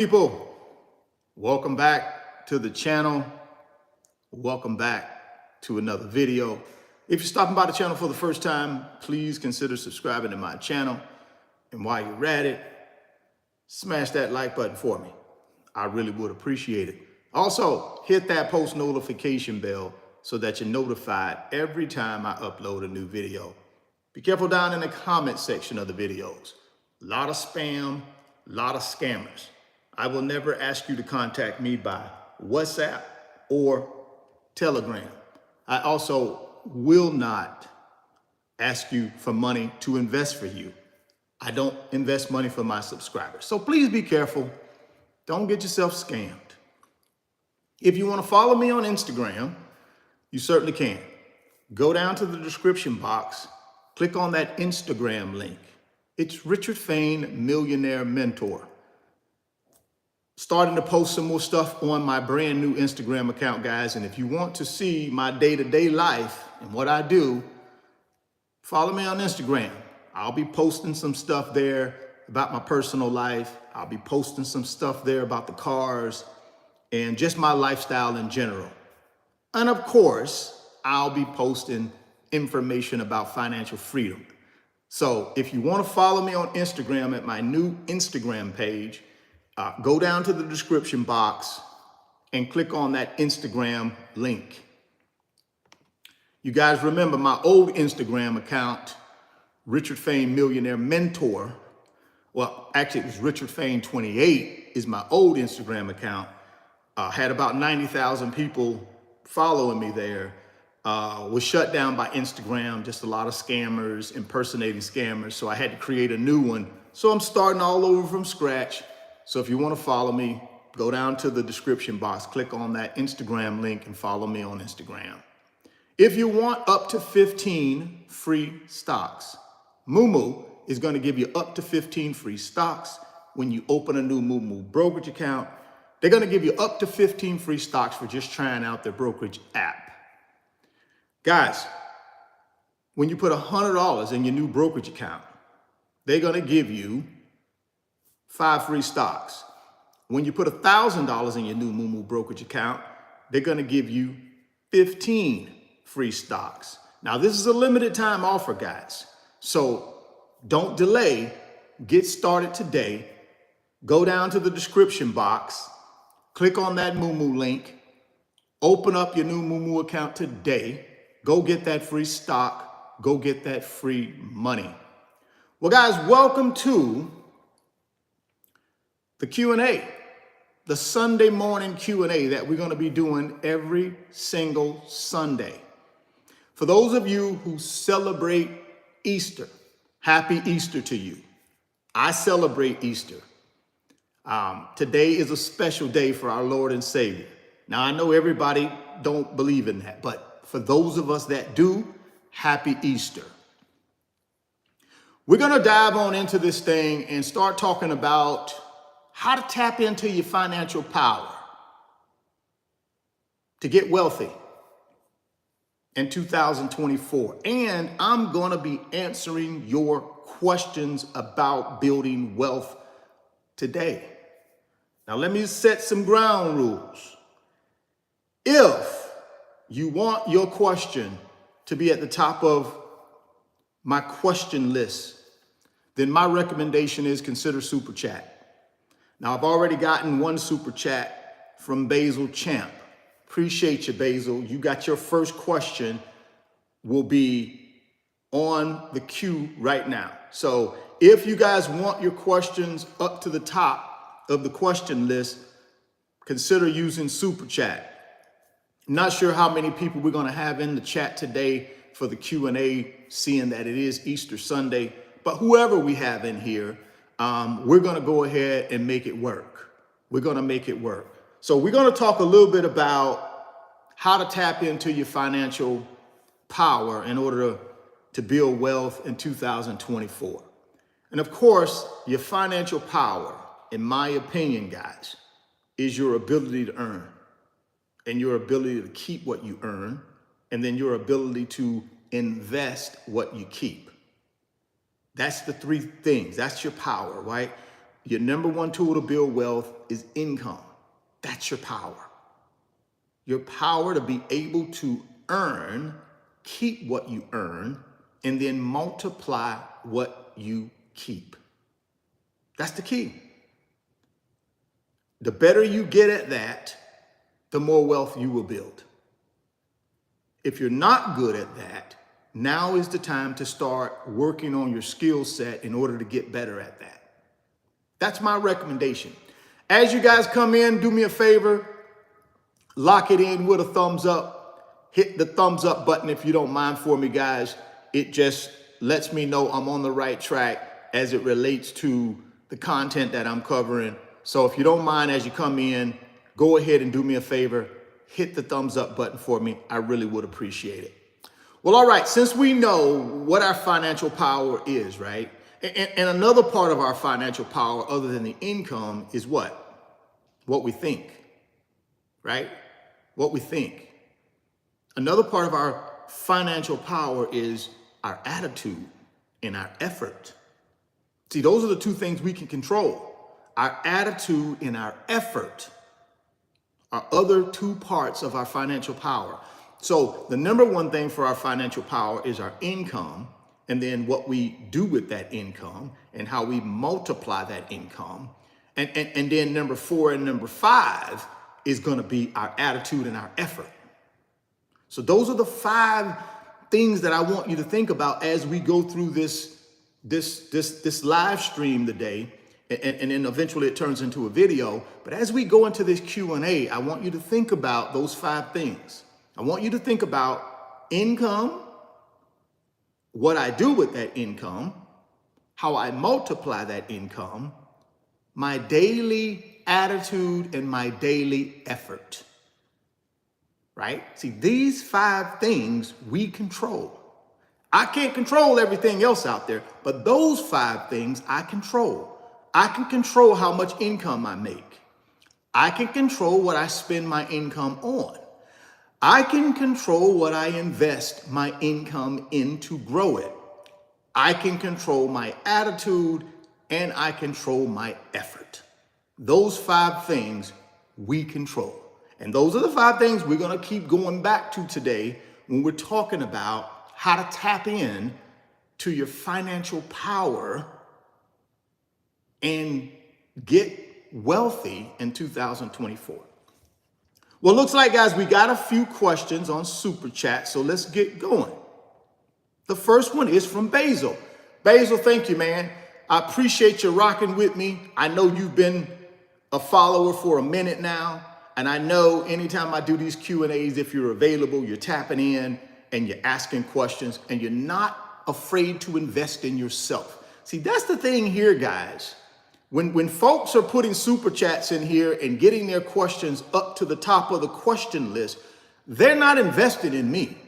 People, welcome back to the channel. Welcome back to another video. If you're stopping by the channel for the first time, please consider subscribing to my channel. And while you're at it, smash that like button for me. I really would appreciate it. Also, hit that post notification bell so that you're notified every time I upload a new video. Be careful down in the comment section of the videos. A lot of spam, a lot of scammers. I will never ask you to contact me by WhatsApp or Telegram. I also will not ask you for money to invest for you. I don't invest money for my subscribers. So please be careful. Don't get yourself scammed. If you want to follow me on Instagram, you certainly can. Go down to the description box, click on that Instagram link. It's Richard Fain, Millionaire Mentor. Starting to post some more stuff on my brand new Instagram account, guys. And if you want to see my day-to-day life and what I do, follow me on Instagram. I'll be posting some stuff there about my personal life. I'll be posting some stuff there about the cars and just my lifestyle in general. And of course, I'll be posting information about financial freedom. So if you want to follow me on Instagram at my new Instagram page, go down to the description box and click on that Instagram link. You guys remember my old Instagram account, Richard Fain Millionaire Mentor. Well, actually it was Richard Fain 28 is my old Instagram account. Had about 90,000 people following me there. Was shut down by Instagram, just a lot of scammers, impersonating scammers. So I had to create a new one. So I'm starting all over from scratch. So if you want to follow me, go down to the description box, click on that Instagram link and follow me on Instagram. If you want up to 15 free stocks, Moomoo is going to give you up to 15 free stocks when you open a new Moomoo brokerage account. They're going to give you up to 15 free stocks for just trying out their brokerage app. Guys, when you put $100 in your new brokerage account, they're going to give you 5 free stocks. When you put $1,000 in your new Moomoo brokerage account, they're going to give you 15 free stocks. Now, this is a limited time offer, guys. So don't delay. Get started today. Go down to the description box, click on that Moomoo link, open up your new Moomoo account today. Go get that free stock. Go get that free money. Well, guys, welcome to the Q&A, the Sunday morning Q&A that we're going to be doing every single Sunday. For those of you who celebrate Easter, happy Easter to you. I celebrate Easter. Today is a special day for our Lord and Savior. Now, I know everybody don't believe in that, but for those of us that do, happy Easter. We're going to dive on into this thing and start talking about how to tap into your financial power to get wealthy in 2024. And I'm going to be answering your questions about building wealth today. Now, let me set some ground rules. If you want your question to be at the top of my question list, then my recommendation is consider Super Chat. Now, I've already gotten one Super Chat from Basil Champ. Appreciate you, Basil. You got your first question, will be on the queue right now. So if you guys want your questions up to the top of the question list, consider using Super Chat. I'm not sure how many people we're going to have in the chat today for the Q&A, seeing that it is Easter Sunday. But whoever we have in here, we're going to go ahead and make it work. We're going to make it work. So we're going to talk a little bit about how to tap into your financial power in order to build wealth in 2024. And of course, your financial power, in my opinion, guys, is your ability to earn and your ability to keep what you earn, and then your ability to invest what you keep. That's the three things. That's your power, right? your number one tool to build wealth is income. That's your power. Your power to be able to earn, keep what you earn, and then multiply what you keep. That's the key. The better you get at that, the more wealth you will build. If you're not good at that, now is the time to start working on your skill set in order to get better at that. That's my recommendation. As you guys come in, do me a favor, lock it in with a thumbs up. Hit the thumbs up button if you don't mind for me, guys. It just lets me know I'm on the right track as it relates to the content that I'm covering. So if you don't mind, as you come in, go ahead and do me a favor, hit the thumbs up button for me. I really would appreciate it. Well, all right, since we know what our financial power is, right? And another part of our financial power other than the income is what? What we think, right? What we think. Another part of our financial power is our attitude and our effort. See, those are the two things we can control. Our attitude and our effort are other two parts of our financial power. So the number one thing for our financial power is our income, and then what we do with that income and how we multiply that income. And then number 4 and number 5 is going to be our attitude and our effort. So those are the 5 things that I want you to think about as we go through this live stream today. And then eventually it turns into a video. But as we go into this Q&A, I want you to think about those 5 things. I want you to think about income, what I do with that income, how I multiply that income, my daily attitude, and my daily effort. Right? See, these 5 things we control. I can't control everything else out there, but those 5 things I control. I can control how much income I make. I can control what I spend my income on. I can control what I invest my income in to grow it. I can control my attitude and I control my effort. Those 5 things we control. And those are the 5 things we're going to keep going back to today when we're talking about how to tap in to your financial power and get wealthy in 2024. Well, looks like, guys, we got a few questions on Super Chat, so let's get going. The first one is from Basil. Basil, thank you, man. I appreciate you rocking with me. I know you've been a follower for a minute now, and I know anytime I do these Q&As, if you're available, you're tapping in and you're asking questions, and you're not afraid to invest in yourself. See, that's the thing here, guys. When folks are putting super chats in here and getting their questions up to the top of the question list, they're not invested in me.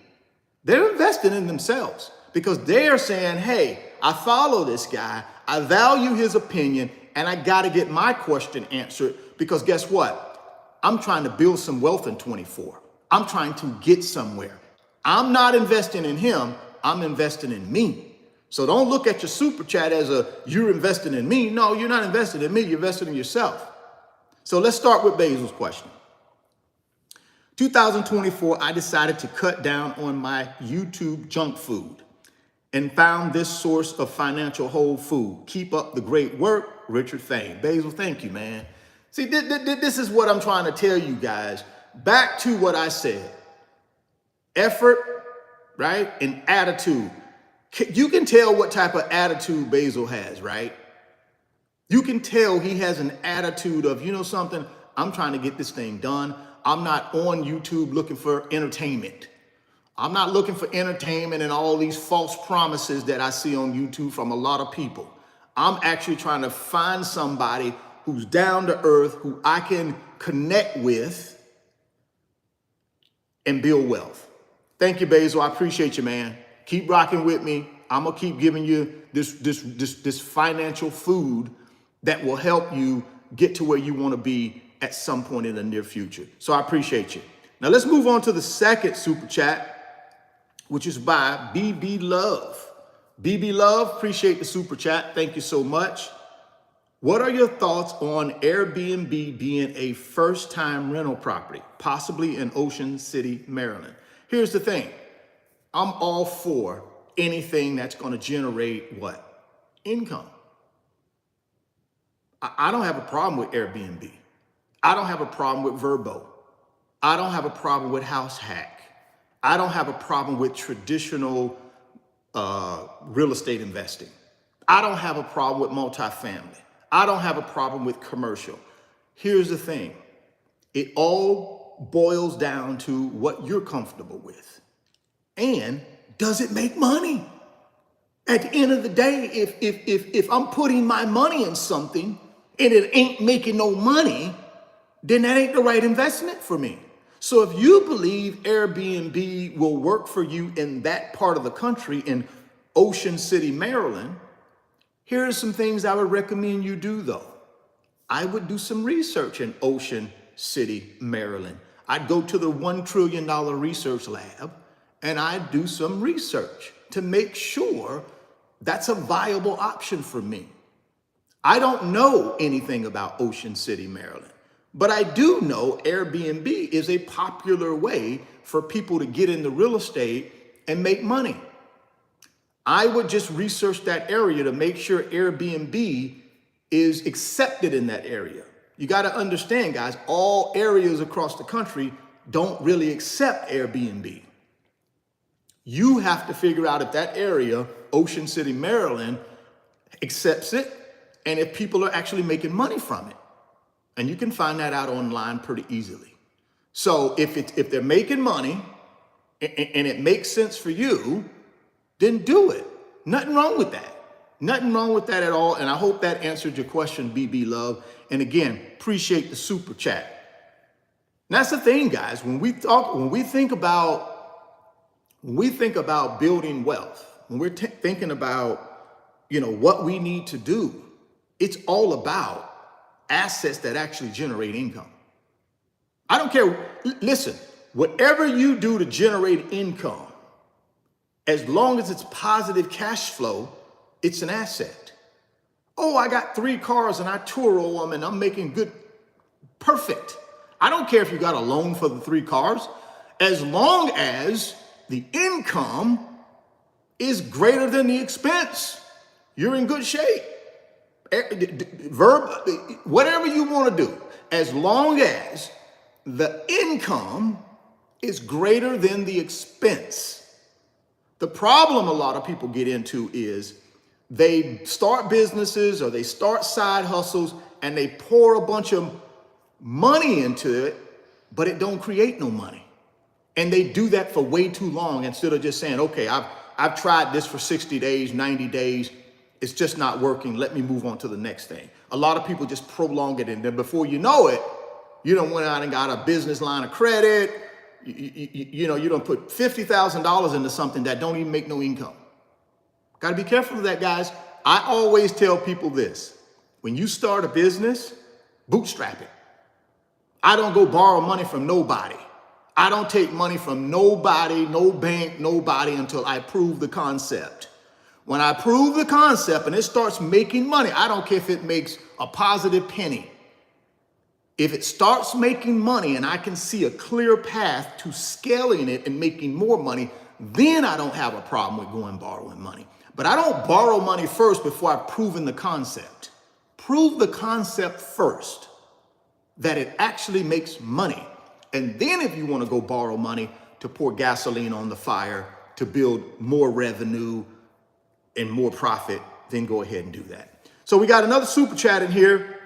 They're invested in themselves because they are saying, hey, I follow this guy, I value his opinion, and I got to get my question answered because guess what? I'm trying to build some wealth in 24. I'm trying to get somewhere. I'm not investing in him, I'm investing in me. So don't look at your super chat as you're investing in me. No, you're not investing in me, you're investing in yourself. So let's start with Basil's question. 2024, I decided to cut down on my YouTube junk food and found this source of financial whole food. Keep up the great work, Richard Fain. Basil, thank you, man. See, this is what I'm trying to tell you guys. Back to what I said. Effort, right, and attitude. You can tell what type of attitude Basil has, right? You can tell he has an attitude of, you know something, I'm trying to get this thing done. I'm not on YouTube looking for entertainment. I'm not looking for entertainment and all these false promises that I see on YouTube from a lot of people. I'm actually trying to find somebody who's down to earth, who I can connect with and build wealth. Thank you, Basil. I appreciate you, man. Keep rocking with me. I'm gonna keep giving you this financial food that will help you get to where you want to be at some point in the near future. So I appreciate you. Now let's move on to the second super chat, which is by BB Love. BB Love, appreciate the super chat. Thank you so much. What are your thoughts on Airbnb being a first-time rental property, possibly in Ocean City, Maryland? Here's the thing. I'm all for anything that's going to generate what? Income. I don't have a problem with Airbnb. I don't have a problem with Verbo. I don't have a problem with House Hack. I don't have a problem with traditional real estate investing. I don't have a problem with multifamily. I don't have a problem with commercial. Here's the thing. It all boils down to what you're comfortable with. And does it make money? At the end of the day, if I'm putting my money in something and it ain't making no money, then that ain't the right investment for me. So if you believe Airbnb will work for you in that part of the country, in Ocean City, Maryland, here are some things I would recommend you do though. I would do some research in Ocean City, Maryland. I'd go to the $1 trillion research lab and I'd do some research to make sure that's a viable option for me. I don't know anything about Ocean City, Maryland, but I do know Airbnb is a popular way for people to get into real estate and make money. I would just research that area to make sure Airbnb is accepted in that area. You got to understand, guys, all areas across the country don't really accept Airbnb. You have to figure out if that area, Ocean City, Maryland, accepts it and if people are actually making money from it. And you can find that out online pretty easily. So if they're making money and it makes sense for you, then do it. Nothing wrong with that. Nothing wrong with that at all. And I hope that answered your question, BB Love. And again, appreciate the super chat. And that's the thing, guys. When we think about building wealth, when we're thinking about, what we need to do, it's all about assets that actually generate income. I don't care. Listen, whatever you do to generate income, as long as it's positive cash flow, it's an asset. Oh, I got 3 cars and I tour all them and I'm making good. Perfect. I don't care if you got a loan for the 3 cars, as long as the income is greater than the expense, you're in good shape. Whatever you want to do, as long as the income is greater than the expense. The problem a lot of people get into is they start businesses or they start side hustles and they pour a bunch of money into it, but it don't create no money. And they do that for way too long instead of just saying, okay, I've tried this for 60 days, 90 days. It's just not working. Let me move on to the next thing. A lot of people just prolong it. And then before you know it, you done went out and got a business line of credit. You done put $50,000 into something that don't even make no income. Got to be careful of that, guys. I always tell people this. When you start a business, bootstrap it. I don't go borrow money from nobody. I don't take money from nobody, no bank, nobody until I prove the concept. When I prove the concept and it starts making money, I don't care if it makes a positive penny. If it starts making money and I can see a clear path to scaling it and making more money, then I don't have a problem with going borrowing money. But I don't borrow money first before I've proven the concept. Prove the concept first, that it actually makes money. And then if you want to go borrow money to pour gasoline on the fire, to build more revenue and more profit, then go ahead and do that. So we got another super chat in here.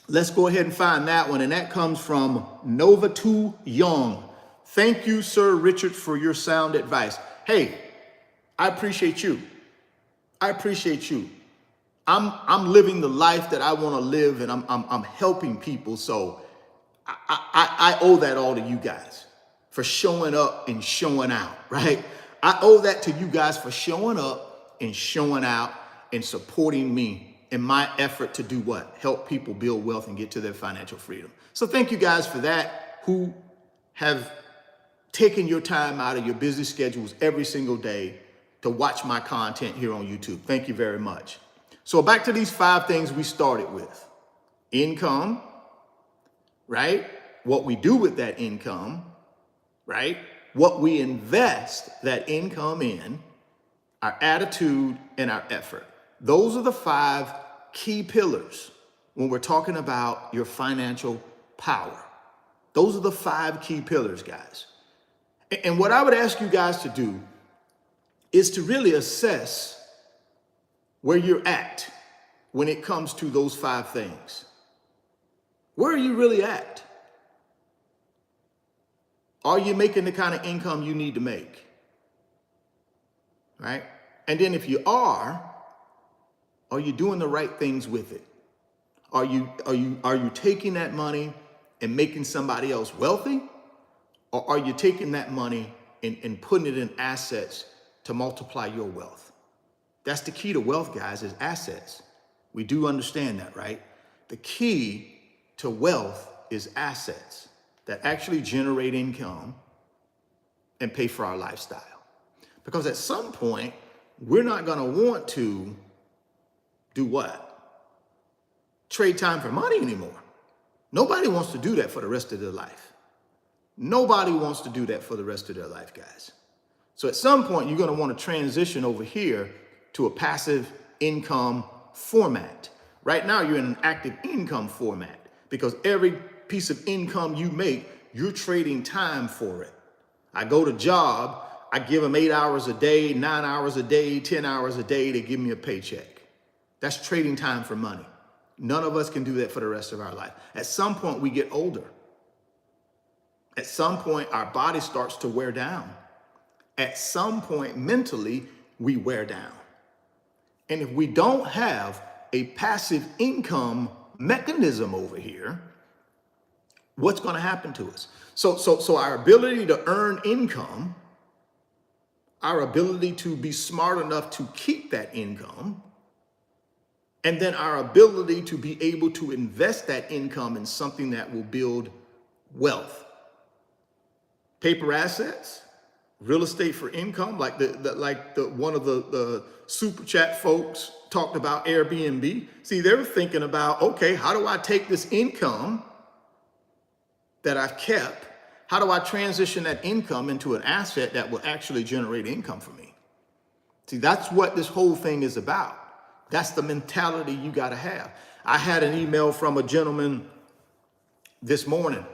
Let's go ahead and find that one. And that comes from Nova 2 Young. Thank you, Sir Richard, for your sound advice. Hey, I appreciate you. I appreciate you. I'm living the life that I want to live, and I'm helping people. So I owe that all to you guys for showing up and showing out, right? I owe that to you guys for showing up and showing out and supporting me in my effort to do what? Help people build wealth and get to their financial freedom. So thank you guys for that, who have taken your time out of your busy schedules every single day to watch my content here on YouTube. Thank you very much. So back to these 5 things we started with. Income, right? What we do with that income, right? What we invest that income in, our attitude, and our effort. Those are the 5 key pillars when we're talking about your financial power. Those are the 5 key pillars, guys. And what I would ask you guys to do is to really assess where you're at when it comes to those 5 things. Where are you really at? Are you making the kind of income you need to make? Right? And then if you are you doing the right things with it? Are you taking that money and making somebody else wealthy? Or are you taking that money and putting it in assets to multiply your wealth? That's the key to wealth, guys, is assets. We do understand that, right? The key to wealth is assets that actually generate income and pay for our lifestyle. Because at some point, we're not going to want to do what? Trade time for money anymore. Nobody wants to do that for the rest of their life. Nobody wants to do that for the rest of their life, guys. So at some point, you're going to want to transition over here to a passive income format. Right now, you're in an active income format because every piece of income you make, you're trading time for it. I go to job, I give them 8 hours a day, 9 hours a day, 10 hours a day, they give me a paycheck. That's trading time for money. None of us can do that for the rest of our life. At some point, we get older. At some point, our body starts to wear down. At some point, mentally, we wear down. And if we don't have a passive income mechanism over here, what's going to happen to us? So our ability to earn income, our ability to be smart enough to keep that income, and then our ability to be able to invest that income in something that will build wealth. Paper assets, real estate for income, like one of the super chat folks talked about Airbnb. See, they're thinking about, okay, how do I take this income that I've kept? How do I transition that income into an asset that will actually generate income for me? See, that's what this whole thing is about. That's the mentality you got to have. I had an email from a gentleman this morning.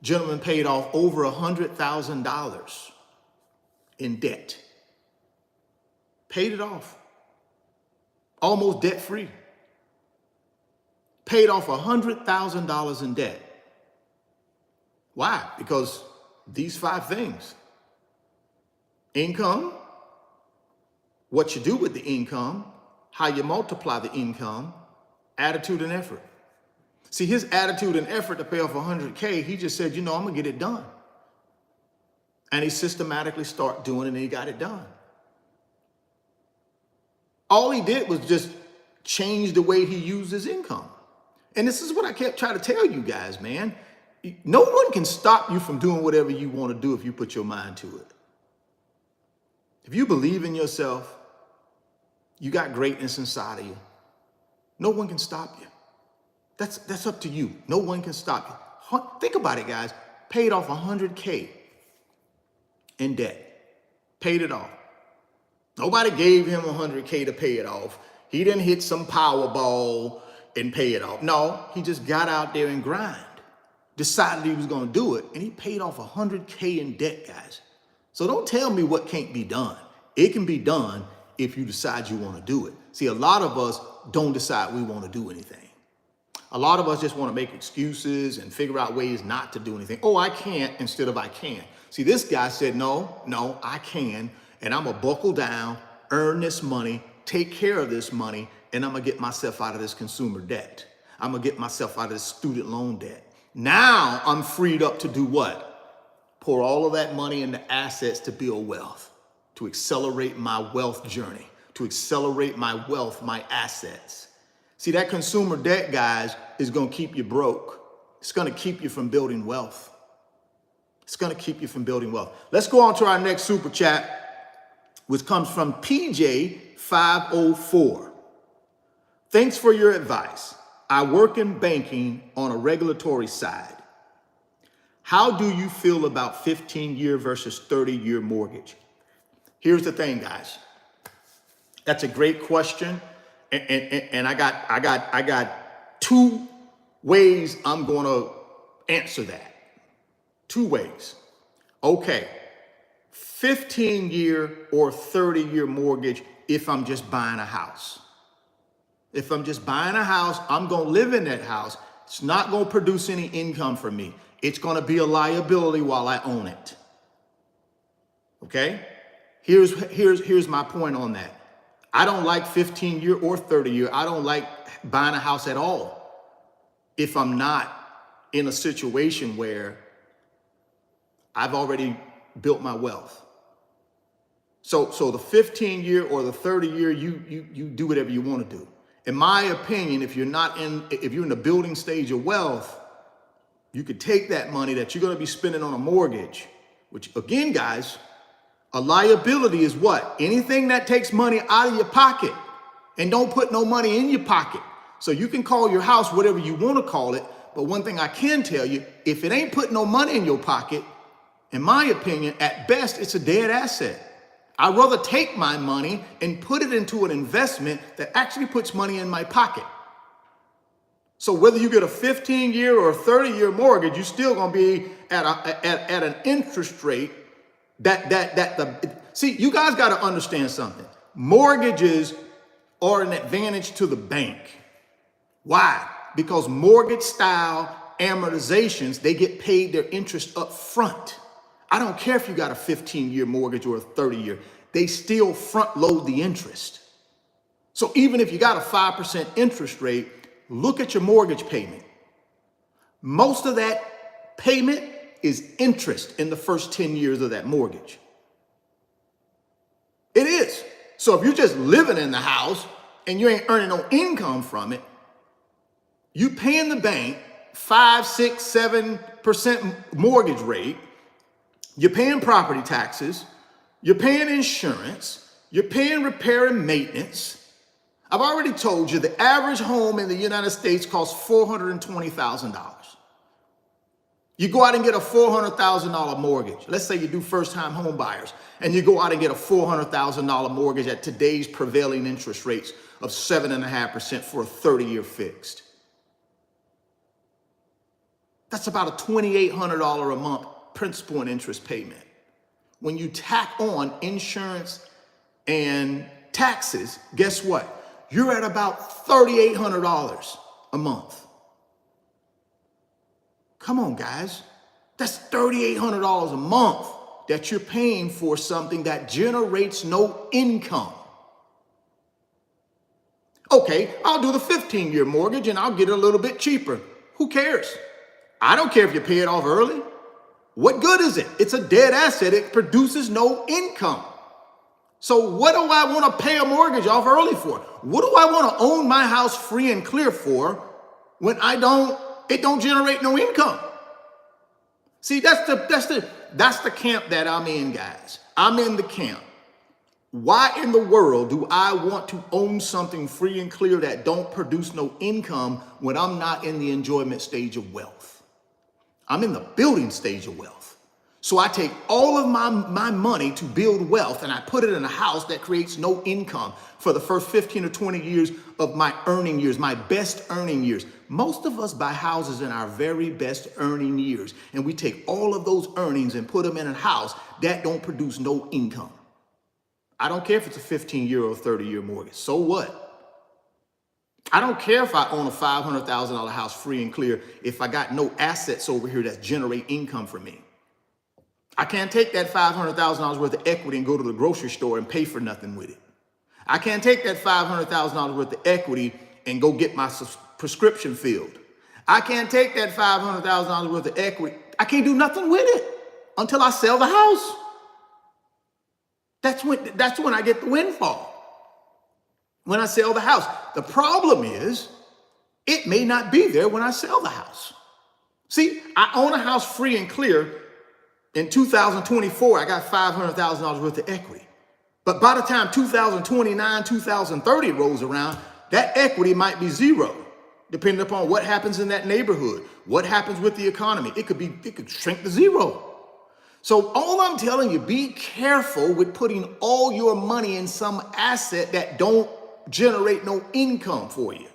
Gentleman paid off over $100,000 in debt. Paid it off. Almost debt free. Paid off $100,000 in debt. Why? Because these 5 things. Income, what you do with the income, how you multiply the income, attitude and effort. See, his attitude and effort to pay off $100K, he just said, I'm going to get it done. And he systematically started doing it and he got it done. All he did was just change the way he used his income. And this is what I kept trying to tell you guys, man. No one can stop you from doing whatever you want to do if you put your mind to it. If you believe in yourself, you got greatness inside of you. No one can stop you. That's up to you. No one can stop you. Think about it, guys. Paid off $100K in debt. Paid it off. Nobody gave him $100K to pay it off. He didn't hit some Powerball and pay it off. No, he just got out there and grind. Decided he was going to do it, and he paid off $100K in debt, guys. So don't tell me what can't be done. It can be done if you decide you want to do it. See, a lot of us don't decide we want to do anything. A lot of us just want to make excuses and figure out ways not to do anything. Oh, I can't instead of I can. See, this guy said, no, I can, and I'm going to buckle down, earn this money, take care of this money, and I'm going to get myself out of this consumer debt. I'm going to get myself out of this student loan debt. Now I'm freed up to do what? Pour all of that money into assets to build wealth, to accelerate my wealth journey, to accelerate my wealth, my assets. See, that consumer debt, guys, is going to keep you broke. It's going to keep you from building wealth. It's going to keep you from building wealth. Let's go on to our next super chat, which comes from PJ504. Thanks for your advice. I work in banking on a regulatory side. How do you feel about 15-year versus 30-year mortgage? Here's the thing, guys. That's a great question. And I got two ways I'm going to answer that. Two ways. Okay. 15-year or 30-year mortgage if I'm just buying a house. If I'm just buying a house, I'm going to live in that house. It's not going to produce any income for me. It's going to be a liability while I own it. Okay? Here's my point on that. I don't like 15-year or 30-year. I don't like buying a house at all if I'm not in a situation where I've already built my wealth. So the 15-year or the 30-year, you do whatever you want to do. In my opinion, if you're in the building stage of wealth, you could take that money that you're going to be spending on a mortgage, which again, guys, a liability is what? Anything that takes money out of your pocket and don't put no money in your pocket. So you can call your house whatever you want to call it. But one thing I can tell you, if it ain't putting no money in your pocket, in my opinion, at best, it's a dead asset. I'd rather take my money and put it into an investment that actually puts money in my pocket. So whether you get a 15-year or a 30-year mortgage, you're still going to be at an interest rate see, you guys got to understand something. Mortgages are an advantage to the bank. Why? Because mortgage style amortizations, they get paid their interest up front. I don't care if you got a 15-year mortgage or a 30-year, they still front load the interest. So even if you got a 5% interest rate, look at your mortgage payment. Most of that payment is interest in the first 10 years of that mortgage. It is. So if you're just living in the house and you ain't earning no income from it, you paying the bank 5, 6, 7% mortgage rate, you're paying property taxes, you're paying insurance, you're paying repair and maintenance. I've already told you the average home in the United States costs $420,000. You go out and get a $400,000 mortgage. Let's say you do first-time home buyers, and you go out and get a $400,000 mortgage at today's prevailing interest rates of 7.5% for a 30-year fixed. That's about a $2,800 a month principal and interest payment. When you tack on insurance and taxes, guess what? You're at about $3,800 a month. Come on, guys. That's $3,800 a month that you're paying for something that generates no income. Okay, I'll do the 15-year mortgage and I'll get it a little bit cheaper. Who cares? I don't care if you pay it off early. What good is it? It's a dead asset. It produces no income. So what do I want to pay a mortgage off early for? What do I want to own my house free and clear for when it don't generate no income? See, that's the camp that I'm in, guys. I'm in the camp. Why in the world do I want to own something free and clear that don't produce no income when I'm not in the enjoyment stage of wealth? I'm in the building stage of wealth. So I take all of my money to build wealth and I put it in a house that creates no income for the first 15 or 20 years of my earning years, my best earning years. Most of us buy houses in our very best earning years, and we take all of those earnings and put them in a house that don't produce no income. I don't care if it's a 15-year or 30-year mortgage. So what? I don't care if I own a $500,000 house free and clear if I got no assets over here that generate income for me. I can't take that $500,000 worth of equity and go to the grocery store and pay for nothing with it. I can't take that $500,000 worth of equity and go get my prescription filled. I can't take that $500,000 worth of equity. I can't do nothing with it until I sell the house. That's when I get the windfall. When I sell the house. The problem is, it may not be there when I sell the house. See, I own a house free and clear. In 2024, I got $500,000 worth of equity. But by the time 2029, 2030 rolls around, that equity might be zero, depending upon what happens in that neighborhood, what happens with the economy. It could shrink to zero. So all I'm telling you, be careful with putting all your money in some asset that don't generate no income for you.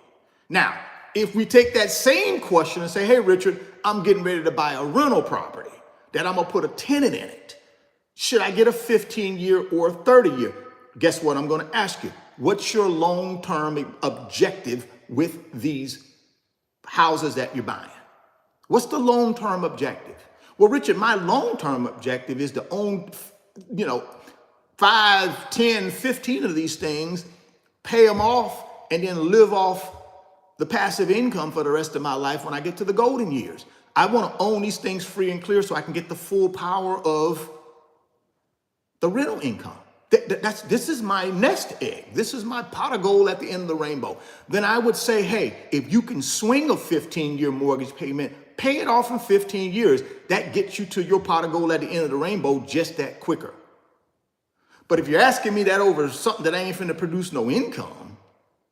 Now, if we take that same question and say, hey, Richard, I'm getting ready to buy a rental property that I'm gonna put a tenant in it. Should I get a 15-year or a 30-year? Guess what I'm gonna ask you? What's your long-term objective with these houses that you're buying? What's the long-term objective? Well, Richard, my long-term objective is to own, 5, 10, 15 of these things, pay them off, and then live off the passive income for the rest of my life when I get to the golden years. I want to own these things free and clear so I can get the full power of the rental income. This is my nest egg. This is my pot of gold at the end of the rainbow. Then I would say, hey, if you can swing a 15-year mortgage payment, pay it off in 15 years. That gets you to your pot of gold at the end of the rainbow just that quicker. But if you're asking me that over something that ain't finna produce no income,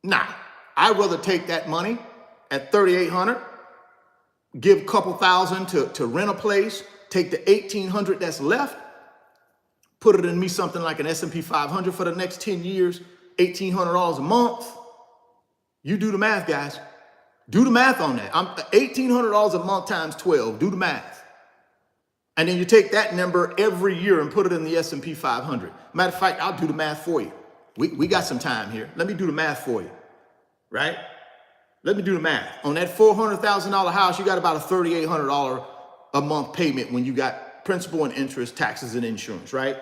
nah, I'd rather take that money at $3,800, give a couple thousand to rent a place, take the $1,800 that's left, put it in me something like an S&P 500 for the next 10 years, $1,800 a month. You do the math, guys. Do the math on that. I'm $1,800 a month times 12. Do the math. And then you take that number every year and put it in the S&P 500. Matter of fact, I'll do the math for you. We got some time here. Let me do the math for you, right? Let me do the math. On that $400,000 house, you got about a $3,800 a month payment when you got principal and interest, taxes and insurance, right?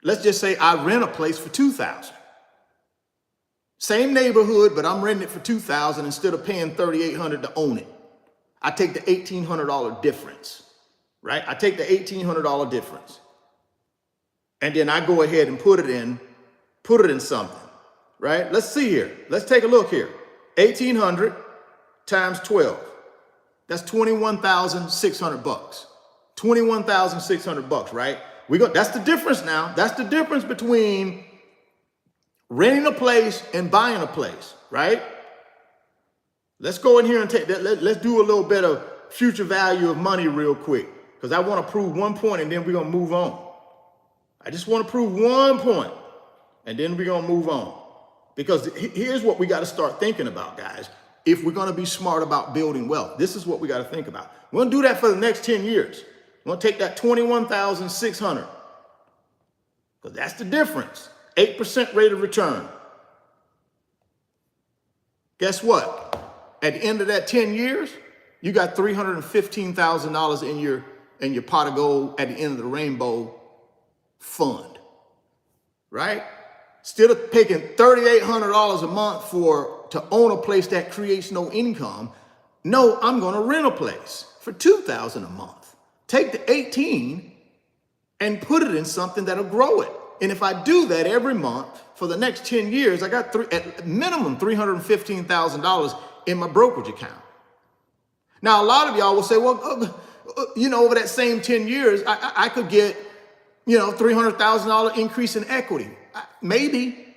Let's just say I rent a place for $2,000. Same neighborhood, but I'm renting it for $2,000 instead of paying $3,800 to own it. I take the $1,800 difference, right? I take the $1,800 difference. And then I go ahead and put it in something, right? Let's see here. Let's take a look here. 1,800 times 12. That's $21,600. $21,600, right? That's the difference now. That's the difference between renting a place and buying a place, right? Let's go in here and take that. Let's do a little bit of future value of money real quick, because I want to prove one point and then we're going to move on. I just want to prove one point and then we're going to move on. Because here's what we got to start thinking about, guys. If we're going to be smart about building wealth, this is what we got to think about. We're going to do that for the next 10 years. We're going to take that $21,600, because that's the difference. 8% rate of return. Guess what? At the end of that 10 years, you got $315,000 in your pot of gold at the end of the rainbow fund, right? Instead of paying $3,800 a month to own a place that creates no income, no, I'm going to rent a place for $2,000 a month. Take the 18 and put it in something that'll grow it. And if I do that every month for the next 10 years, I got at minimum $315,000 in my brokerage account. Now, a lot of y'all will say, well, over that same 10 years, I could get, $300,000 increase in equity. Maybe,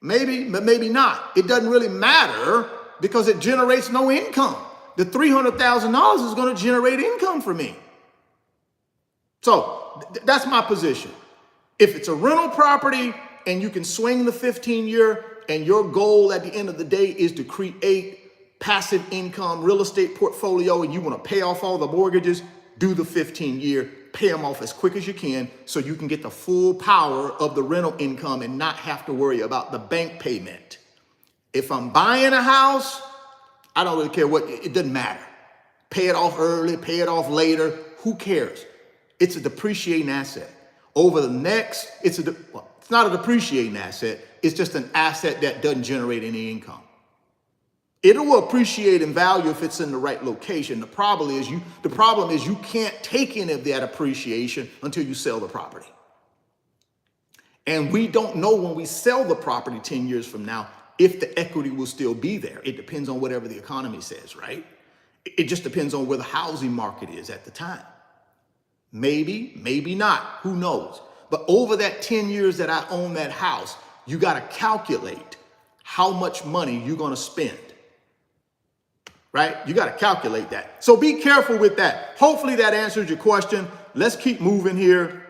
but maybe not. It doesn't really matter because it generates no income. The $300,000 is going to generate income for me. So that's my position. If it's a rental property and you can swing the 15-year and your goal at the end of the day is to create passive income real estate portfolio and you want to pay off all the mortgages, do the 15-year, pay them off as quick as you can so you can get the full power of the rental income and not have to worry about the bank payment. If I'm buying a house, I don't really care it doesn't matter. Pay it off early, pay it off later, who cares? It's a depreciating asset. It's not a depreciating asset. It's just an asset that doesn't generate any income. It will appreciate in value if it's in the right location. The problem is you can't take any of that appreciation until you sell the property. And we don't know when we sell the property 10 years from now if the equity will still be there. It depends on whatever the economy says, right? It just depends on where the housing market is at the time. Maybe, maybe not, who knows? But over that 10 years that I own that house, you got to calculate how much money you're going to spend, right? You got to calculate that. So be careful with that. Hopefully that answers your question. Let's keep moving here.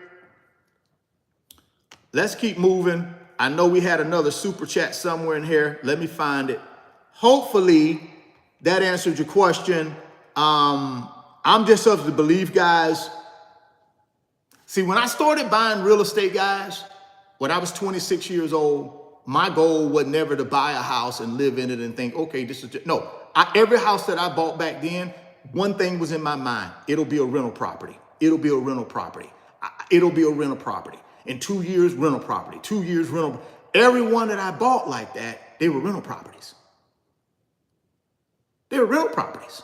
Let's keep moving. I know we had another super chat somewhere in here. Let me find it. Hopefully that answered your question. I'm just of the belief, guys. See, when I started buying real estate, guys, when I was 26 years old, my goal was never to buy a house and live in it and think, okay, this is, no. Every house that I bought back then, one thing was in my mind. It'll be a rental property. It'll be a rental property. It'll be a rental property. In 2 years, rental property. 2 years, rental. Every one that I bought like that, they were rental properties. They were rental properties.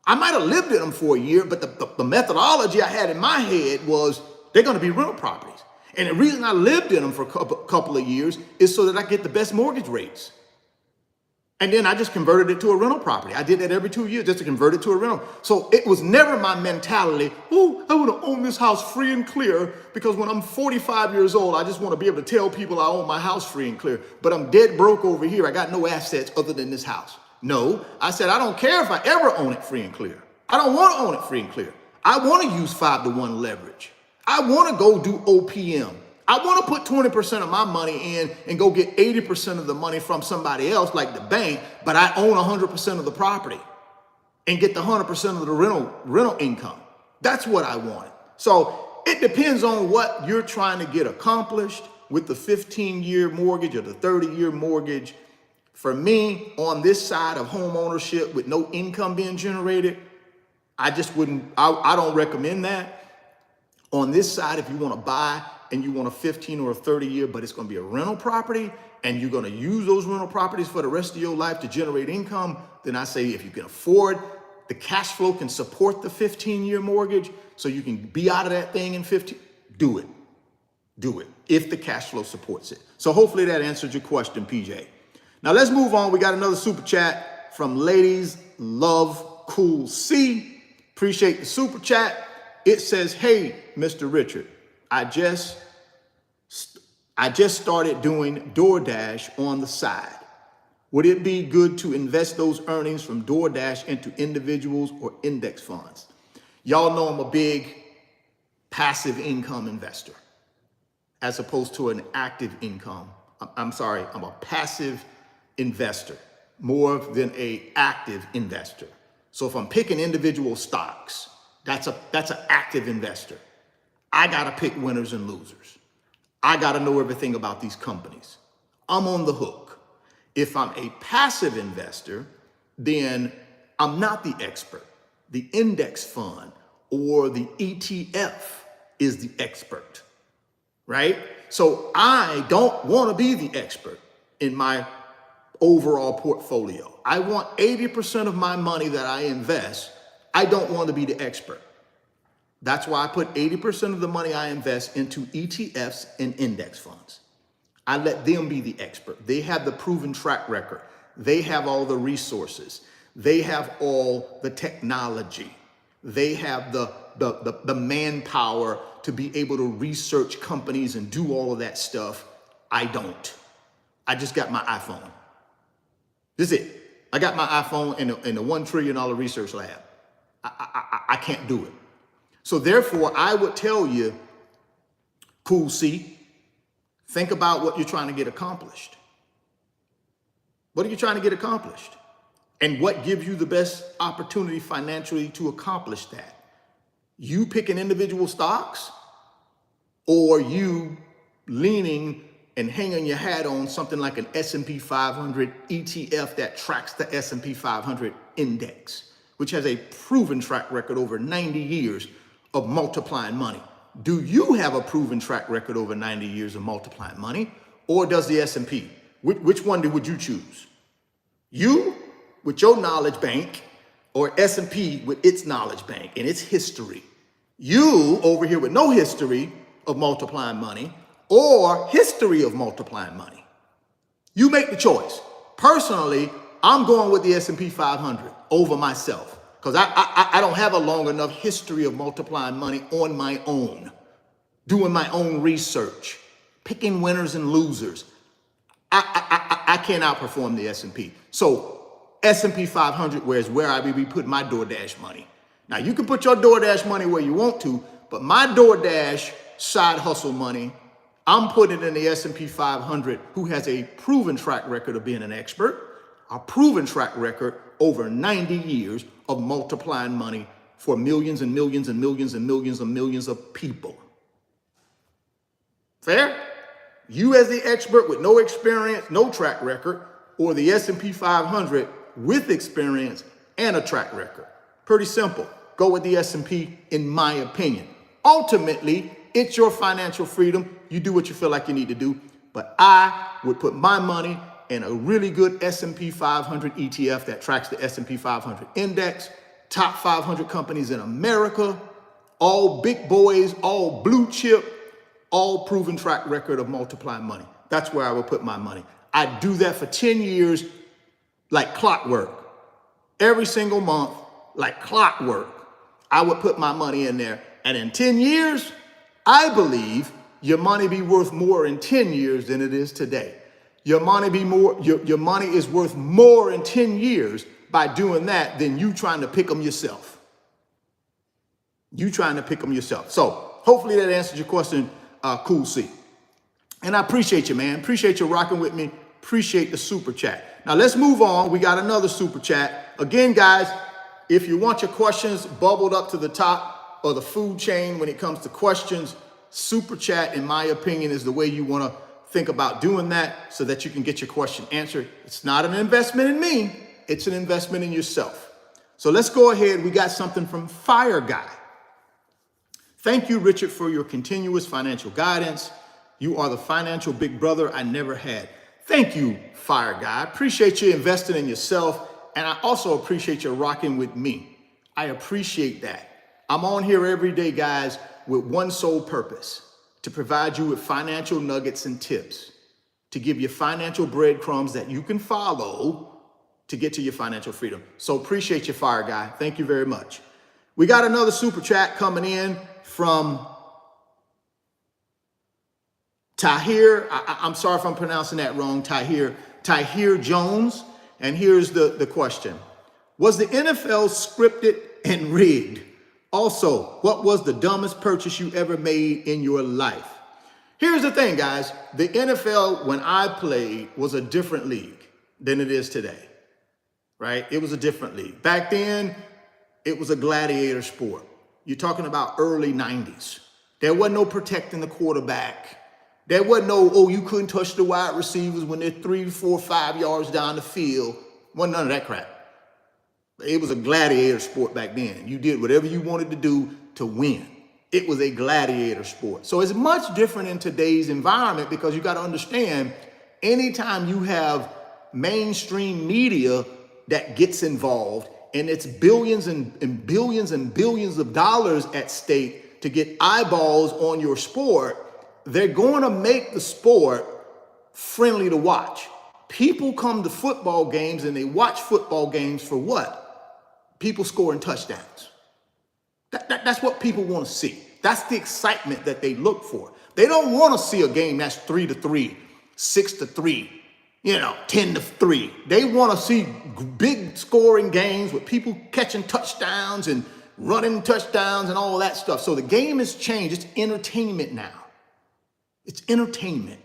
I might have lived in them for a year, but the methodology I had in my head was they're going to be rental properties. And the reason I lived in them for a couple of years is so that I get the best mortgage rates. And then I just converted it to a rental property. I did that every 2 years just to convert it to a rental. So it was never my mentality, oh, I want to own this house free and clear, because when I'm 45 years old, I just want to be able to tell people I own my house free and clear. But I'm dead broke over here. I got no assets other than this house. No, I said, I don't care if I ever own it free and clear. I don't want to own it free and clear. I want to use 5-to-1 leverage. I want to go do OPM. I want to put 20% of my money in and go get 80% of the money from somebody else like the bank, but I own 100% of the property and get the 100% of the rental income. That's what I wanted. So it depends on what you're trying to get accomplished with the 15-year mortgage or the 30-year mortgage. For me, on this side of home ownership with no income being generated, I just wouldn't, I don't recommend that. On this side, if you want to buy and you want a 15 or a 30 year, but it's going to be a rental property and you're going to use those rental properties for the rest of your life to generate income, then I say if you can afford, the cash flow can support the 15-year mortgage so you can be out of that thing in 15, do it. Do it if the cash flow supports it. So hopefully that answered your question, PJ. Now let's move on. We got another super chat from Ladies Love Cool C. Appreciate the super chat. It says, hey, Mr. Richard, I just started doing DoorDash on the side. Would it be good to invest those earnings from DoorDash into individuals or index funds? Y'all know I'm a big passive income investor as opposed to an active income. I'm a passive investor more than an active investor. So if I'm picking individual stocks, that's an active investor. I got to pick winners and losers. I got to know everything about these companies. I'm on the hook. If I'm a passive investor, then I'm not the expert. The index fund or the ETF is the expert, right? So I don't want to be the expert in my overall portfolio. I want 80% of my money that I invest. I don't want to be the expert. That's why I put 80% of the money I invest into ETFs and index funds. I let them be the expert. They have the proven track record. They have all the resources. They have all the technology. They have the manpower to be able to research companies and do all of that stuff. I don't. I just got my iPhone. This is it. I got my iPhone in the $1 trillion research lab. I can't do it. So therefore, I would tell you, Cool C, think about what you're trying to get accomplished. What are you trying to get accomplished? And what gives you the best opportunity financially to accomplish that? You picking individual stocks, or you leaning and hanging your hat on something like an S&P 500 ETF that tracks the S&P 500 index, which has a proven track record over 90 years of multiplying money. Do you have a proven track record over 90 years of multiplying money, or does the S&P? Which one would you choose? You with your knowledge bank, or S&P with its knowledge bank and its history? You over here with no history of multiplying money or history of multiplying money. You make the choice. Personally, I'm going with the S&P 500 over myself, because I don't have a long enough history of multiplying money on my own, doing my own research, picking winners and losers. I I can't outperform the S&P. So S&P 500, whereas where I would be putting my DoorDash money. Now you can put your DoorDash money where you want to, but my DoorDash side hustle money, I'm putting it in the S&P 500, who has a proven track record of being an expert, a proven track record over 90 years of multiplying money for millions and millions and millions and millions and millions of people. Fair? You as the expert with no experience, no track record, or the S&P 500 with experience and a track record. Pretty simple. Go with the S&P, in my opinion. Ultimately, it's your financial freedom. You do what you feel like you need to do. But I would put my money in a really good S&P 500 ETF that tracks the S&P 500 index, top 500 companies in America, all big boys, all blue chip, all proven track record of multiplying money. That's where I would put my money. I do that for 10 years like clockwork. Every single month, like clockwork, I would put my money in there. And in 10 years, I believe your money be worth more in 10 years than it is today. Your money is worth more in 10 years by doing that than you trying to pick them yourself. You trying to pick them yourself. So hopefully that answers your question, Cool C. And I appreciate you, man. Appreciate you rocking with me. Appreciate the super chat. Now let's move on. We got another super chat. Again, guys, if you want your questions bubbled up to the top of the food chain when it comes to questions, super chat, in my opinion, is the way you want to think about doing that so that you can get your question answered. It's not an investment in me. It's an investment in yourself. So let's go ahead. We got something from Fire Guy. Thank you, Richard, for your continuous financial guidance. You are the financial big brother I never had. Thank you, Fire Guy. I appreciate you investing in yourself. And I also appreciate you rocking with me. I appreciate that. I'm on here every day, guys, with one sole purpose: to provide you with financial nuggets and tips, to give you financial breadcrumbs that you can follow to get to your financial freedom. So appreciate you, Fire Guy. Thank you very much. We got another super chat coming in from Tahir. I'm sorry if I'm pronouncing that wrong, Tahir Jones. And here's the question. Was the NFL scripted and rigged? Also, what was the dumbest purchase you ever made in your life? Here's the thing, guys. The NFL, when I played, was a different league than it is today, right? It was a different league. Back then, it was a gladiator sport. You're talking about early 90s. There wasn't no protecting the quarterback. There wasn't no, oh, you couldn't touch the wide receivers when they're 3, 4, 5 yards down the field. Wasn't none of that crap. It was a gladiator sport back then. You did whatever you wanted to do to win. It was a gladiator sport. So it's much different in today's environment, because you got to understand, anytime you have mainstream media that gets involved, and it's billions and billions and billions of dollars at stake to get eyeballs on your sport, they're going to make the sport friendly to watch. People come to football games and they watch football games for what? People scoring touchdowns. That's what people want to see. That's the excitement that they look for. They don't want to see a game that's 3-3, 6-3, 10-3. They want to see big scoring games with people catching touchdowns and running touchdowns and all that stuff. So the game has changed. It's entertainment now. It's entertainment.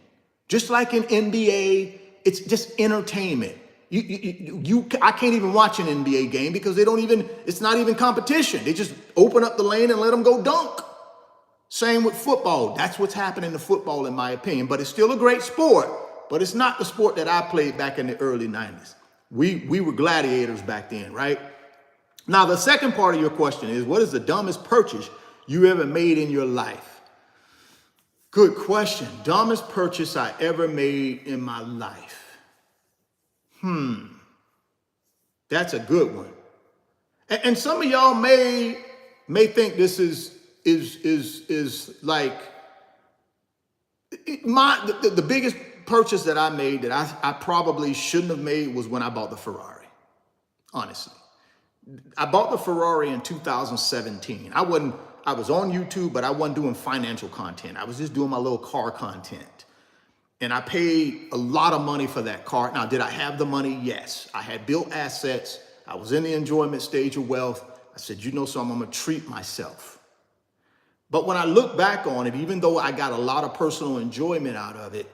Just like in NBA, it's just entertainment. I can't even watch an NBA game because it's not even competition. They just open up the lane and let them go dunk. Same with football. That's what's happening to football, in my opinion. But it's still a great sport, but it's not the sport that I played back in the early 90s. We were gladiators back then, right? Now, the second part of your question is, what is the dumbest purchase you ever made in your life? Good question. Dumbest purchase I ever made in my life. That's a good one. And some of y'all may think this is like the biggest purchase that I made that I probably shouldn't have made was when I bought the Ferrari. Honestly, I bought the Ferrari in 2017. I was on YouTube, but I wasn't doing financial content. I was just doing my little car content. And I paid a lot of money for that car. Now, did I have the money? Yes. I had built assets. I was in the enjoyment stage of wealth. I said, you know something, I'm gonna treat myself. But when I look back on it, even though I got a lot of personal enjoyment out of it,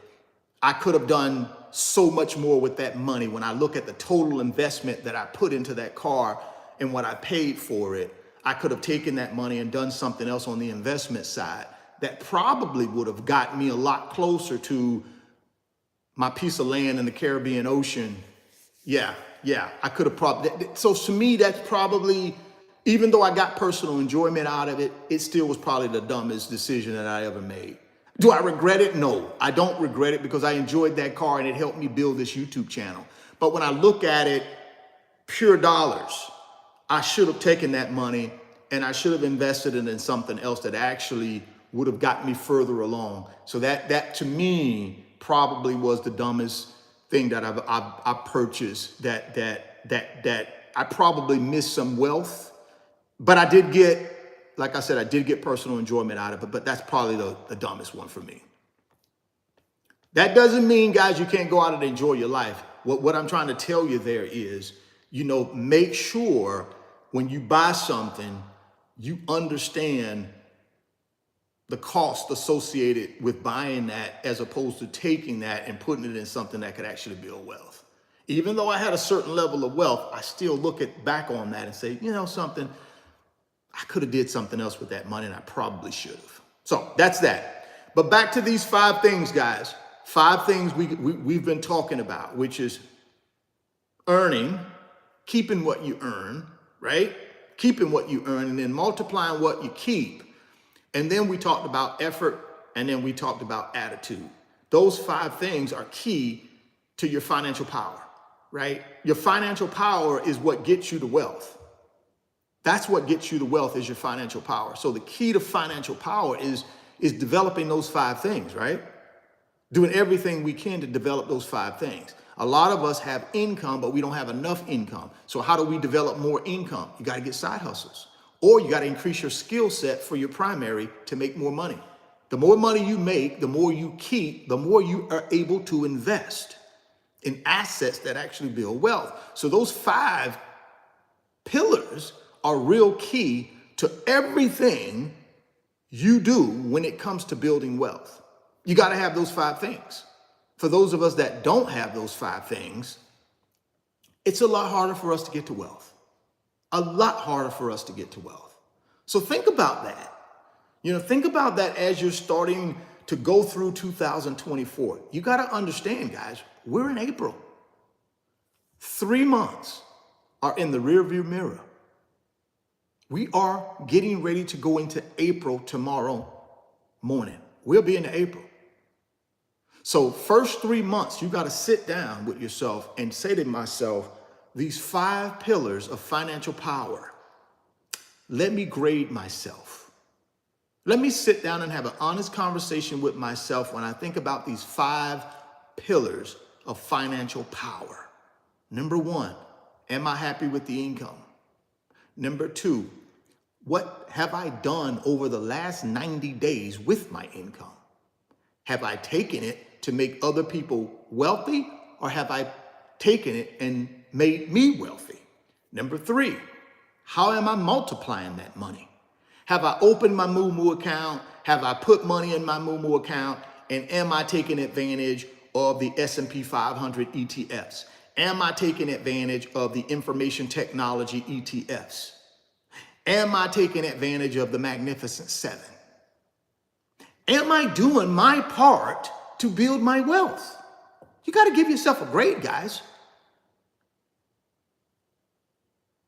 I could have done so much more with that money. When I look at the total investment that I put into that car and what I paid for it, I could have taken that money and done something else on the investment side that probably would have gotten me a lot closer to my piece of land in the Caribbean Ocean. Yeah, I could have probably, so to me, that's probably, even though I got personal enjoyment out of it, it still was probably the dumbest decision that I ever made. Do I regret it? No, I don't regret it because I enjoyed that car and it helped me build this YouTube channel. But when I look at it, pure dollars, I should have taken that money and I should have invested it in something else that actually would have gotten me further along. So that to me probably was the dumbest thing that I purchased. That I probably missed some wealth, but I did get, like I said, I did get personal enjoyment out of it. But that's probably the dumbest one for me. That doesn't mean, guys, you can't go out and enjoy your life. What I'm trying to tell you there is, make sure when you buy something, you understand the cost associated with buying that as opposed to taking that and putting it in something that could actually build wealth. Even though I had a certain level of wealth, I still look back on that and say, something, I could have did something else with that money and I probably should have. So that's that. But back to these 5 things, guys. 5 things we've been talking about, which is earning, keeping what you earn, right? Keeping what you earn and then multiplying what you keep. And then we talked about effort, and then we talked about attitude. Those 5 things are key to your financial power, right? Your financial power is what gets you to wealth. That's what gets you to wealth, is your financial power. So the key to financial power is developing those 5 things, right? Doing everything we can to develop those 5 things. A lot of us have income, but we don't have enough income. So how do we develop more income? You got to get side hustles. Or you got to increase your skill set for your primary to make more money. The more money you make, the more you keep, the more you are able to invest in assets that actually build wealth. So those 5 pillars are real key to everything you do when it comes to building wealth. You got to have those 5 things. For those of us that don't have those 5 things, it's a lot harder for us to get to wealth. A lot harder for us to get to wealth. So think about that. Think about that as you're starting to go through 2024. You got to understand, guys, we're in April. 3 months are in the rearview mirror. We are getting ready to go into April tomorrow morning. We'll be in April. So first 3 months, you got to sit down with yourself and say to myself, these 5 pillars of financial power, let me grade myself. Let me sit down and have an honest conversation with myself when I think about these 5 pillars of financial power. Number 1, am I happy with the income? Number 2, what have I done over the last 90 days with my income? Have I taken it to make other people wealthy, or have I taken it and made me wealthy? Number 3, how am I multiplying that money? Have I opened my Moo account? Have I put money in my Moo account? And am I taking advantage of the S&P 500 ETFs? Am I taking advantage of the information technology ETFs? Am I taking advantage of the Magnificent 7? Am I doing my part to build my wealth? You got to give yourself a grade, guys.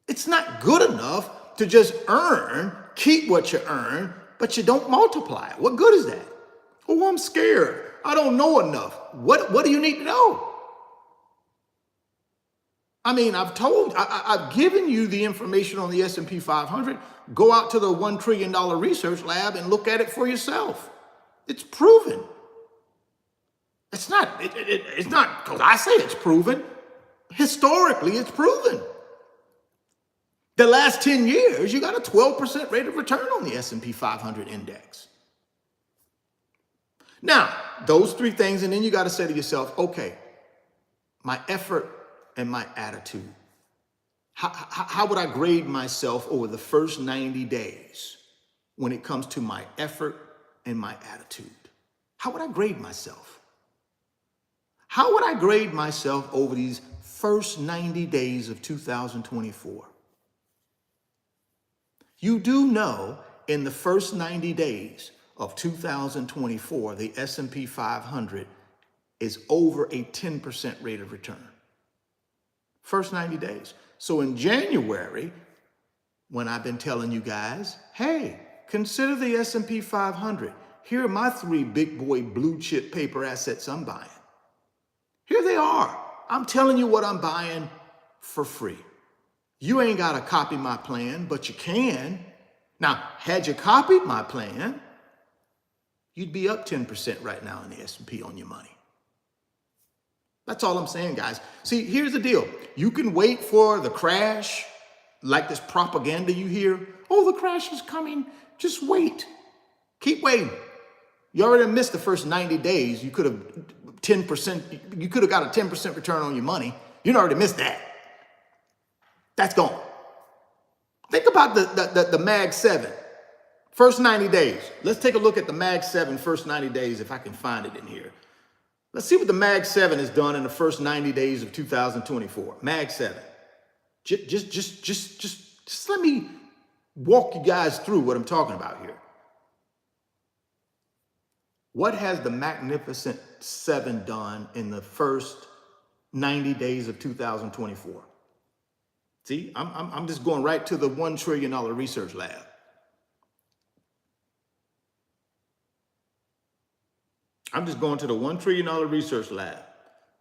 It's not good enough to just keep what you earn, but you don't multiply it. What good is that? Oh, I'm scared. I don't know enough. What do you need to know? I mean, I've given you the information on the S&P 500. Go out to the $1 trillion research lab and look at it for yourself. It's proven. It's not because I say it's proven. Historically, it's proven. The last 10 years, you got a 12% rate of return on the S&P 500 index. Now, those three things, and then you got to say to yourself, okay, my effort and my attitude. How would I grade myself over the first 90 days when it comes to my effort and my attitude? How would I grade myself? How would I grade myself over these first 90 days of 2024? You do know in the first 90 days of 2024, the S&P 500 is over a 10% rate of return. First 90 days. So in January, when I've been telling you guys, hey, consider the S&P 500. Here are my 3 big boy blue chip paper assets I'm buying. Here they are. I'm telling you what I'm buying for free. You ain't got to copy my plan, but you can. Now, had you copied my plan, you'd be up 10% right now in the S&P on your money. That's all I'm saying, guys. See, here's the deal. You can wait for the crash, like this propaganda you hear. Oh, the crash is coming. Just wait. Keep waiting. You already missed the first 90 days. You could have 10%. You could have got a 10% return on your money. You already missed that. That's gone. Think about the Mag 7. First 90 days. Let's take a look at the Mag 7 first 90 days if I can find it in here. Let's see what the Mag 7 has done in the first 90 days of 2024. Mag 7. Just let me walk you guys through what I'm talking about here. What has the Magnificent 7 done in the first 90 days of 2024? See, I'm just going right to the $1 trillion research lab. I'm just going to the $1 trillion research lab,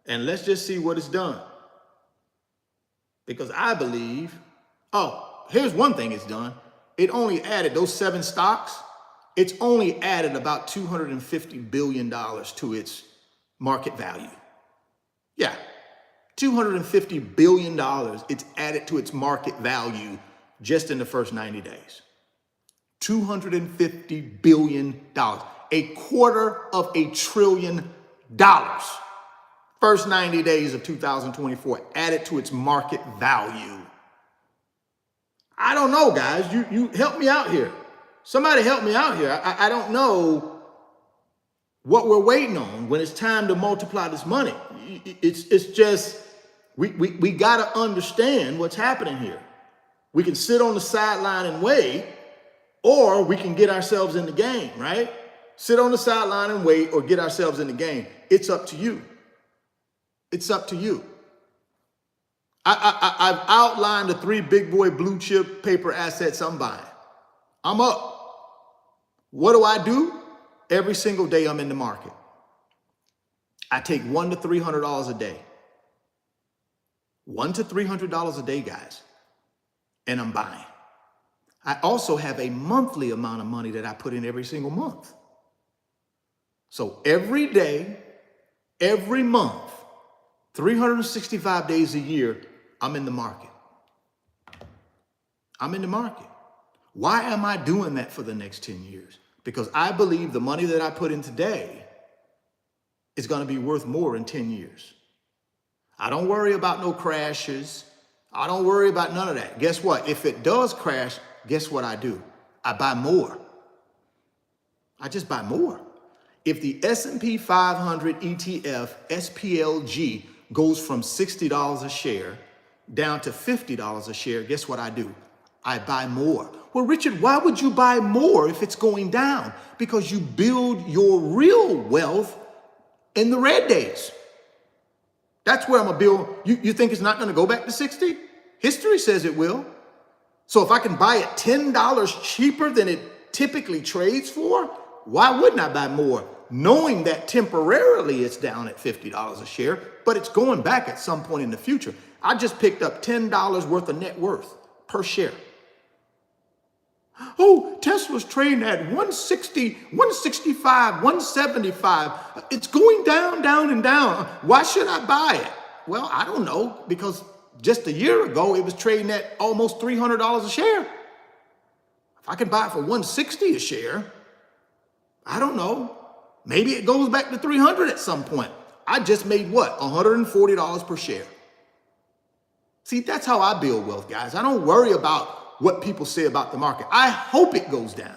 and let's just see what it's done. Because I believe, here's one thing it's done. It only added those 7 stocks. It's only added about $250 billion to its market value. Yeah, $250 billion it's added to its market value just in the first 90 days. $250 billion. $250 billion. First 90 days of 2024 added to its market value. I don't know, guys. You help me out here. Somebody help me out here. I don't know what we're waiting on when it's time to multiply this money. It's just, we got to understand what's happening here. We can sit on the sideline and wait, or we can get ourselves in the game, right? Sit on the sideline and wait, or get ourselves in the game. It's up to you. It's up to you. I've outlined the 3 big boy blue chip paper assets I'm buying. I'm up. What do? Every single day I'm in the market. I take $100 to $300 a day. $100 to $300 a day, guys. And I'm buying. I also have a monthly amount of money that I put in every single month. So every day, every month, 365 days a year, I'm in the market. I'm in the market. Why am I doing that for the next 10 years? Because I believe the money that I put in today is going to be worth more in 10 years. I don't worry about no crashes. I don't worry about none of that. Guess what? If it does crash, guess what I do? I buy more. I just buy more. If the S&P 500 ETF SPLG goes from $60 a share down to $50 a share, guess what I do? I buy more. Well, Richard, why would you buy more if it's going down? Because you build your real wealth in the red days. That's where I'm going to build. You think it's not going to go back to 60? History says it will. So if I can buy it $10 cheaper than it typically trades for, why wouldn't I buy more? Knowing that temporarily it's down at $50 a share, but it's going back at some point in the future. I just picked up $10 worth of net worth per share. Oh, Tesla's trading at 160, 165, 175. It's going down, down, and down. Why should I buy it? Well, I don't know, because just a year ago, it was trading at almost $300 a share. If I can buy it for 160 a share, I don't know. Maybe it goes back to 300 at some point. I just made what? $140 per share. See, that's how I build wealth, guys. I don't worry about what people say about the market. I hope it goes down.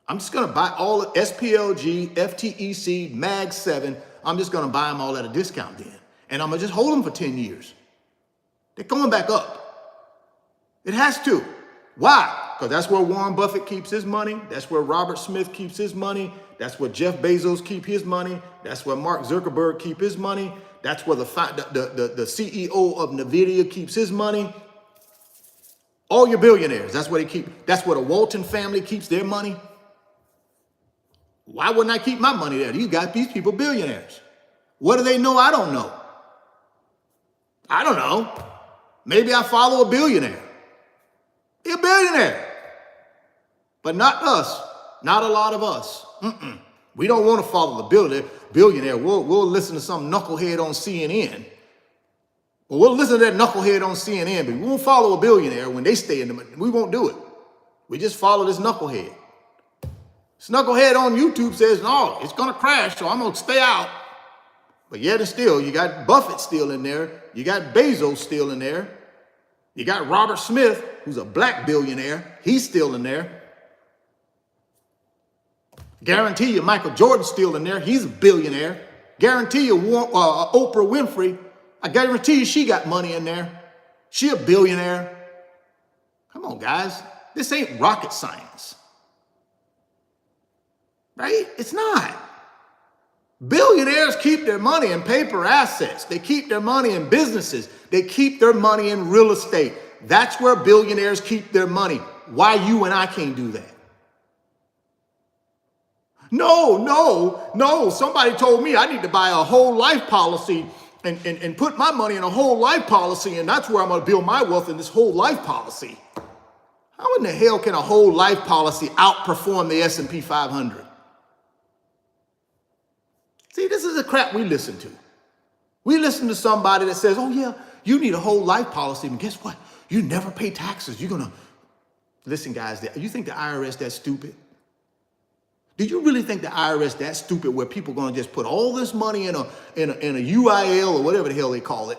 I'm just going to buy all of SPLG, FTEC, MAG 7. I'm just going to buy them all at a discount then. And I'm going to just hold them for 10 years. They're going back up. It has to. Why? Because that's where Warren Buffett keeps his money. That's where Robert Smith keeps his money. That's where Jeff Bezos keeps his money. That's where Mark Zuckerberg keeps his money. That's where the CEO of NVIDIA keeps his money. All your billionaires, that's where they keep. That's where the Walton family keeps their money. Why wouldn't I keep my money there? These people billionaires. What do they know? I don't know. I don't know. Maybe I follow a billionaire. Be a billionaire. But not us. Not a lot of us. We don't want to follow the billionaire. We'll listen to some knucklehead on CNN. Well, we'll listen to that knucklehead on CNN, but we won't follow a billionaire when they stay in the money. We won't do it. We just follow this knucklehead. This knucklehead on YouTube says, no, it's going to crash, so I'm going to stay out. But yet and still, you got Buffett still in there. You got Bezos still in there. You got Robert Smith, who's a black billionaire. He's still in there. Guarantee you Michael Jordan's still in there. He's a billionaire. Guarantee you Oprah Winfrey, I guarantee you she got money in there. She a billionaire. Come on, guys. This ain't rocket science. Right? It's not. Billionaires keep their money in paper assets. They keep their money in businesses. They keep their money in real estate. That's where billionaires keep their money. Why you and I can't do that? No. Somebody told me I need to buy a whole life policy and put my money in a whole life policy, and that's where I'm going to build my wealth in this whole life policy. How in the hell can a whole life policy outperform the S&P 500? See, this is the crap we listen to. We listen to somebody that says, oh yeah, you need a whole life policy, and guess what? You never pay taxes. You're going to... Listen, guys, you think the IRS that stupid? Do you really think the IRS that stupid where people are going to just put all this money in a UIL or whatever the hell they call it,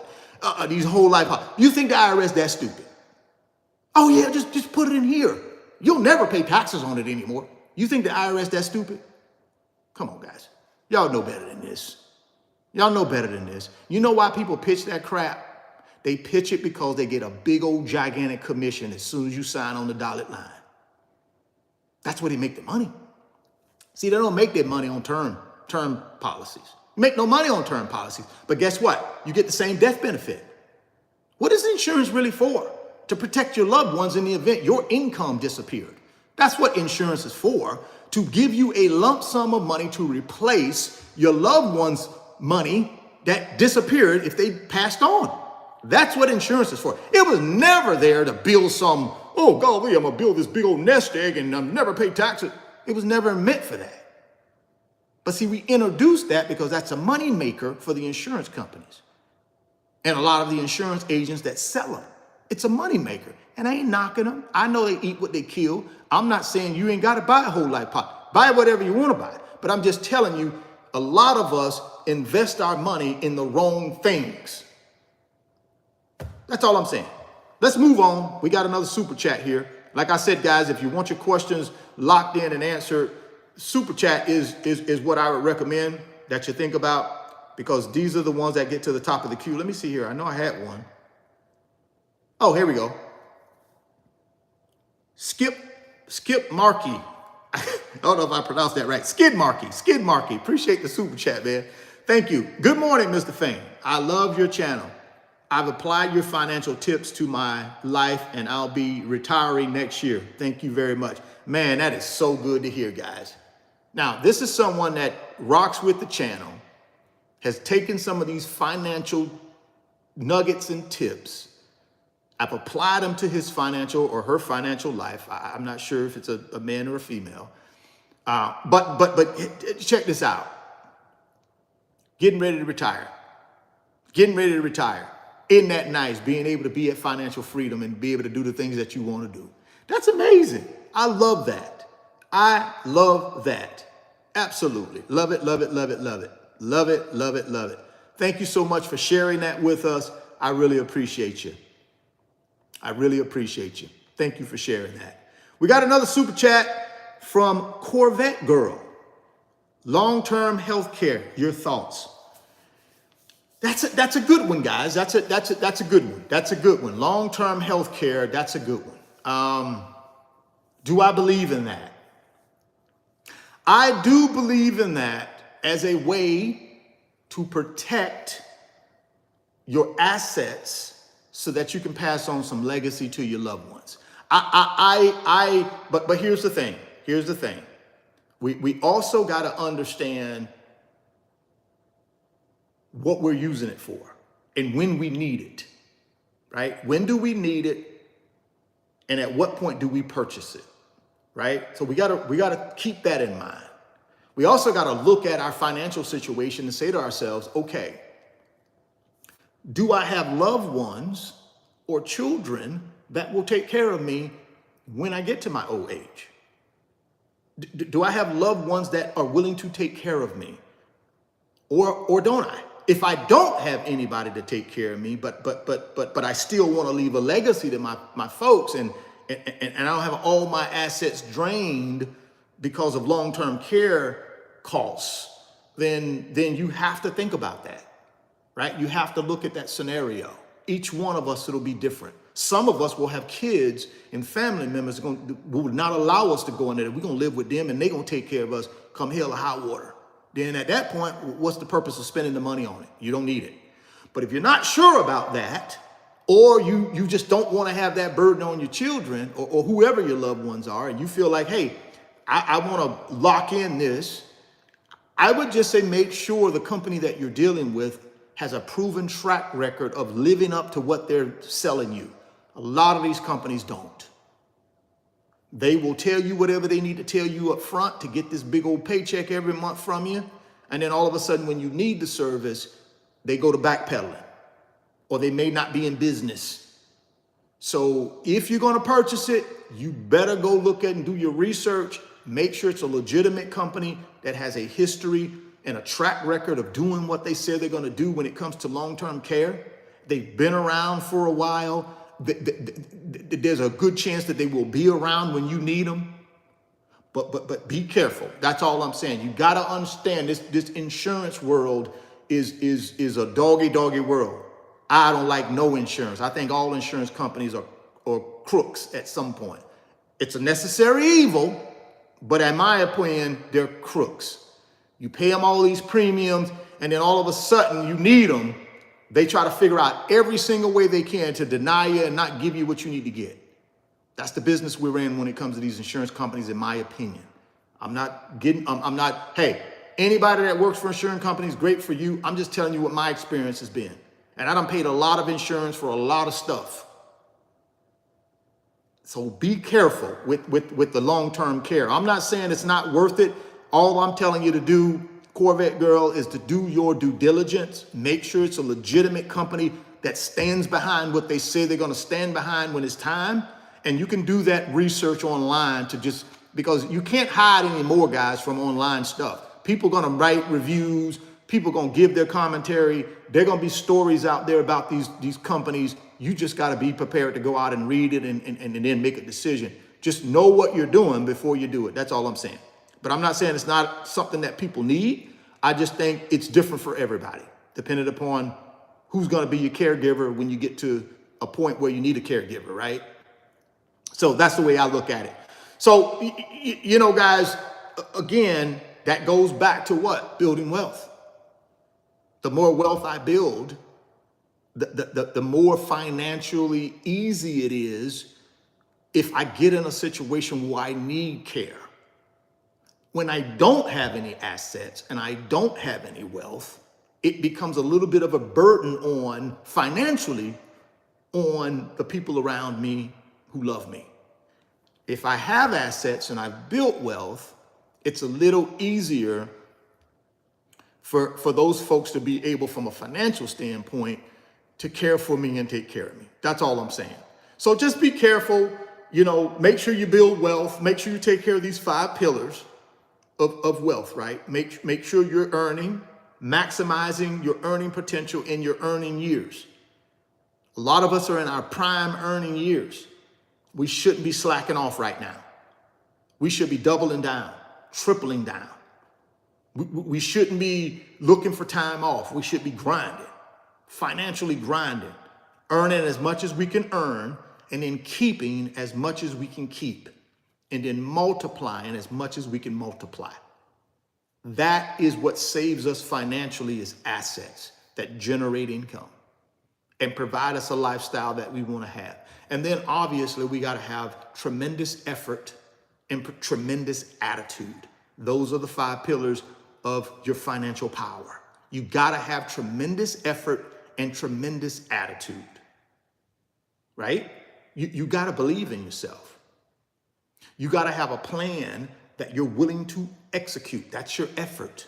these whole life policies? You think the IRS that stupid? Oh yeah, just put it in here. You'll never pay taxes on it anymore. You think the IRS that stupid? Come on, guys. Y'all know better than this. Y'all know better than this. You know why people pitch that crap? They pitch it because they get a big old gigantic commission as soon as you sign on the dotted line. That's where they make the money. See, they don't make their money on term policies. You make no money on term policies. But guess what? You get the same death benefit. What is insurance really for? To protect your loved ones in the event your income disappeared. That's what insurance is for. To give you a lump sum of money to replace your loved one's money that disappeared if they passed on. That's what insurance is for. It was never there to build some, oh golly, I'm gonna build this big old nest egg and I'll never pay taxes. It was never meant for that. But see, we introduced that because that's a money maker for the insurance companies and a lot of the insurance agents that sell them. It's a money maker, and I ain't knocking them. I know they eat what they kill. I'm not saying you ain't got to buy a whole life policy. Buy whatever you want to buy. But I'm just telling you, a lot of us invest our money in the wrong things. That's all I'm saying. Let's move on. We got another super chat here. Like I said, guys, if you want your questions locked in and answered, super chat is what I would recommend that you think about, because these are the ones that get to the top of the queue. Let me see here. I know I had one. Oh, here we go. Skip Markey. I don't know if I pronounced that right. Skid Markey. Appreciate the super chat, man. Thank you. Good morning, Mr. Fame. I love your channel. I've applied your financial tips to my life and I'll be retiring next year. Thank you very much. Man, that is so good to hear, guys. Now, this is someone that rocks with the channel, has taken some of these financial nuggets and tips. I've applied them to his financial or her financial life. I'm not sure if it's a man or a female. But check this out. Getting ready to retire. Isn't that nice, being able to be at financial freedom and be able to do the things that you want to do? That's amazing. I love that. Absolutely. Love it, love it, love it, love it. Love it, love it, love it. Thank you so much for sharing that with us. I really appreciate you. I really appreciate you. Thank you for sharing that. We got another super chat from Corvette Girl. Long-term health care, your thoughts. That's a good one, guys. That's a good one. That's a good one. Long-term health care, that's a good one. Do I believe in that? I do believe in that as a way to protect your assets so that you can pass on some legacy to your loved ones. But here's the thing. Here's the thing. We also got to understand what we're using it for and when we need it, right? When do we need it? And at what point do we purchase it, right? So we gotta keep that in mind. We also got to look at our financial situation and say to ourselves, okay, do I have loved ones or children that will take care of me when I get to my old age? Do I have loved ones that are willing to take care of me, or don't I? If I don't have anybody to take care of me, but I still want to leave a legacy to my folks, and I don't have all my assets drained because of long-term care costs, then you have to think about that, right? You have to look at that scenario. Each one of us, it'll be different. Some of us will have kids and family members who will not allow us to go in there. We're going to live with them and they're going to take care of us come hell or high water. Then at that point, what's the purpose of spending the money on it? You don't need it. But if you're not sure about that, or you just don't want to have that burden on your children or whoever your loved ones are, and you feel like, hey, I want to lock in this, I would just say make sure the company that you're dealing with has a proven track record of living up to what they're selling you. A lot of these companies don't. They will tell you whatever they need to tell you up front to get this big old paycheck every month from you. And then all of a sudden, when you need the service, they go to backpedaling, or they may not be in business. So if you're going to purchase it, you better go look at and do your research. Make sure it's a legitimate company that has a history and a track record of doing what they say they're going to do when it comes to long-term care. They've been around for a while. There's a good chance that they will be around when you need them. But be careful. That's all I'm saying. You got to understand this insurance world is a doggy world. I don't like no insurance. I think all insurance companies are crooks at some point. It's a necessary evil, but in my opinion, they're crooks. You pay them all these premiums, and then all of a sudden you need them. They try to figure out every single way they can to deny you and not give you what you need to get. That's the business we're in when it comes to these insurance companies, in my opinion. Hey, anybody that works for insurance companies, great for you. I'm just telling you what my experience has been. And I done paid a lot of insurance for a lot of stuff. So be careful with the long-term care. I'm not saying it's not worth it. All I'm telling you to do, Corvette Girl, is to do your due diligence. Make sure it's a legitimate company that stands behind what they say they're going to stand behind when it's time. And you can do that research online because you can't hide anymore, guys, from online stuff. People are going to write reviews. People are going to give their commentary. There are going to be stories out there about these companies. You just got to be prepared to go out and read it and then make a decision. Just know what you're doing before you do it. That's all I'm saying. But I'm not saying it's not something that people need. I just think it's different for everybody, depending upon who's going to be your caregiver when you get to a point where you need a caregiver, right? So that's the way I look at it. So, guys, again, that goes back to what? Building wealth. The more wealth I build, the more financially easy it is if I get in a situation where I need care. When I don't have any assets and I don't have any wealth, it becomes a little bit of a burden financially on the people around me who love me. If I have assets and I've built wealth, it's a little easier for those folks to be able, from a financial standpoint, to care for me and take care of me. That's all I'm saying. So just be careful, make sure you build wealth, make sure you take care of these 5 pillars of wealth, right? Make sure you're earning, maximizing your earning potential in your earning years. A lot of us are in our prime earning years. We shouldn't be slacking off right now. We should be doubling down, tripling down. We shouldn't be looking for time off. We should be grinding, financially grinding, earning as much as we can earn, and then keeping as much as we can keep, and then multiplying as much as we can multiply. That is what saves us financially, is assets that generate income and provide us a lifestyle that we want to have. And then obviously we got to have tremendous effort and tremendous attitude. Those are the 5 pillars of your financial power. You got to have tremendous effort and tremendous attitude, right? You got to believe in yourself. You got to have a plan that you're willing to execute. That's your effort.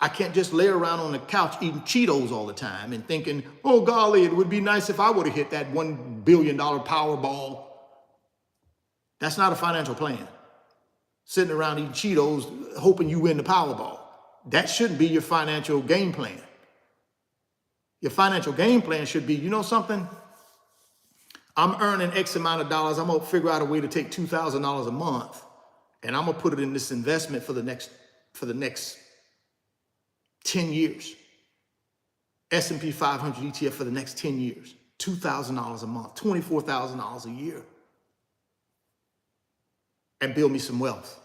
I can't just lay around on the couch eating Cheetos all the time and thinking, oh golly, it would be nice if I would have hit that $1 billion Powerball. That's not a financial plan. Sitting around eating Cheetos, hoping you win the Powerball. That shouldn't be your financial game plan. Your financial game plan should be, you know something? I'm earning X amount of dollars. I'm gonna figure out a way to take $2,000 a month, and I'm gonna put it in this investment for the next 10 years. S&P 500 ETF for the next 10 years. $2,000 a month, $24,000 a year. And build me some wealth.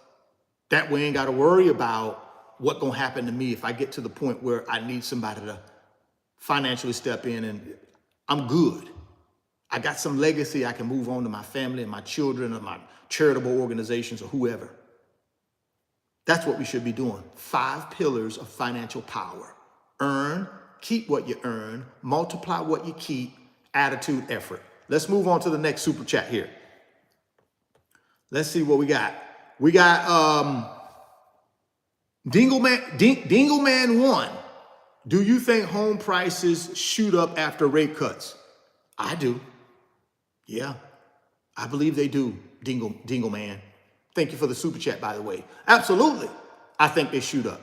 That way I ain't gotta worry about what's gonna happen to me if I get to the point where I need somebody to financially step in, and I'm good. I got some legacy I can move on to my family and my children or my charitable organizations or whoever. That's what we should be doing. 5 pillars of financial power. Earn, keep what you earn, multiply what you keep, attitude, effort. Let's move on to the next super chat here. Let's see what we got. We got Dingleman 1. Do you think home prices shoot up after rate cuts? I do. Yeah, I believe they do, Dingle Man. Thank you for the super chat, by the way. Absolutely, I think they shoot up.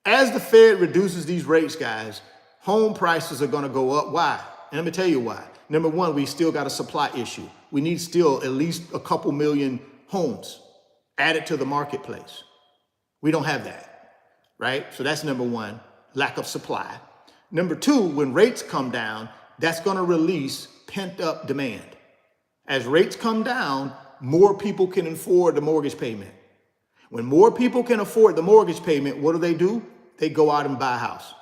As the Fed reduces these rates, guys, home prices are gonna go up. Why? And let me tell you why. Number one, we still got a supply issue. We need still at least a couple million homes added to the marketplace. We don't have that, right? So that's number one, lack of supply. Number two, when rates come down, that's gonna release pent up demand. As rates come down, more people can afford the mortgage payment. When more people can afford the mortgage payment, what do? They go out and buy a house.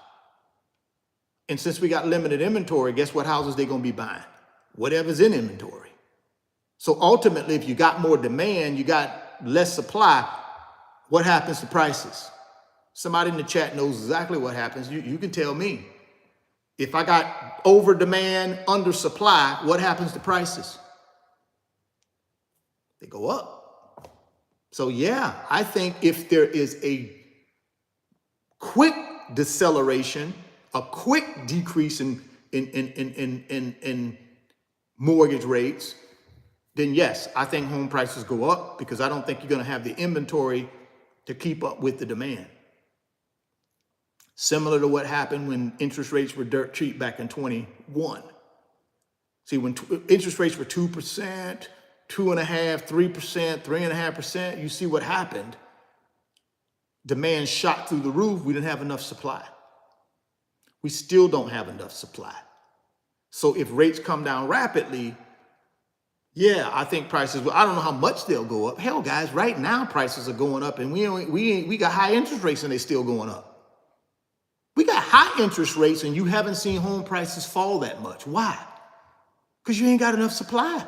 And since we got limited inventory, guess what houses they're gonna be buying? Whatever's in inventory. So ultimately, if you got more demand, you got less supply, what happens to prices? Somebody in the chat knows exactly what happens. You can tell me. If I got over demand, under supply, what happens to prices? They go up. So yeah, I think if there is a quick deceleration, a quick decrease in mortgage rates, then yes, I think home prices go up because I don't think you're going to have the inventory to keep up with the demand. Similar to what happened when interest rates were dirt cheap back in 21. See, when interest rates were 2%, 2.5%, 3%, 3.5%, you see what happened. Demand shot through the roof. We didn't have enough supply. We still don't have enough supply. So if rates come down rapidly, yeah, I think prices will, I don't know how much they'll go up. Hell, guys, right now prices are going up, and we got high interest rates and they're still going up. We got high interest rates and you haven't seen home prices fall that much. Why? Because you ain't got enough supply.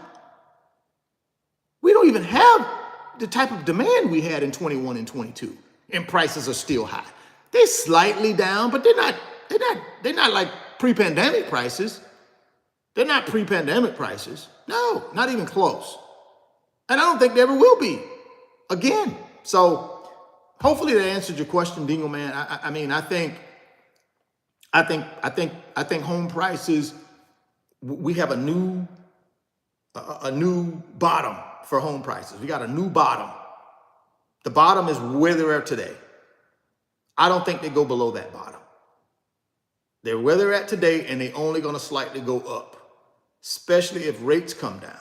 We don't even have the type of demand we had in 21 and 22, and prices are still high. They're slightly down, but they're not like pre-pandemic prices. They're not pre-pandemic prices. No, not even close. And I don't think they ever will be again. So hopefully that answered your question, Dingle Man. I mean, I think home prices, we have a new bottom for home prices. We got a new bottom. The bottom is where they're at today. I don't think they go below that bottom. They're where they're at today, and they're only going to slightly go up, especially if rates come down.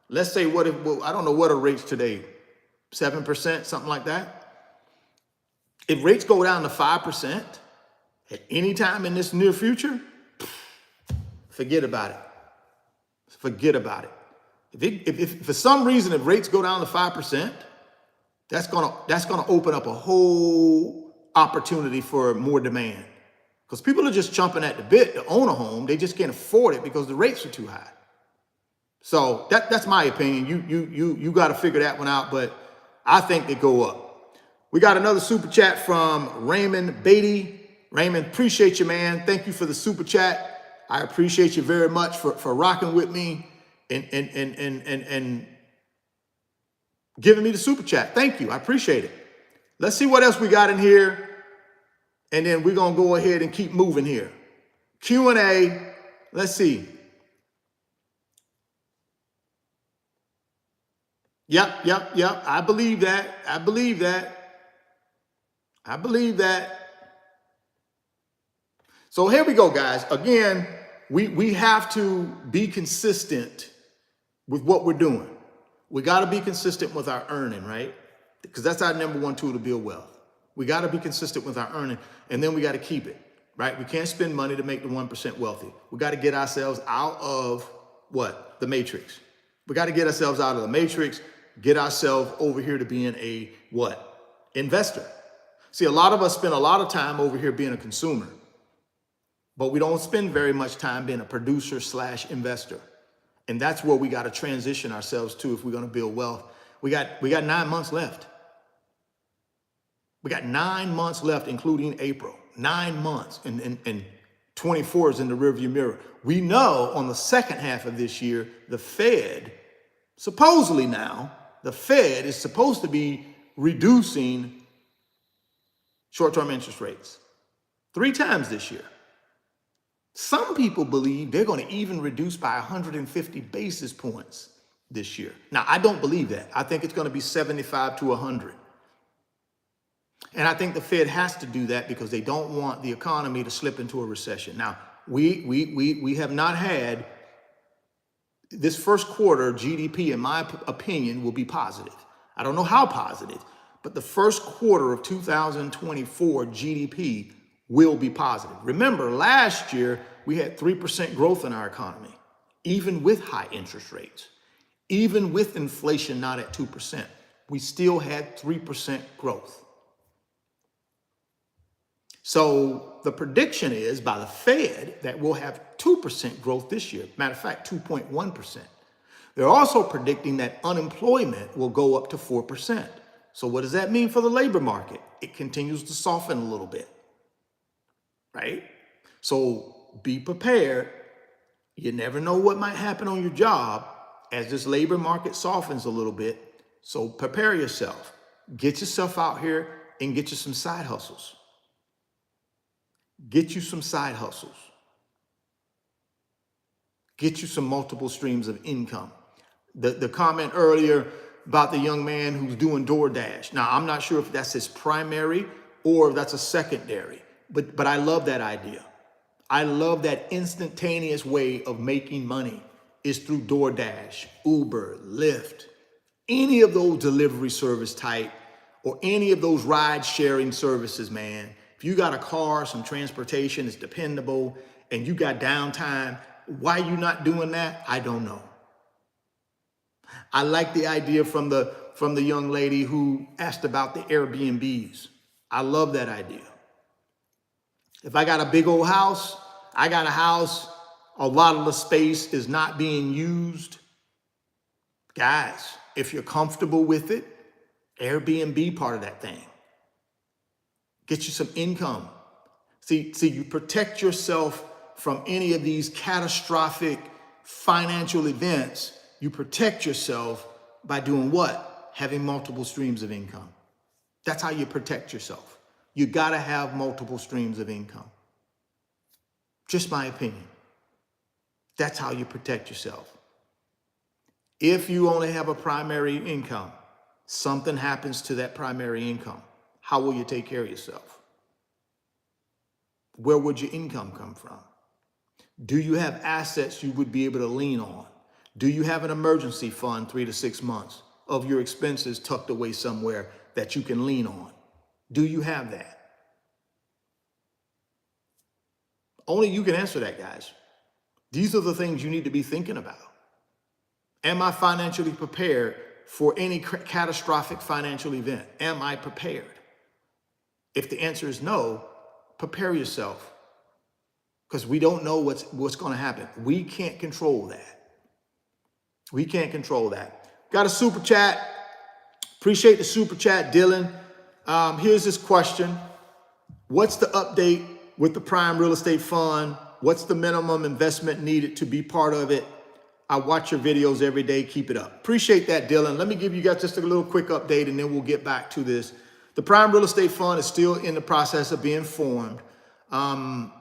Let's say I don't know what are rates today, 7%, something like that. If rates go down to 5% at any time in this near future, forget about it. Forget about it. If for some reason, if rates go down to 5%, that's gonna open up a whole opportunity for more demand. Because people are just chomping at the bit to own a home. They just can't afford it because the rates are too high. So that's my opinion. You got to figure that one out, but I think they go up. We got another super chat from Raymond Beatty. Raymond, appreciate you, man. Thank you for the super chat. I appreciate you very much for rocking with me and giving me the super chat. Thank you. I appreciate it. Let's see what else we got in here. And then we're going to go ahead and keep moving here. Q&A. Let's see. Yep. I believe that. So here we go, guys. Again, we have to be consistent with what we're doing. We got to be consistent with our earning, right? Because that's our number one tool to build wealth. We got to be consistent with our earning, and then we got to keep it, right? We can't spend money to make the 1% wealthy. We got to get ourselves out of what? The matrix. We got to get ourselves out of the matrix, get ourselves over here to being a what? Investor. See, a lot of us spend a lot of time over here being a consumer, but we don't spend very much time being a producer / investor. And that's where we got to transition ourselves to if we're going to build wealth. We got 9 months left. We got 9 months left, including April. 9 months, and 24 is in the rearview mirror. We know on the second half of this year, the Fed, supposedly now, the Fed is supposed to be reducing short-term interest rates 3 times this year. Some people believe they're going to even reduce by 150 basis points this year. Now, I don't believe that. I think it's going to be 75 to 100. And I think the Fed has to do that because they don't want the economy to slip into a recession. Now, we have not had this first quarter GDP, in my opinion, will be positive. I don't know how positive, but the first quarter of 2024 GDP will be positive. Remember, last year, we had 3% growth in our economy, even with high interest rates, even with inflation not at 2%. We still had 3% growth. So the prediction is by the Fed that we'll have 2% growth this year. Matter of fact, 2.1%. They're also predicting that unemployment will go up to 4%. So what does that mean for the labor market? It continues to soften a little bit, right? So be prepared. You never know what might happen on your job as this labor market softens a little bit. So prepare yourself. Get yourself out here and get you some side hustles. Get you some side hustles. Get you some multiple streams of income. The comment earlier about the young man who's doing DoorDash. Now, I'm not sure if that's his primary or if that's a secondary, but I love that idea. I love that instantaneous way of making money is through DoorDash, Uber, Lyft, any of those delivery service type or any of those ride sharing services, man. If you got a car, some transportation, it's dependable, and you got downtime, why you not doing that? I don't know. I like the idea from the young lady who asked about the Airbnbs. I love that idea. If I got a big old house, I got a house, a lot of the space is not being used. Guys, if you're comfortable with it, Airbnb part of that thing. Get you some income. See, you protect yourself from any of these catastrophic financial events. You protect yourself by doing what? Having multiple streams of income. That's how you protect yourself. You gotta have multiple streams of income. Just my opinion. That's how you protect yourself. If you only have a primary income, something happens to that primary income. How will you take care of yourself? Where would your income come from? Do you have assets you would be able to lean on? Do you have an emergency fund 3 to 6 months of your expenses tucked away somewhere that you can lean on? Do you have that? Only you can answer that, guys. These are the things you need to be thinking about. Am I financially prepared for any catastrophic financial event? Am I prepared? If the answer is no, prepare yourself, because we don't know what's going to happen. We can't control that. We can't control that. Got a super chat. Appreciate the super chat, Dylan. Here's this question. What's the update with the Prime Real Estate Fund? What's the minimum investment needed to be part of it? I watch your videos every day. Keep it up. Appreciate that, Dylan. Let me give you guys just a little quick update, and then we'll get back to this. The Prime Real Estate Fund is still in the process of being formed.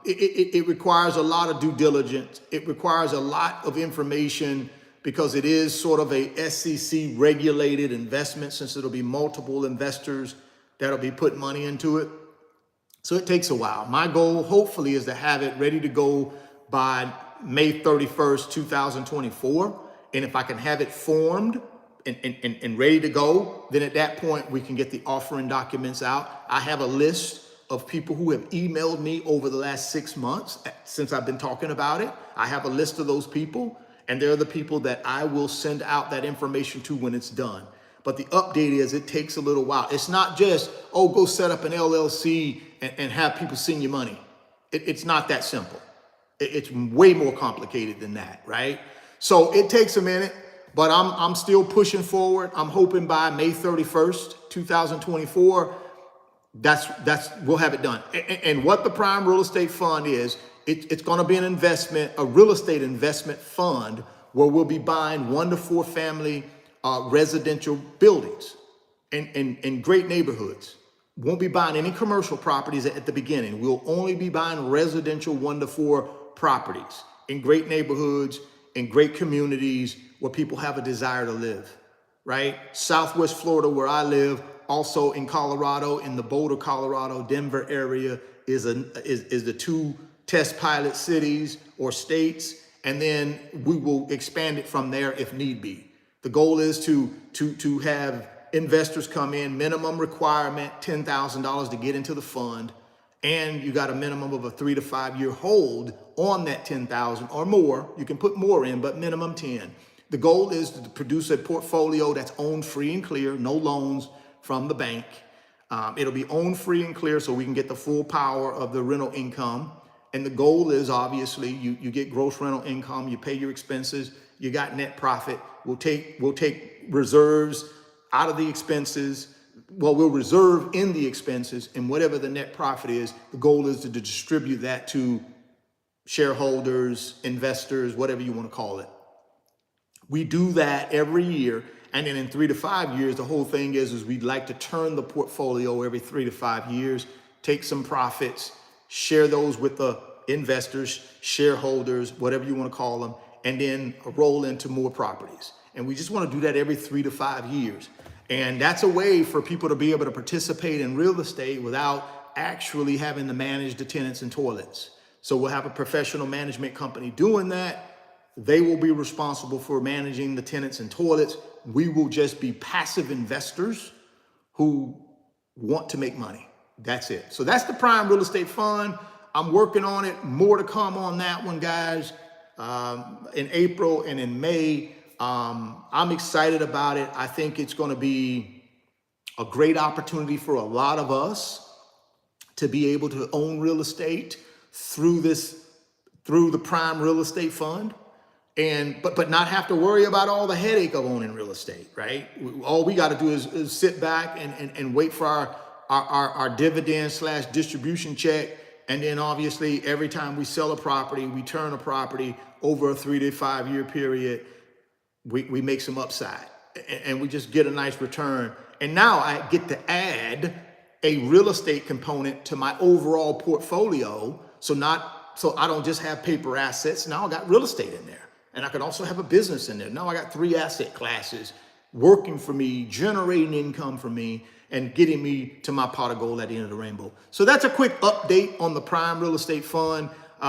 It requires a lot of due diligence. It requires a lot of information because it is sort of a SEC regulated investment, since it'll be multiple investors that'll be putting money into it. So it takes a while. My goal, hopefully, is to have it ready to go by May 31st, 2024. And if I can have it formed and ready to go, then at that point, we can get the offering documents out. I have a list of people who have emailed me over the last 6 months since I've been talking about it. I have a list of those people, and they're the people that I will send out that information to when it's done. But the update is it takes a little while. It's not just, oh, go set up an LLC and have people send you money. It's not that simple. It's way more complicated than that, right? So it takes a minute, but I'm still pushing forward. I'm hoping by May 31st, 2024, we'll have it done. And what the Prime Real Estate Fund is, it's going to be an investment, a real estate investment fund, where we'll be buying 1 to 4 family residential buildings in great neighborhoods. Won't be buying any commercial properties at the beginning. We'll only be buying residential 1 to 4 properties in great neighborhoods, in great communities where people have a desire to live, right? Southwest Florida, where I live, also in Colorado, in the Boulder, Colorado, Denver area is the 2 test pilot cities or states, and then we will expand it from there if need be. The goal is to have investors come in, minimum requirement, $10,000 to get into the fund, and you got a minimum of a 3 to 5 year hold on that 10,000 or more. You can put more in, but minimum 10. The goal is to produce a portfolio that's owned free and clear, no loans from the bank. It'll be owned free and clear so we can get the full power of the rental income. And the goal is obviously you get gross rental income, you pay your expenses, you got net profit. We'll take reserves out of the expenses. Well, we'll reserve in the expenses, and whatever the net profit is, the goal is to distribute that to shareholders, investors, whatever you want to call it. We do that every year. And then in 3 to 5 years, the whole thing is we'd like to turn the portfolio every 3 to 5 years, take some profits, share those with the investors, shareholders, whatever you want to call them, and then roll into more properties. And we just want to do that every 3 to 5 years. And that's a way for people to be able to participate in real estate without actually having to manage the tenants and toilets. So we'll have a professional management company doing that. They will be responsible for managing the tenants and toilets. We will just be passive investors who want to make money. That's it. So that's the Prime Real Estate Fund. I'm working on it. More to come on that one, guys, in April and in May. I'm excited about it. I think it's going to be a great opportunity for a lot of us to be able to own real estate through the Prime Real Estate Fund. But not have to worry about all the headache of owning real estate, right? All we got to do is sit back and wait for our dividend / distribution check. And then obviously every time we sell a property, we turn a property over a 3 to 5 year period, we make some upside and we just get a nice return. And now I get to add a real estate component to my overall portfolio. So I don't just have paper assets. Now I got real estate in there. And I can also have a business in there. Now I got 3 asset classes working for me, generating income for me, and getting me to my pot of gold at the end of the rainbow. So that's a quick update on the Prime Real Estate Fund.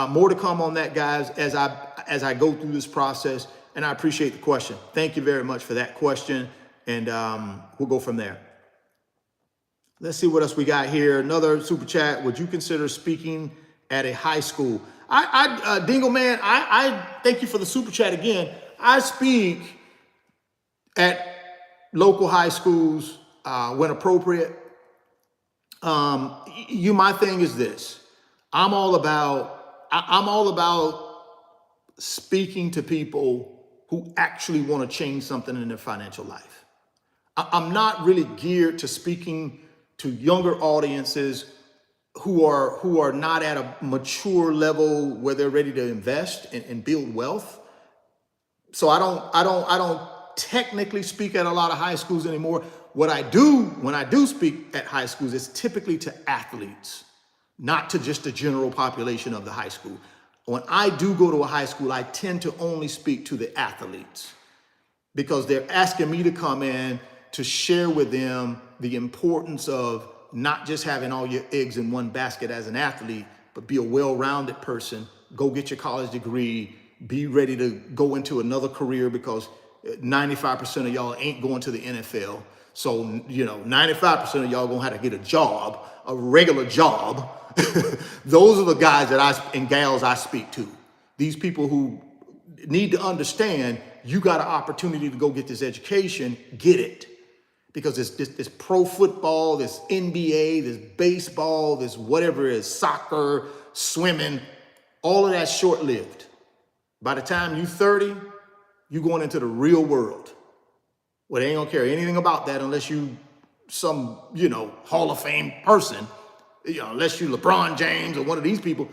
More to come on that, guys, as I go through this process. And I appreciate the question. Thank you very much for that question. And we'll go from there. Let's see what else we got here. Another super chat. Would you consider speaking at a high school? Dingle Man, I thank you for the super chat again. I speak at local high schools when appropriate. My thing is this. I'm all about speaking to people who actually want to change something in their financial life. I'm not really geared to speaking to younger audiences who are not at a mature level where they're ready to invest and build wealth. So I don't technically speak at a lot of high schools anymore. What I do when I do speak at high schools is typically to athletes, not to just the general population of the high school. When I do go to a high school, I tend to only speak to the athletes because they're asking me to come in to share with them the importance of not just having all your eggs in one basket as an athlete, but be a well-rounded person, go get your college degree, be ready to go into another career because 95% of y'all ain't going to the NFL. So, 95% of y'all gonna have to get a job, a regular job. Those are the guys and gals I speak to. These people who need to understand you got an opportunity to go get this education, get it. Because this pro football, this NBA, this baseball, this whatever it is, soccer, swimming, all of that's short-lived. By the time you're 30, you're going into the real world. Well, they ain't gonna care anything about that unless you some, Hall of Fame person, unless you LeBron James or one of these people.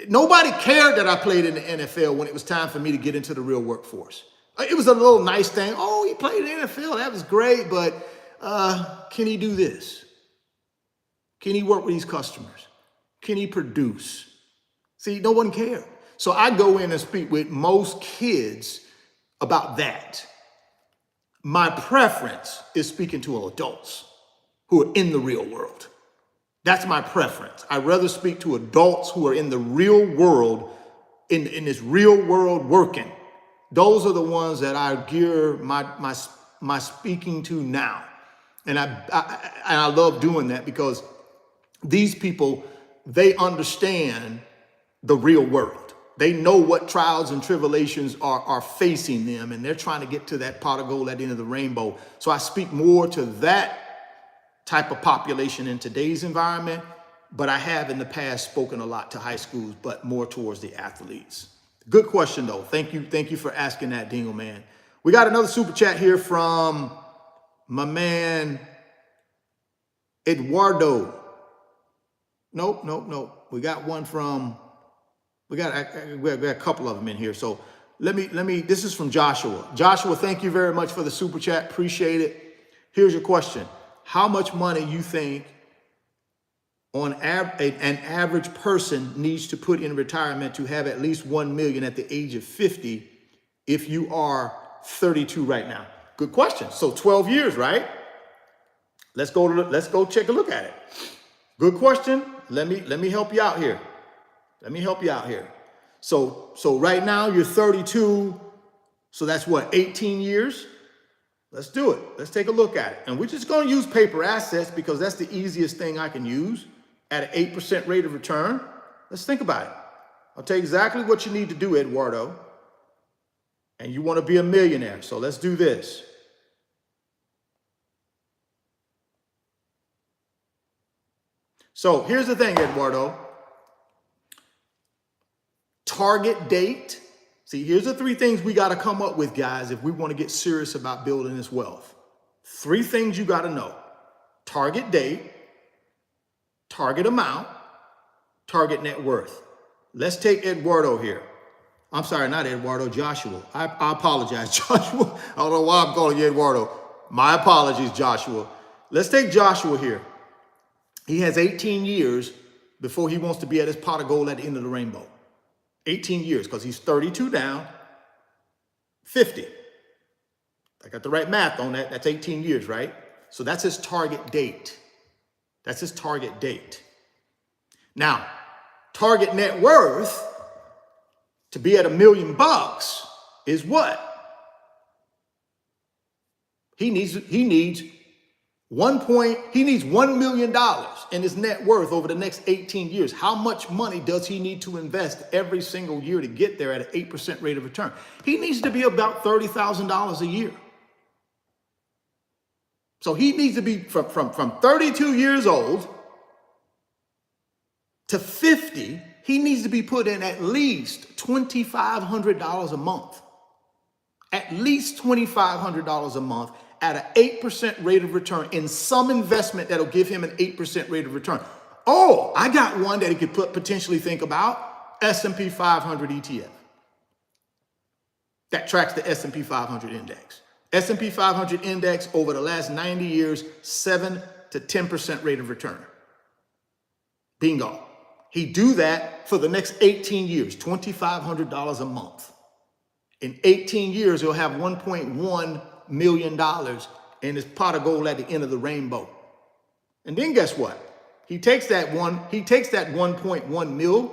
Nobody cared that I played in the NFL when it was time for me to get into the real workforce. It was a little nice thing. Oh, he played in the NFL. That was great, but can he do this? Can he work with these customers? Can he produce? See, no one cared. So I go in and speak with most kids about that. My preference is speaking to adults who are in the real world. That's my preference. I'd rather speak to adults who are in the real world, in this real world working. Those are the ones that I gear my speaking to now. And I love doing that because these people, they understand the real world. They know what trials and tribulations are facing them, and they're trying to get to that pot of gold at the end of the rainbow. So I speak more to that type of population in today's environment, but I have in the past spoken a lot to high schools, but more towards the athletes. Good question though. Thank you for asking that, Dingle Man. We got another super chat here from my man, Eduardo. Nope. We got one from, we got a couple of them in here. So let me, this is from Joshua. Joshua, thank you very much for the super chat. Appreciate it. Here's your question. How much money you think an average person needs to put in retirement to have at least 1 million at the age of 50 if you are 32 right now? Good question. So 12 years, right? Let's go check a look at it. Good question. Let me help you out here. So right now you're 32. So that's what, 18 years? Let's do it. Let's take a look at it. And we're just going to use paper assets because that's the easiest thing I can use at an 8% rate of return. Let's think about it. I'll tell you exactly what you need to do, Eduardo. And you want to be a millionaire. So let's do this. So here's the thing, Eduardo. Target date. See, here's the 3 things we got to come up with, guys, if we want to get serious about building this wealth. 3 things you got to know. Target date, target amount, target net worth. Let's take Eduardo here. I'm sorry, not Eduardo, Joshua. I apologize, Joshua. I don't know why I'm calling you Eduardo. My apologies, Joshua. Let's take Joshua here. He has 18 years before he wants to be at his pot of gold at the end of the rainbow. 18 years, because he's 32 down, 50. I got the right math on that. That's 18 years, right? So that's his target date. That's his target date. Now, target net worth to be at $1 million is what? He needs $1 million in his net worth over the next 18 years. How much money does he need to invest every single year to get there at an 8% rate of return? He needs to be about $30,000 a year. So he needs to be from 32 years old to 50. He needs to be put in at least $2,500 a month. At least $2,500 a month at an 8% rate of return in some investment that'll give him an 8% rate of return. Oh, I got one that he could potentially think about, S&P 500 ETF. That tracks the S&P 500 index. S&P 500 index over the last 90 years, 7 to 10% rate of return. Bingo. He do that for the next 18 years, $2,500 a month. In 18 years, he'll have $1.1 million in his pot of gold at the end of the rainbow. And then guess what? He takes that 1.1 mil,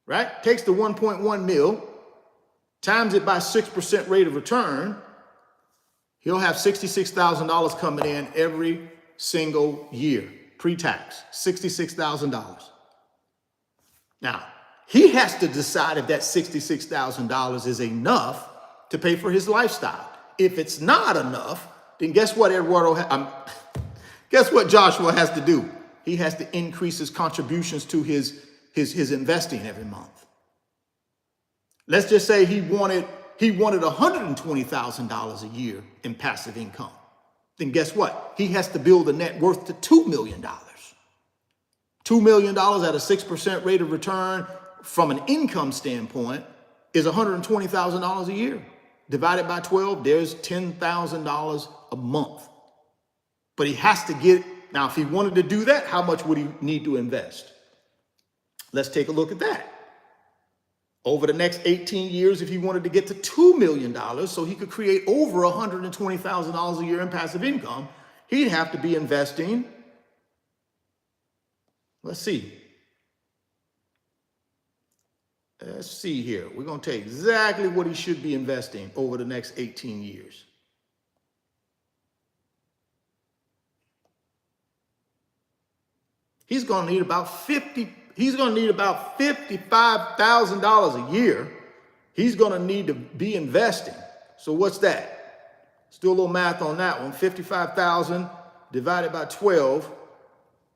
right? Takes the 1.1 mil, times it by 6% rate of return. He'll have $66,000 coming in every single year, pre-tax, $66,000. Now, he has to decide if that $66,000 is enough to pay for his lifestyle. If it's not enough, then guess what, guess what Joshua has to do? He has to increase his contributions to his investing every month. Let's just say he wanted $120,000 a year in passive income. Then guess what? He has to build a net worth to $2 million. $2 million at a 6% rate of return from an income standpoint is $120,000 a year. Divided by 12, there's $10,000 a month. But he has to get, now if he wanted to do that, how much would he need to invest? Let's take a look at that. Over the next 18 years, if he wanted to get to $2 million, so he could create over $120,000 a year in passive income, he'd have to be investing, let's see here. We're going to take exactly what he should be investing over the next 18 years. He's going to need about $55,000 a year. He's going to need to be investing. So what's that? Let's do a little math on that one. 55,000 divided by 12.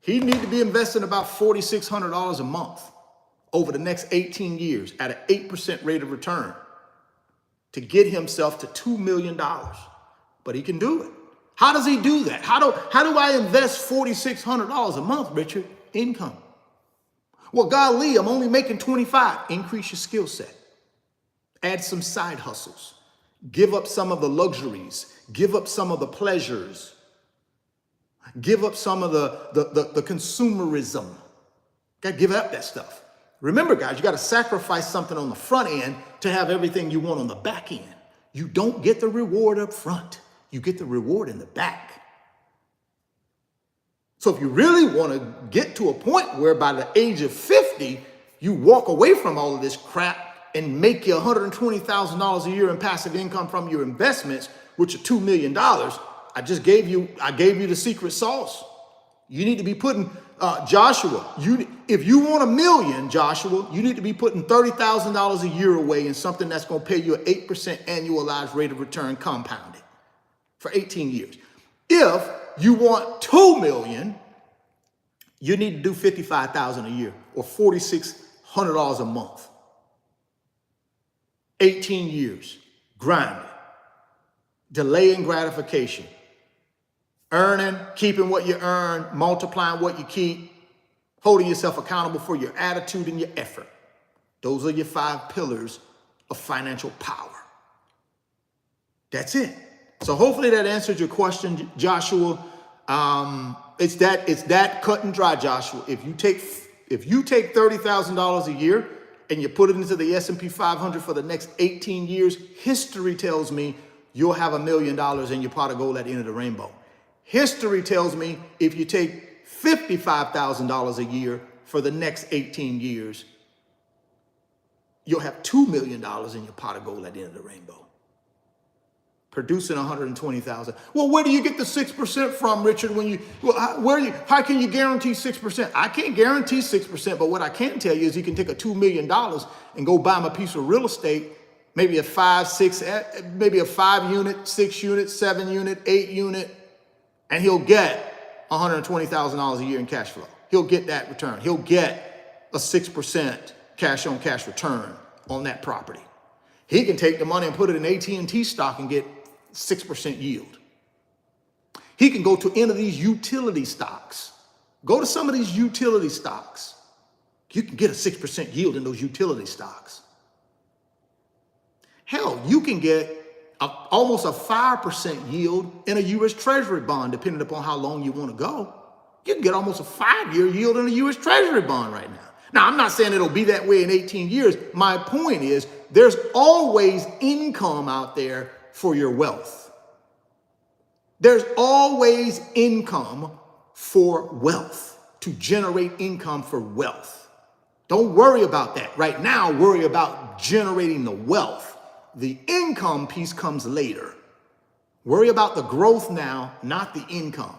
He'd need to be investing about $4,600 a month over the next 18 years at an 8% rate of return to get himself to $2 million. But he can do it. How does he do that? How do I invest $4,600 a month, Richard? Income. Well, golly, I'm only making 25. Increase your skill set. Add some side hustles. Give up some of the luxuries. Give up some of the pleasures. Give up some of the consumerism. Got to give up that stuff. Remember, guys, you got to sacrifice something on the front end to have everything you want on the back end. You don't get the reward up front. You get the reward in the back. So if you really want to get to a point where by the age of 50, you walk away from all of this crap and make you $120,000 a year in passive income from your investments, which are $2 million, I gave you the secret sauce. You need to be putting, Joshua, if you want $1 million, Joshua, you need to be putting $30,000 a year away in something that's going to pay you an 8% annualized rate of return compounded for 18 years. If you want $2 million, you need to do $55,000 a year or $4,600 a month. 18 years, grinding, delaying gratification, earning, keeping what you earn, multiplying what you keep, holding yourself accountable for your attitude and your effort. Those are your 5 pillars of financial power. That's it. So hopefully that answered your question, Joshua. It's that cut and dry, Joshua. If you take $30,000 a year and you put it into the S&P 500 for the next 18 years, history tells me you'll have $1 million in your pot of gold at the end of the rainbow. History tells me if you take $55,000 a year for the next 18 years, you'll have $2 million in your pot of gold at the end of the rainbow. Producing 120,000. Well, where do you get the 6% from, Richard? How can you guarantee 6%? I can't guarantee 6%, but what I can tell you is you can take a $2 million and go buy him a piece of real estate, maybe a 5 unit, 6 unit, 7 unit, 8 unit, and he'll get $120,000 a year in cash flow. He'll get that return. He'll get a 6% cash on cash return on that property. He can take the money and put it in AT&T stock and get 6% yield. He can go to any of these utility stocks. Go to some of these utility stocks. You can get a 6% yield in those utility stocks. Hell, you can get almost a 5% yield in a U.S. Treasury bond, depending upon how long you want to go. You can get almost a 5-year yield in a U.S. Treasury bond right now. Now, I'm not saying it'll be that way in 18 years. My point is there's always income out there for your wealth. There's always income for wealth, to generate income for wealth. Don't worry about that. Right now, worry about generating the wealth. The income piece comes later. Worry about the growth now, not the income.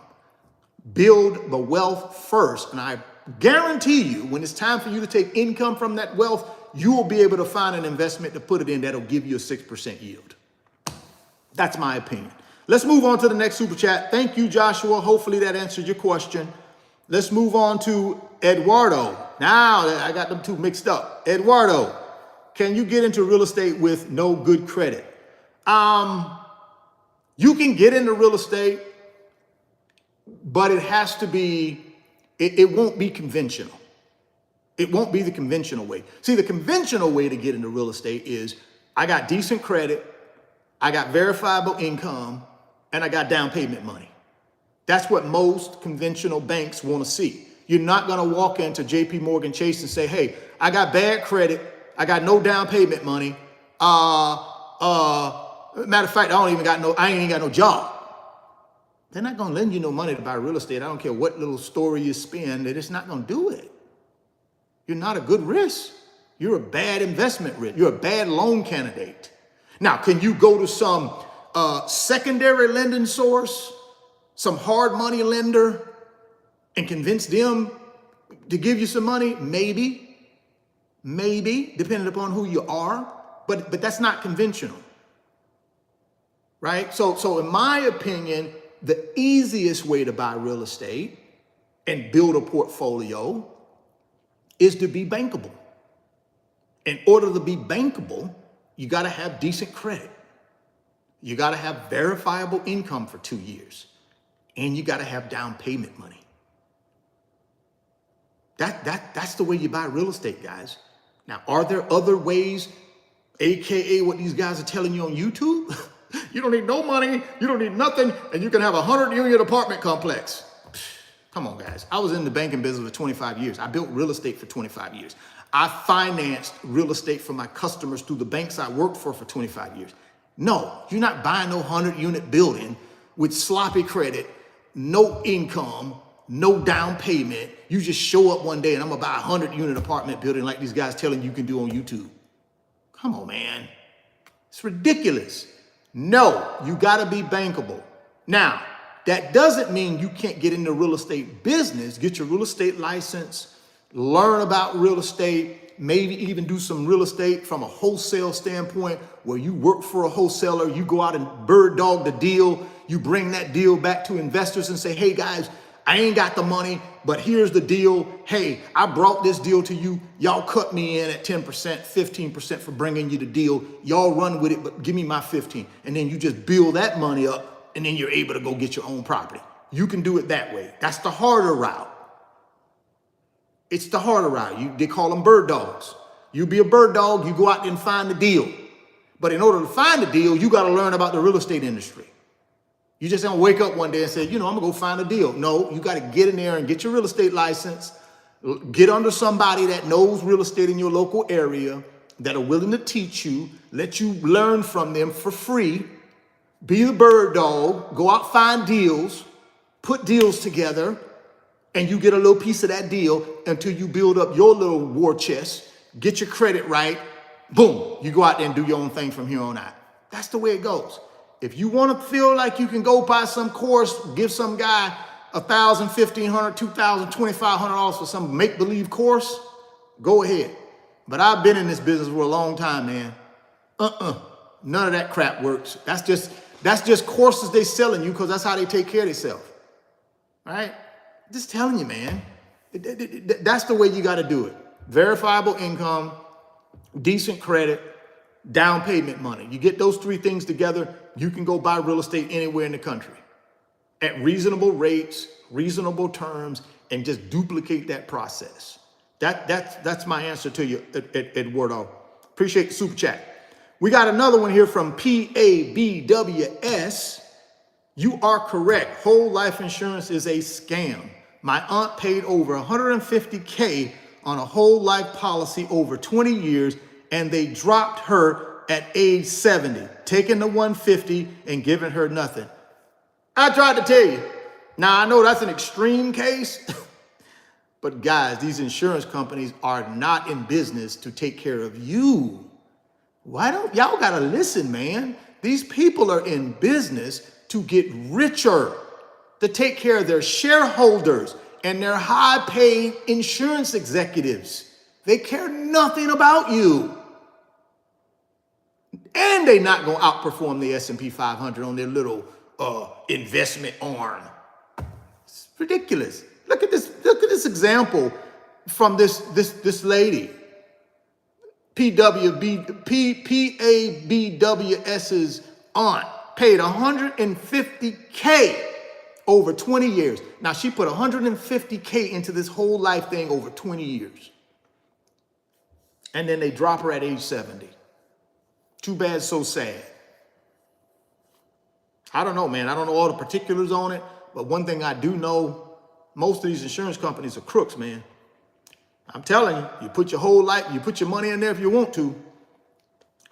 Build the wealth first. And I guarantee you, when it's time for you to take income from that wealth, you will be able to find an investment to put it in that'll give you a 6% yield. That's my opinion. Let's move on to the next super chat. Thank you, Joshua. Hopefully that answered your question. Let's move on to Eduardo. Now I got them two mixed up. Eduardo, can you get into real estate with no good credit? You can get into real estate, but it has to be, it won't be conventional. It won't be the conventional way. See, the conventional way to get into real estate is I got decent credit, I got verifiable income, and I got down payment money. That's what most conventional banks want to see. You're not going to walk into JP Morgan Chase and say, hey, I got bad credit, I got no down payment money. Matter of fact, I ain't even got no job. They're not going to lend you no money to buy real estate. I don't care what little story you spin, they're just not going to do it. You're not a good risk. You're a bad investment risk. You're a bad loan candidate. Now, can you go to some secondary lending source, some hard money lender, and convince them to give you some money? Maybe, depending upon who you are, but that's not conventional, right? So in my opinion, the easiest way to buy real estate and build a portfolio is to be bankable. In order to be bankable, you got to have decent credit. You got to have verifiable income for 2 years. And you got to have down payment money. That's the way you buy real estate, guys. Now, are there other ways, AKA what these guys are telling you on YouTube? You don't need no money, you don't need nothing, and you can have a 100-unit apartment complex. Come on, guys. I was in the banking business for 25 years. I built real estate for 25 years. I financed real estate for my customers through the banks I worked for 25 years. No, you're not buying no 100-unit building with sloppy credit, no income, no down payment. You just show up one day and I'm gonna buy a 100-unit apartment building like these guys telling you can do on YouTube. Come on, man. It's ridiculous. No, you gotta be bankable. Now, that doesn't mean you can't get into real estate business, get your real estate license, learn about real estate, maybe even do some real estate from a wholesale standpoint where you work for a wholesaler, you go out and bird dog the deal, you bring that deal back to investors and say, hey guys, I ain't got the money, but here's the deal. Hey, I brought this deal to you. Y'all cut me in at 10%, 15% for bringing you the deal. Y'all run with it, but give me my 15. And then you just build that money up and then you're able to go get your own property. You can do it that way. That's the harder route. It's the harder route. They call them bird dogs. You be a bird dog, you go out there and find the deal. But in order to find the deal, you got to learn about the real estate industry. You just don't wake up one day and say, I'm gonna go find a deal. No, you got to get in there and get your real estate license, get under somebody that knows real estate in your local area, that are willing to teach you, let you learn from them for free, Be the bird dog, go out, find deals, put deals together, and you get a little piece of that deal until you build up your little war chest, get your credit right, boom, you go out there and do your own thing from here on out. That's the way it goes. If you want to feel like you can go buy some course, give some guy $1,000, $1,500, $2,000, $2,500 for some make-believe course, go ahead. But I've been in this business for a long time, man. None of that crap works. That's just courses they selling you because that's how they take care of themselves. Right? Just telling you, man. That's the way you got to do it. Verifiable income, decent credit, down payment money. You get those three things together, you can go buy real estate anywhere in the country at reasonable rates, reasonable terms, and just duplicate that process. That's my answer to you, Eduardo. Appreciate the super chat. We got another one here from PABWS. You are correct. Whole life insurance is a scam. My aunt paid over $150K on a whole life policy over 20 years, and they dropped her at age 70, taking the $150 and giving her nothing. I tried to tell you. Now, I know that's an extreme case, but guys, these insurance companies are not in business to take care of you. Why don't y'all gotta listen, man? These people are in business to get richer, to take care of their shareholders and their high-paid insurance executives. They care nothing about you. And they're not gonna outperform the S&P 500 on their little investment arm. It's ridiculous. Look at this example from this lady. PABWS's aunt paid $150K over 20 years. Now she put $150K into this whole life thing over 20 years. And then they drop her at age 70. Too bad, so sad. I don't know, man. I don't know all the particulars on it, but one thing I do know, most of these insurance companies are crooks, man. I'm telling you, you put your whole life, you put your money in there if you want to.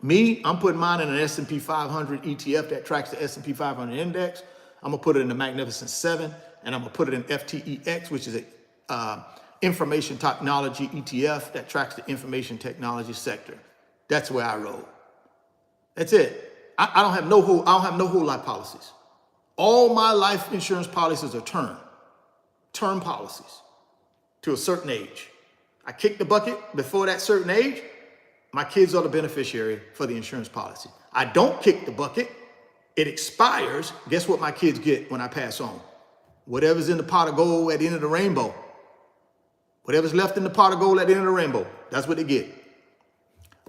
Me, I'm putting mine in an S&P 500 ETF that tracks the S&P 500 index. I'm gonna put it in the Magnificent Seven, and I'm gonna put it in FTEX, which is a information technology ETF that tracks the information technology sector. That's where I roll. That's it. I don't have no whole life policies. All my life insurance policies are term policies to a certain age. I kick the bucket before that certain age, my kids are the beneficiary for the insurance policy. I don't kick the bucket, it expires. Guess what my kids get when I pass on? Whatever's in the pot of gold at the end of the rainbow. Whatever's left in the pot of gold at the end of the rainbow, that's what they get.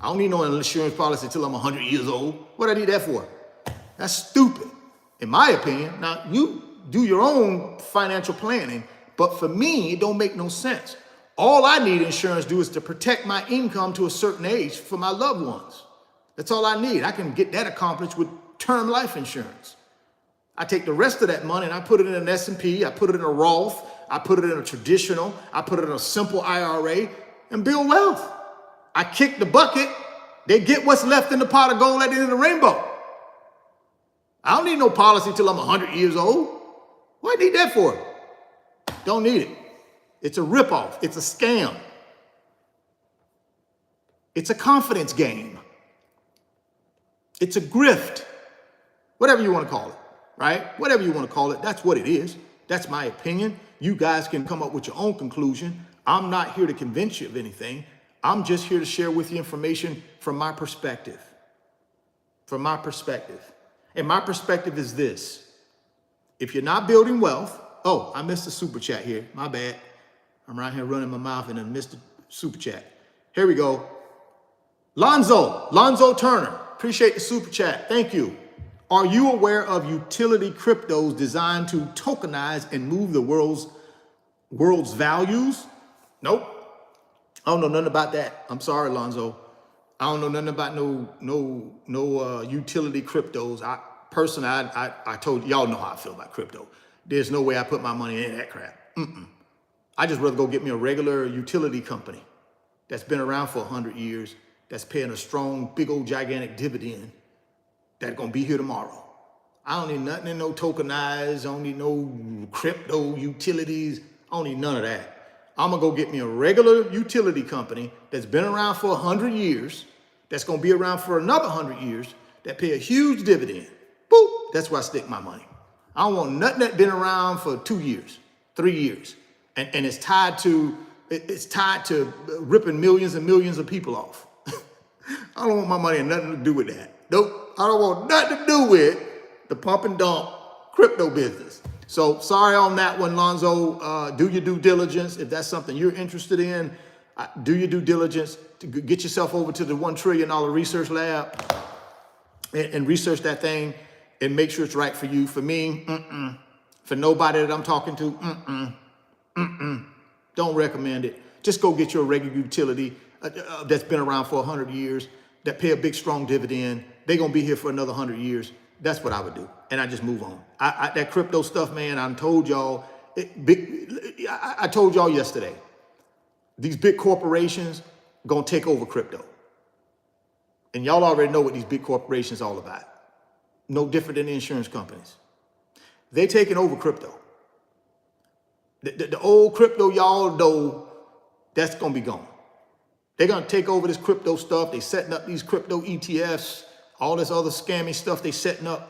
I don't need no insurance policy until I'm 100 years old. What do I need that for? That's stupid, in my opinion. Now, you do your own financial planning, but for me, it don't make no sense. All I need insurance to do is to protect my income to a certain age for my loved ones. That's all I need. I can get that accomplished with term life insurance. I take the rest of that money and I put it in an S&P, I put it in a Roth, I put it in a traditional, I put it in a simple IRA and build wealth. I kick the bucket, they get what's left in the pot of gold at the end of the rainbow. I don't need no policy till I'm 100 years old. What do I need that for? Don't need it. It's a ripoff. It's a scam. It's a confidence game. It's a grift. Whatever you want to call it, right? Whatever you want to call it, that's what it is. That's my opinion. You guys can come up with your own conclusion. I'm not here to convince you of anything. I'm just here to share with you information from my perspective. From my perspective. And my perspective is this. If you're not building wealth, oh, I missed the super chat here. My bad. I'm right here running my mouth and I missed the super chat. Here we go. Lonzo Turner. Appreciate the super chat. Thank you. Are you aware of utility cryptos designed to tokenize and move the world's values? Nope. I don't know nothing about that. I'm sorry, Lonzo. I don't know nothing about no utility cryptos. I told y'all know how I feel about crypto. There's no way I put my money in that crap. I just rather go get me a regular utility company that's been around for 100 years, that's paying a strong, big old gigantic dividend that's gonna be here tomorrow. I don't need nothing in no tokenized. I don't need no crypto utilities. I don't need none of that. I'm gonna go get me a regular utility company that's been around for 100 years, that's gonna be around for another 100 years, that pay a huge dividend. Boop, that's where I stick my money. I don't want nothing that's been around for 2 years, 3 years, and it's tied to ripping millions and millions of people off. I don't want my money and nothing to do with that. Nope, I don't want nothing to do with the pump and dump crypto business. So sorry on that one, Lonzo. Do your due diligence. If that's something you're interested in, do your due diligence to get yourself over to the $1 trillion research lab and research that thing and make sure it's right for you. For me, for nobody that I'm talking to, don't recommend it. Just go get your regular utility that's been around for 100 years, that pay a big, strong dividend. They're going to be here for another 100 years. That's what I would do. And I just move on. That crypto stuff, man, I told y'all, I told y'all yesterday, these big corporations going to take over crypto. And y'all already know what these big corporations all about. No different than the insurance companies. They taking over crypto. The old crypto y'all know, that's going to be gone. They're going to take over this crypto stuff. They setting up these crypto ETFs, all this other scammy stuff they setting up.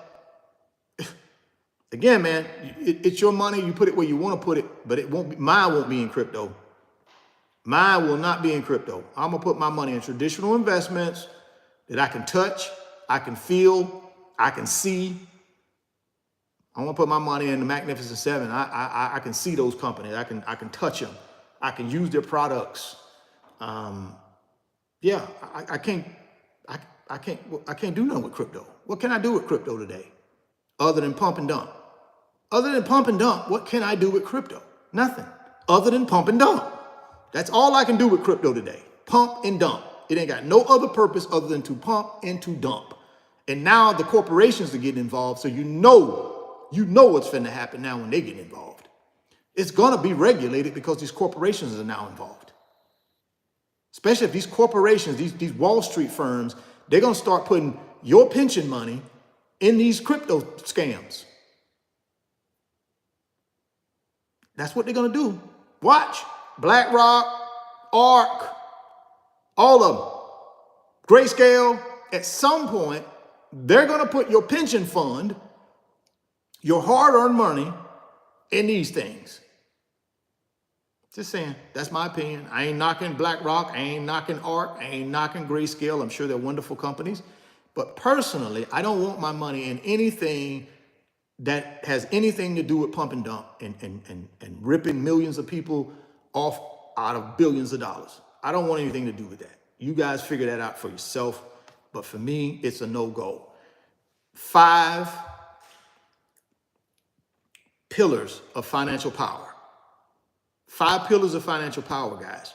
Again, man, it's your money. You put it where you want to put it, but it won't be, mine won't be in crypto. Mine will not be in crypto. I'm going to put my money in traditional investments that I can touch, I can feel, I can see. I want to put my money in the Magnificent Seven. I can see those companies. I can touch them. I can use their products. Yeah, I can't do nothing with crypto. What can I do with crypto today? Other than pump and dump. Other than pump and dump, what can I do with crypto? Nothing. Other than pump and dump. That's all I can do with crypto today. Pump and dump. It ain't got no other purpose other than to pump and to dump. And now the corporations are getting involved, so you know what's finna happen now when they get involved. It's gonna be regulated because these corporations are now involved. Especially if these corporations, these Wall Street firms, they're gonna start putting your pension money in these crypto scams. That's what they're gonna do. Watch. BlackRock, ARK, all of them. Grayscale, at some point, they're gonna put your pension fund, your hard-earned money, in these things. Just saying, that's my opinion. I ain't knocking BlackRock, I ain't knocking ARK, I ain't knocking Grayscale. I'm sure they're wonderful companies. But personally, I don't want my money in anything that has anything to do with pump and dump and ripping millions of people off out of billions of dollars. I don't want anything to do with that. You guys figure that out for yourself. But for me, it's a no-go. 5 pillars of financial power. 5 pillars of financial power, guys.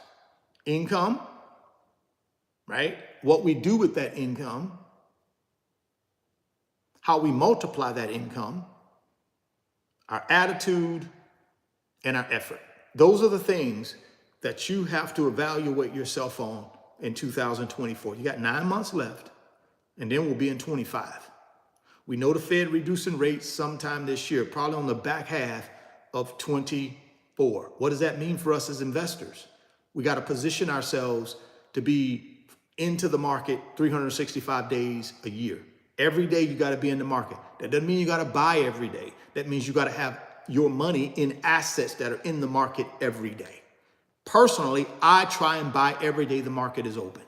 Income, right? What we do with that income, how we multiply that income, our attitude, and our effort. Those are the things that you have to evaluate yourself on in 2024. You got 9 months left, and then we'll be in 25. We know the Fed reducing rates sometime this year, probably on the back half of 24. What does that mean for us as investors? We got to position ourselves to be into the market 365 days a year. Every day you got to be in the market. That doesn't mean you got to buy every day. That means you got to have your money in assets that are in the market every day. Personally, I try and buy every day the market is open.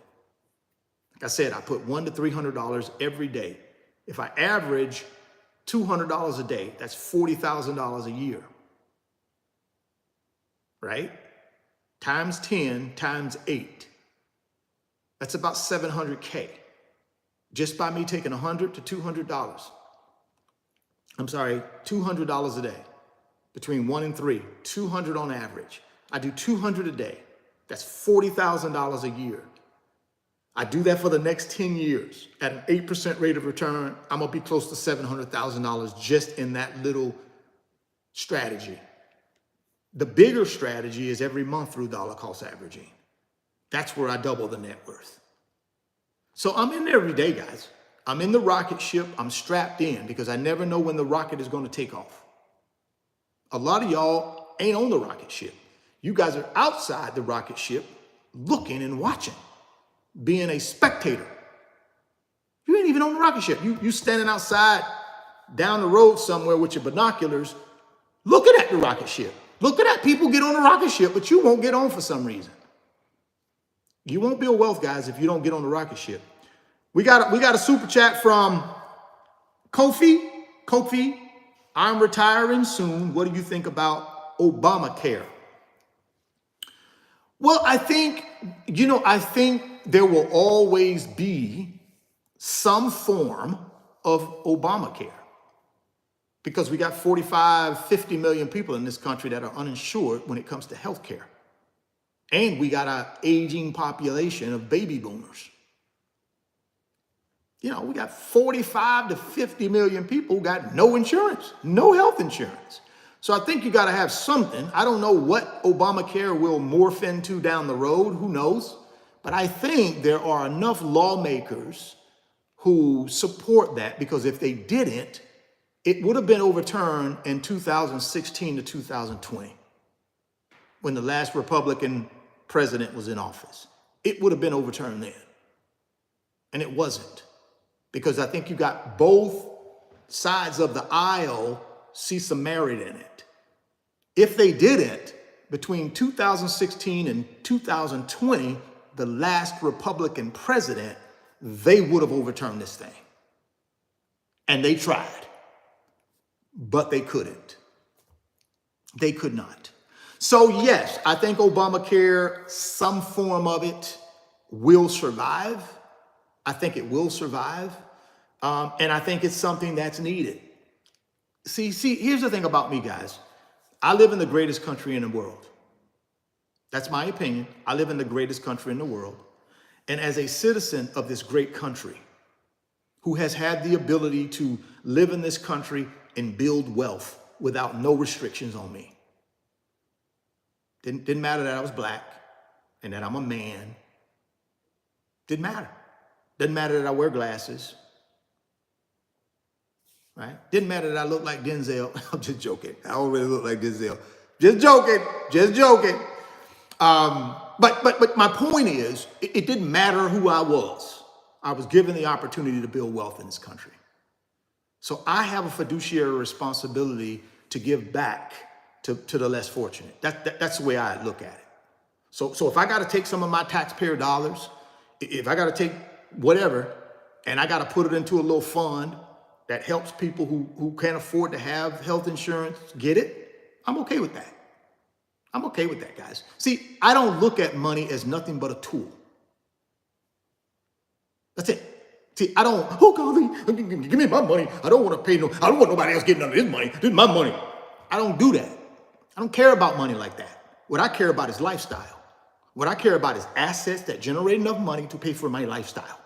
Like I said, I put $100 to $300 every day. If I average $200 a day, that's $40,000 a year, right? Times 10 times 8. That's about $700K. Just by me taking $100 to $200. I'm sorry, $200 a day. Between 1 and 3, 200 on average. I do 200 a day. That's $40,000 a year. I do that for the next 10 years at an 8% rate of return. I'm gonna be close to $700,000 just in that little strategy. The bigger strategy is every month through dollar cost averaging. That's where I double the net worth. So I'm in there every day, guys. I'm in the rocket ship. I'm strapped in because I never know when the rocket is going to take off. A lot of y'all ain't on the rocket ship. You guys are outside the rocket ship looking and watching, being a spectator. You ain't even on the rocket ship. You standing outside down the road somewhere with your binoculars looking at the rocket ship. Looking at people get on the rocket ship, but you won't get on for some reason. You won't build wealth, guys, if you don't get on the rocket ship. We got a super chat from Kofi. Kofi, I'm retiring soon. What do you think about Obamacare? Well, I think there will always be some form of Obamacare because we got 45, 50 million people in this country that are uninsured when it comes to health care. And we got an aging population of baby boomers. We got 45 to 50 million people who got no insurance, no health insurance. So I think you got to have something. I don't know what Obamacare will morph into down the road. Who knows? But I think there are enough lawmakers who support that because if they didn't, it would have been overturned in 2016 to 2020 when the last Republican president was in office. It would have been overturned then. And it wasn't. Because I think you got both sides of the aisle see some merit in it. If they didn't, between 2016 and 2020, the last Republican president, they would have overturned this thing. And they tried. But they couldn't. They could not. So yes, I think Obamacare, some form of it, will survive. I think it will survive. And I think it's something that's needed. See, here's the thing about me, guys. I live in the greatest country in the world. That's my opinion. I live in the greatest country in the world. And as a citizen of this great country, who has had the ability to live in this country and build wealth without no restrictions on me. Didn't matter that I was black and that I'm a man. Didn't matter. Didn't matter that I wear glasses. Right? Didn't matter that I look like Denzel. I'm just joking. I don't really look like Denzel. Just joking. Just joking. But my point is, it didn't matter who I was. I was given the opportunity to build wealth in this country. So I have a fiduciary responsibility to give back to the less fortunate. That's the way I look at it. So if I got to take some of my taxpayer dollars, if I got to take whatever, and I got to put it into a little fund that helps people who can't afford to have health insurance get it, I'm okay with that. I'm okay with that, guys. See, I don't look at money as nothing but a tool. That's it. See, I don't, oh, golly, give me my money. I don't want to pay I don't want nobody else getting none of this money. This is my money. I don't do that. I don't care about money like that. What I care about is lifestyle. What I care about is assets that generate enough money to pay for my lifestyle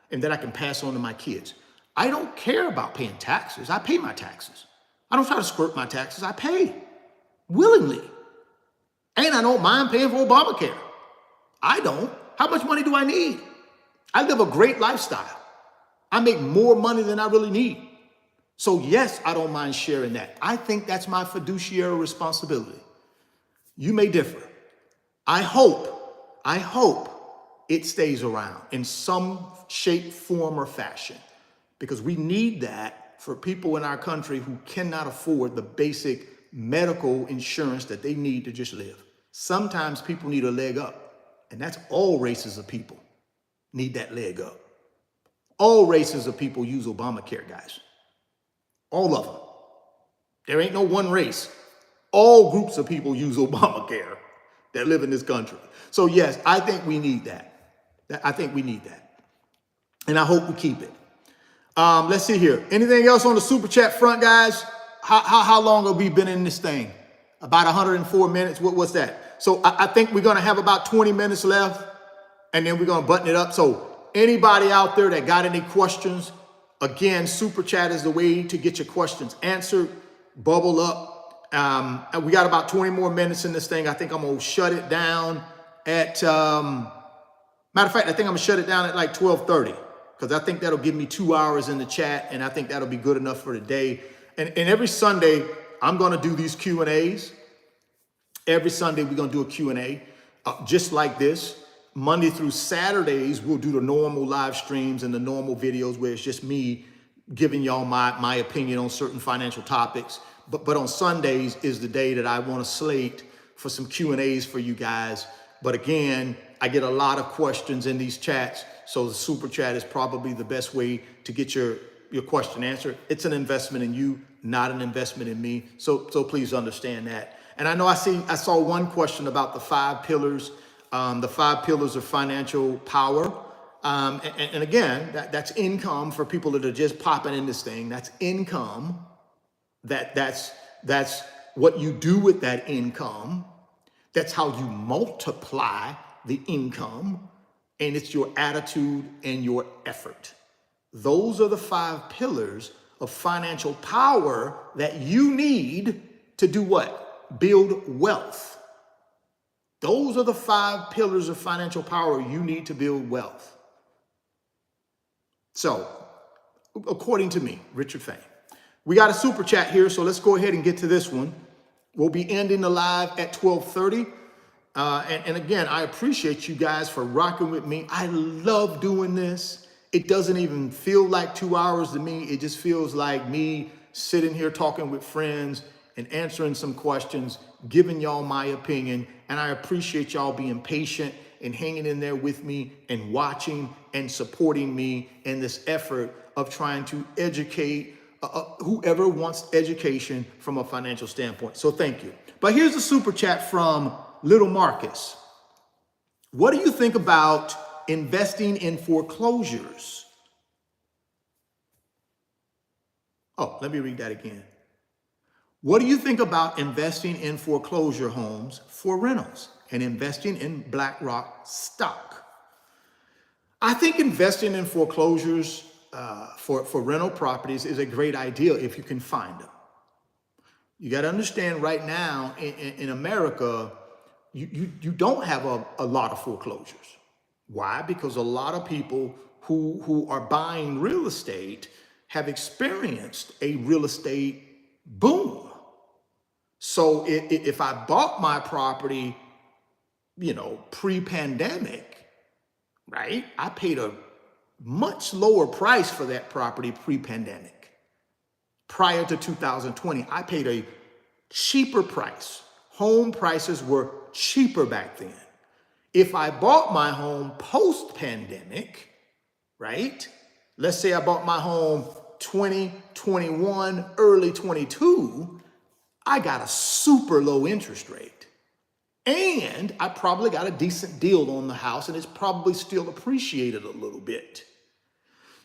and that I can pass on to my kids. I don't care about paying taxes. I pay my taxes. I don't try to skirt my taxes. I pay willingly. And I don't mind paying for Obamacare. I don't. How much money do I need? I live a great lifestyle. I make more money than I really need. So yes, I don't mind sharing that. I think that's my fiduciary responsibility. You may differ. I hope it stays around in some shape, form, or fashion, because we need that for people in our country who cannot afford the basic medical insurance that they need to just live. Sometimes people need a leg up, and that's all races of people need that leg up. All races of people use Obamacare, guys. All of them. There ain't no one race. All groups of people use Obamacare that live in this country. So yes, I think we need that. I think we need that. And I hope we keep it. Let's see here. Anything else on the super chat front, guys? How long have we been in this thing? About 104 minutes. What's that? So I think we're going to have about 20 minutes left, and then we're going to button it up. So anybody out there that got any questions, again, super chat is the way to get your questions answered. Bubble up. And we got about 20 more minutes in this thing. I think I'm going to shut it down at, matter of fact, I think I'm going to shut it down at like 12:30. because I think that'll give me 2 hours in the chat, and I think that'll be good enough for today. And every Sunday, I'm going to do these Q&As. Every Sunday, we're going to do a Q&A just like this. Monday through Saturdays, we'll do the normal live streams and the normal videos where it's just me giving y'all my opinion on certain financial topics. But on Sundays is the day that I want to slate for some Q&As for you guys. But again, I get a lot of questions in these chats. So the super chat is probably the best way to get your question answered. It's an investment in you, not an investment in me. So please understand that. And I know I saw one question about the 5 pillars, the 5 pillars of financial power. And again, that's income for people that are just popping in this thing. That's income. That's what you do with that income. That's how you multiply the income. And it's your attitude and your effort. Those are the 5 pillars of financial power that you need to do what? Build wealth. Those are the 5 pillars of financial power you need to build wealth. So, according to me, Richard Fain, we got a super chat here, so let's go ahead and get to this one. We'll be ending the live at 12:30. And again, I appreciate you guys for rocking with me. I love doing this. It doesn't even feel like 2 hours to me. It just feels like me sitting here talking with friends and answering some questions, giving y'all my opinion. And I appreciate y'all being patient and hanging in there with me and watching and supporting me in this effort of trying to educate whoever wants education from a financial standpoint. So thank you. But here's a super chat from Little Marcus. What do you think about investing in foreclosures? Oh, let me read that again. What do you think about investing in foreclosure homes for rentals and investing in BlackRock stock? I think investing in foreclosures for rental properties is a great idea if you can find them. You got to understand right now in America, you don't have a lot of foreclosures. Why? Because a lot of people who are buying real estate have experienced a real estate boom. So if I bought my property, pre-pandemic, right? I paid a much lower price for that property pre-pandemic. Prior to 2020, I paid a cheaper price. Home prices were cheaper back then. If I bought my home post-pandemic, right? Let's say I bought my home 2021, early 22, I got a super low interest rate. And I probably got a decent deal on the house, and it's probably still appreciated a little bit.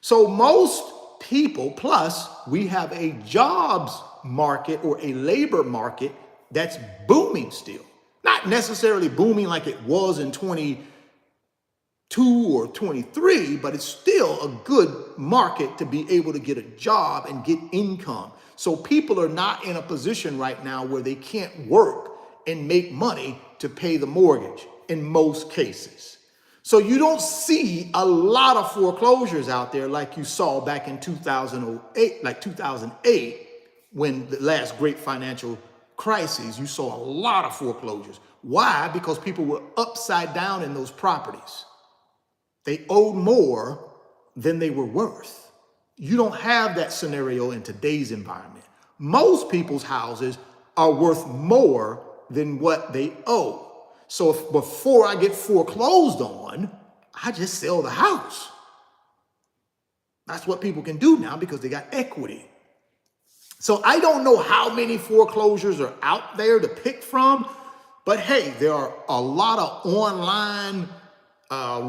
So most people, plus we have a jobs market or a labor market that's booming still. Not necessarily booming like it was in 22 or 23, but it's still a good market to be able to get a job and get income. So people are not in a position right now where they can't work and make money to pay the mortgage in most cases. So you don't see a lot of foreclosures out there like you saw back in 2008, like 2008, when the last great financial crisis, you saw a lot of foreclosures. Why? Because people were upside down in those properties. They owed more than they were worth. You don't have that scenario in today's environment. Most people's houses are worth more than what they owe. So if before I get foreclosed on, I just sell the house. That's what people can do now because they got equity. So I don't know how many foreclosures are out there to pick from, but hey, there are a lot of online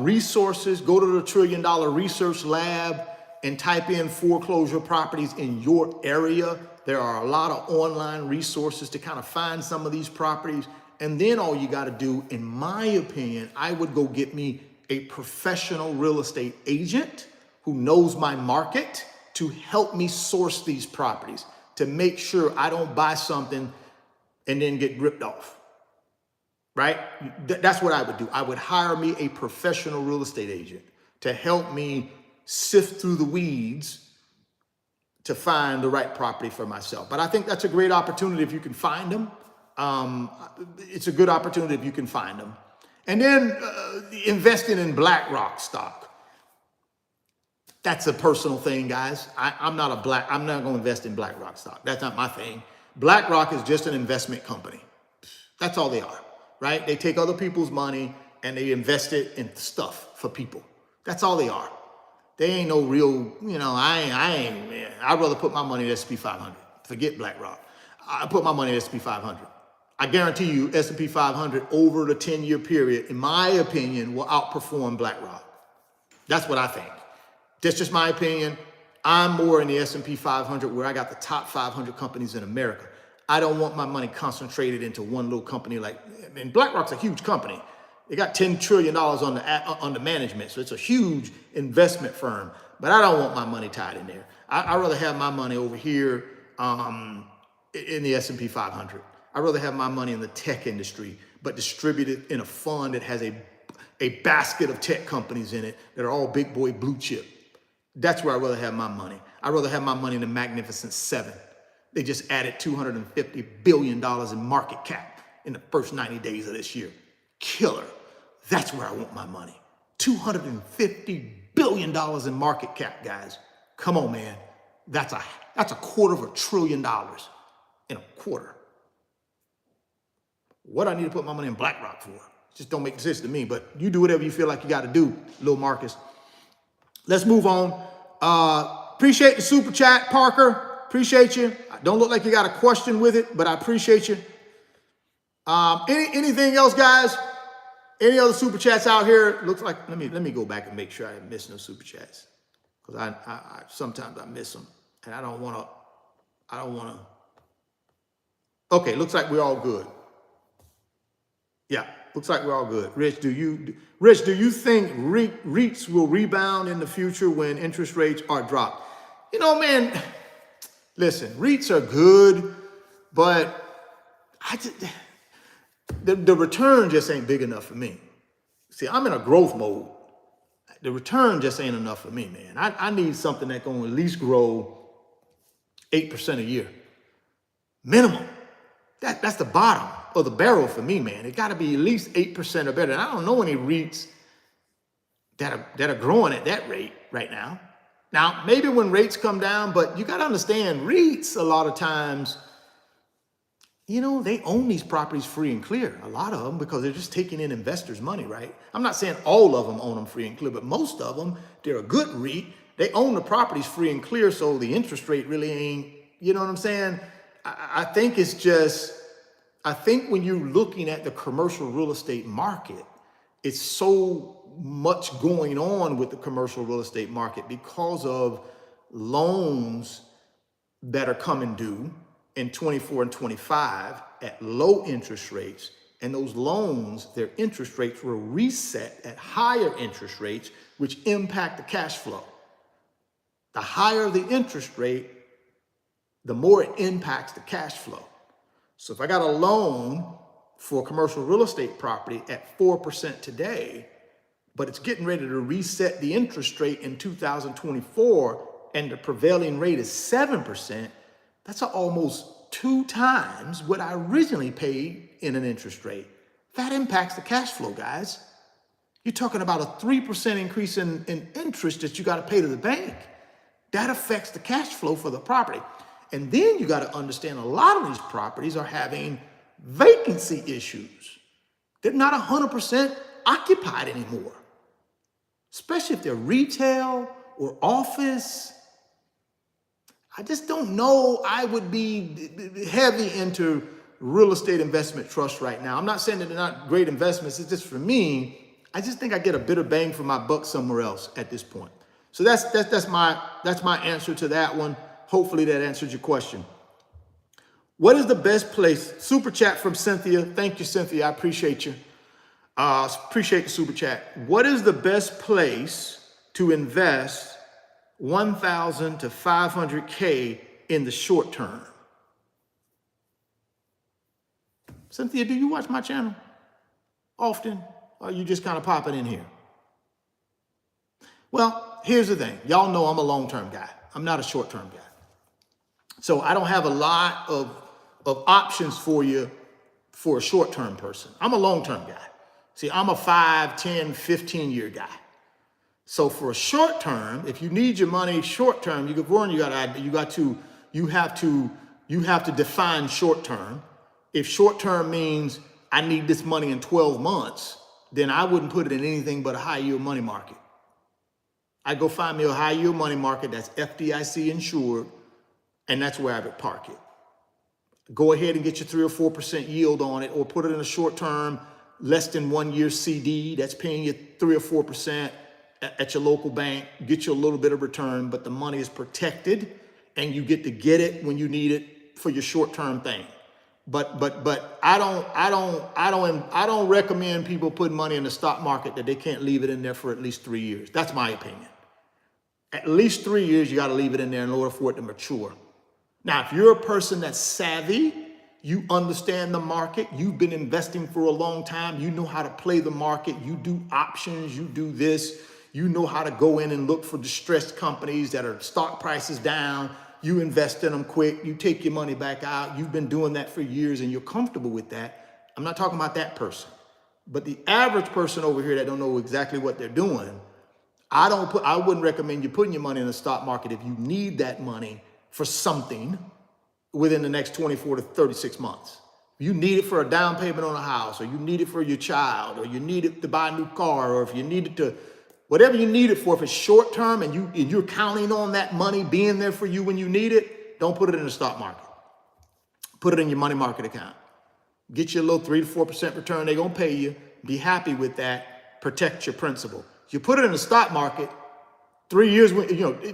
resources. Go to the $1 Trillion Research Lab and type in foreclosure properties in your area. There are a lot of online resources to kind of find some of these properties. And then all you got to do, in my opinion, I would go get me a professional real estate agent who knows my market to help me source these properties, to make sure I don't buy something and then get ripped off, right? That's what I would do. I would hire me a professional real estate agent to help me sift through the weeds to find the right property for myself. But I think that's a great opportunity if you can find them. It's a good opportunity if you can find them. And then investing in BlackRock stock. That's a personal thing, guys. I'm not going to invest in BlackRock stock. That's not my thing. BlackRock is just an investment company. That's all they are, right? They take other people's money and they invest it in stuff for people. That's all they are. They ain't no real, I'd rather put my money in S&P 500. Forget BlackRock. I put my money in S&P 500. I guarantee you S&P 500 over the 10-year period, in my opinion, will outperform BlackRock. That's what I think. That's just my opinion. I'm more in the S&P 500 where I got the top 500 companies in America. I don't want my money concentrated into one little company BlackRock's a huge company. They got $10 trillion on the management, so it's a huge investment firm. But I don't want my money tied in there. I'd rather have my money over here in the S&P 500. I'd rather have my money in the tech industry, but distributed in a fund that has a basket of tech companies in it that are all big boy blue chip. That's where I'd rather have my money. I'd rather have my money in the Magnificent Seven. They just added $250 billion in market cap in the first 90 days of this year. Killer. That's where I want my money. $250 billion in market cap, guys. Come on, man. That's a $250 billion in a quarter. What I need to put my money in BlackRock for? Just don't make sense to me, but you do whatever you feel like you got to do, Lil Marcus. Let's move on. Appreciate the super chat, Parker. Appreciate you. Don't look like you got a question with it, but I appreciate you. Anything else, guys? Any other super chats out here? Looks like, let me go back and make sure I didn't miss no super chats. Because I sometimes I miss them. And I don't want to. Okay, looks like we're all good. Yeah, looks like we're all good. Rich, do you think REITs will rebound in the future when interest rates are dropped? Man, listen, REITs are good, but the return just ain't big enough for me. See, I'm in a growth mode. The return just ain't enough for me, man. I need something that's going to at least grow 8% a year. Minimum. That's the bottom of the barrel for me, man. It got to be at least 8% or better. And I don't know any REITs that are growing at that rate right now. Now, maybe when rates come down, but you got to understand, REITs a lot of times, they own these properties free and clear, a lot of them, because they're just taking in investors' money, right? I'm not saying all of them own them free and clear, but most of them, they're a good REIT. They own the properties free and clear, so the interest rate really ain't, you know what I'm saying? I think it's just, I think when you're looking at the commercial real estate market, it's so much going on with the commercial real estate market because of loans that are coming due in 24 and 25 at low interest rates. And those loans, their interest rates were reset at higher interest rates, which impact the cash flow. The higher the interest rate, the more it impacts the cash flow. So if I got a loan for a commercial real estate property at 4% today, but it's getting ready to reset the interest rate in 2024, and the prevailing rate is 7%, that's almost 2 times what I originally paid in an interest rate. That impacts the cash flow, guys. You're talking about a 3% increase in interest that you got to pay to the bank. That affects the cash flow for the property. And then you got to understand a lot of these properties are having vacancy issues. They're not 100% occupied anymore, especially if they're retail or office. I just don't know. I would be heavy into real estate investment trusts right now. I'm not saying that they're not great investments. It's just for me, I just think I get a better bang for my buck somewhere else at this point. So that's my answer to that one. Hopefully that answered your question. What is the best place? Super chat from Cynthia. Thank you, Cynthia. I appreciate you. Appreciate the super chat. What is the best place to invest $1,000 to $500K in the short term? Cynthia, do you watch my channel often? Or are you just kind of popping in here? Well, here's the thing. Y'all know I'm a long-term guy. I'm not a short-term guy. So I don't have a lot of options for you for a short-term person. I'm a long-term guy. See, I'm a 5, 10, 15-year guy. So for a short term, if you need your money short term, you have to define short term. If short term means I need this money in 12 months, then I wouldn't put it in anything but a high yield money market. I'd go find me a high yield money market that's FDIC insured, and that's where I would park it. Go ahead and get your 3 or 4% yield on it, or put it in a short term, less than 1 year CD that's paying you 3 or 4% at your local bank. Get you a little bit of return, but the money is protected and you get to get it when you need it for your short-term thing. But I don't recommend people putting money in the stock market that they can't leave it in there for at least 3 years. That's my opinion. At least 3 years, you got to leave it in there in order for it to mature. Now, if you're a person that's savvy, you understand the market, you've been investing for a long time, you know how to play the market, you do options, you do this, you know how to go in and look for distressed companies that are stock prices down, you invest in them quick, you take your money back out, you've been doing that for years and you're comfortable with that. I'm not talking about that person, but the average person over here that don't know exactly what they're doing, I wouldn't recommend you putting your money in the stock market if you need that money for something within the next 24 to 36 months. You need it for a down payment on a house, or you need it for your child, or you need it to buy a new car, or if you need it to, whatever you need it for, if it's short term and you're counting on that money being there for you when you need it, don't put it in the stock market. Put it in your money market account. Get you a little 3 to 4% return. They're gonna pay you. Be happy with that. Protect your principal. If you put it in the stock market, 3 years,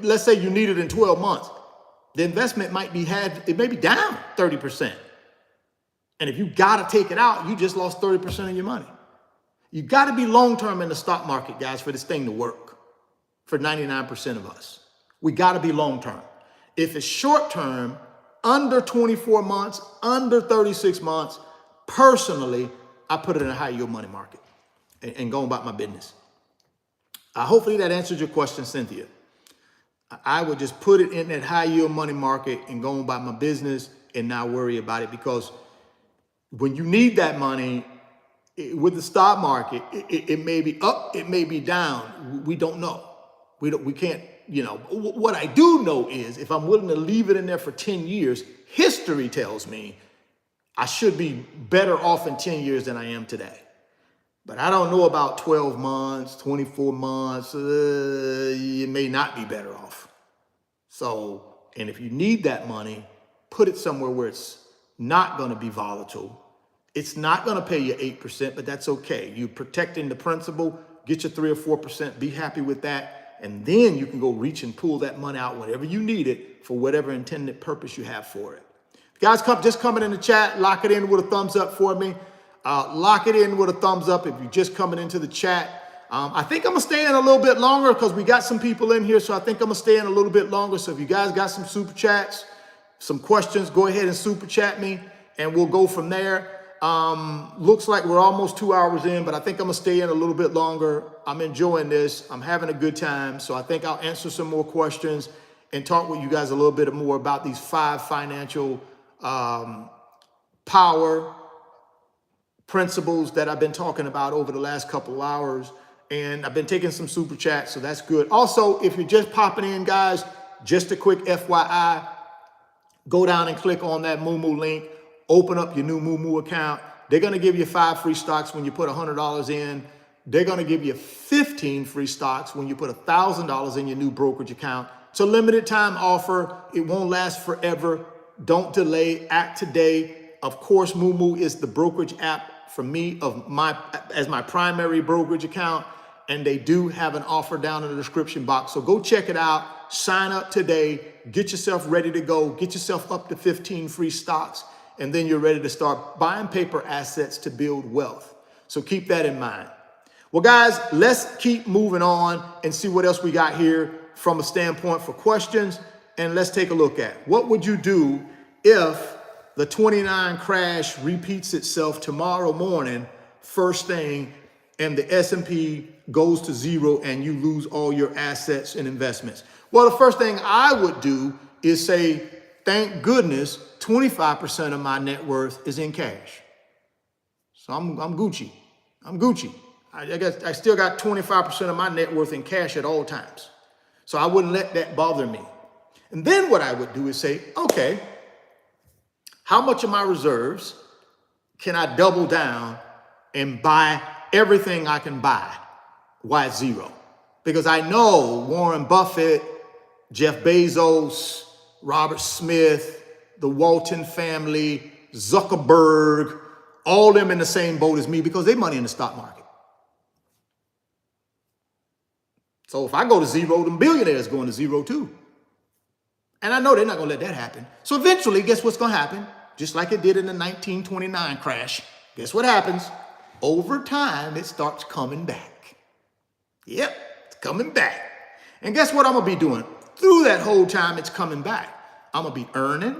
let's say you need it in 12 months. The investment it may be down 30%. And if you got to take it out, you just lost 30% of your money. You got to be long-term in the stock market, guys, for this thing to work. For 99% of us, we got to be long-term. If it's short-term, under 24 months, under 36 months, personally, I put it in a high yield money market and go about my business. Hopefully that answers your question, Cynthia. I would just put it in that high yield money market and go about my business and not worry about it, because when you need that money with the stock market, it may be up, it may be down. We don't know. We can't, what I do know is if I'm willing to leave it in there for 10 years, history tells me I should be better off in 10 years than I am today. But I don't know about 12 months, 24 months, you may not be better off. So, and if you need that money, put it somewhere where it's not going to be volatile. It's not going to pay you 8%, but that's okay. You're protecting the principal, get your 3 or 4%, be happy with that. And then you can go reach and pull that money out whenever you need it for whatever intended purpose you have for it. Guys, just coming in the chat, lock it in with a thumbs up for me. Lock it in with a thumbs up if you're just coming into the chat. I think I'm going to stay in a little bit longer because we got some people in here. So I think I'm going to stay in a little bit longer. So if you guys got some super chats, some questions, go ahead and super chat me and we'll go from there. Looks like we're almost 2 hours in, but I think I'm going to stay in a little bit longer. I'm enjoying this. I'm having a good time. So I think I'll answer some more questions and talk with you guys a little bit more about these 5 financial power principles that I've been talking about over the last couple of hours. And I've been taking some super chats, so that's good. Also, if you're just popping in, guys, just a quick FYI, go down and click on that Moomoo link, open up your new Moomoo account. They're going to give you 5 free stocks when you put $100 in. They're going to give you 15 free stocks when you put $1,000 in your new brokerage account. It's a limited time offer. It won't last forever. Don't delay. Act today. Of course, Moomoo is the brokerage app for me as my primary brokerage account, and they do have an offer down in the description box. So go check it out. Sign up today. Get yourself ready to go. Get yourself up to 15 free stocks, and then you're ready to start buying paper assets to build wealth. So keep that in mind. Well, guys, let's keep moving on and see what else we got here from a standpoint for questions. And let's take a look at what would you do if the 29 crash repeats itself tomorrow morning, first thing, and the S&P goes to zero and you lose all your assets and investments? Well, the first thing I would do is say, thank goodness 25% of my net worth is in cash. So I'm Gucci. I'm Gucci. I guess I still got 25% of my net worth in cash at all times. So I wouldn't let that bother me. And then what I would do is say, okay, how much of my reserves can I double down and buy everything I can buy? Why it's zero? Because I know Warren Buffett, Jeff Bezos, Robert Smith, the Walton family, Zuckerberg, all them in the same boat as me because they money in the stock market. So if I go to zero, them billionaires going to zero too. And I know they're not going to let that happen. So eventually, guess what's going to happen? Just like it did in the 1929 crash. Guess what happens? Over time, it starts coming back. Yep, it's coming back. And guess what I'm going to be doing? Through that whole time it's coming back, I'm going to be earning,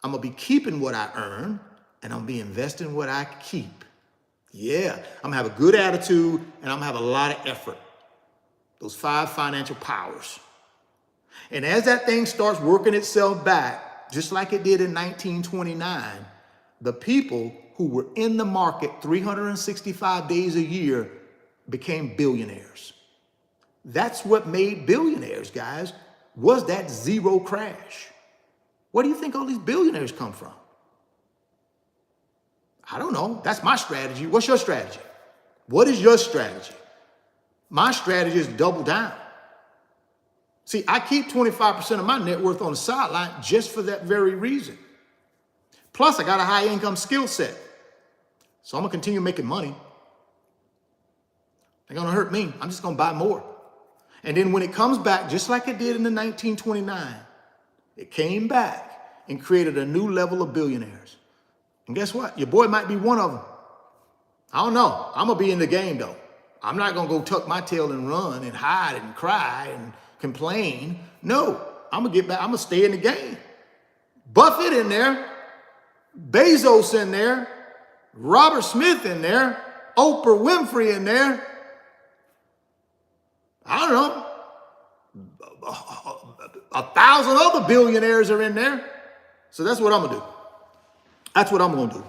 I'm going to be keeping what I earn, and I'm going to be investing what I keep. Yeah, I'm going to have a good attitude, and I'm going to have a lot of effort. Those 5 financial powers. And as that thing starts working itself back, just like it did in 1929, the people who were in the market 365 days a year became billionaires. That's what made billionaires, guys, was that zero crash. Where do you think all these billionaires come from? I don't know. That's my strategy. What's your strategy? What is your strategy? My strategy is double down. See, I keep 25% of my net worth on the sideline just for that very reason. Plus, I got a high income skill set. So I'm going to continue making money. They're going to hurt me. I'm just going to buy more. And then when it comes back, just like it did in the 1929, it came back and created a new level of billionaires. And guess what? Your boy might be one of them. I don't know. I'm going to be in the game, though. I'm not going to go tuck my tail and run and hide and cry and complain. No, I'm going to get back. I'm going to stay in the game. Buffett in there, Bezos in there, Robert Smith in there, Oprah Winfrey in there. I don't know. 1,000 other billionaires are in there. So that's what I'm going to do. That's what I'm going to do.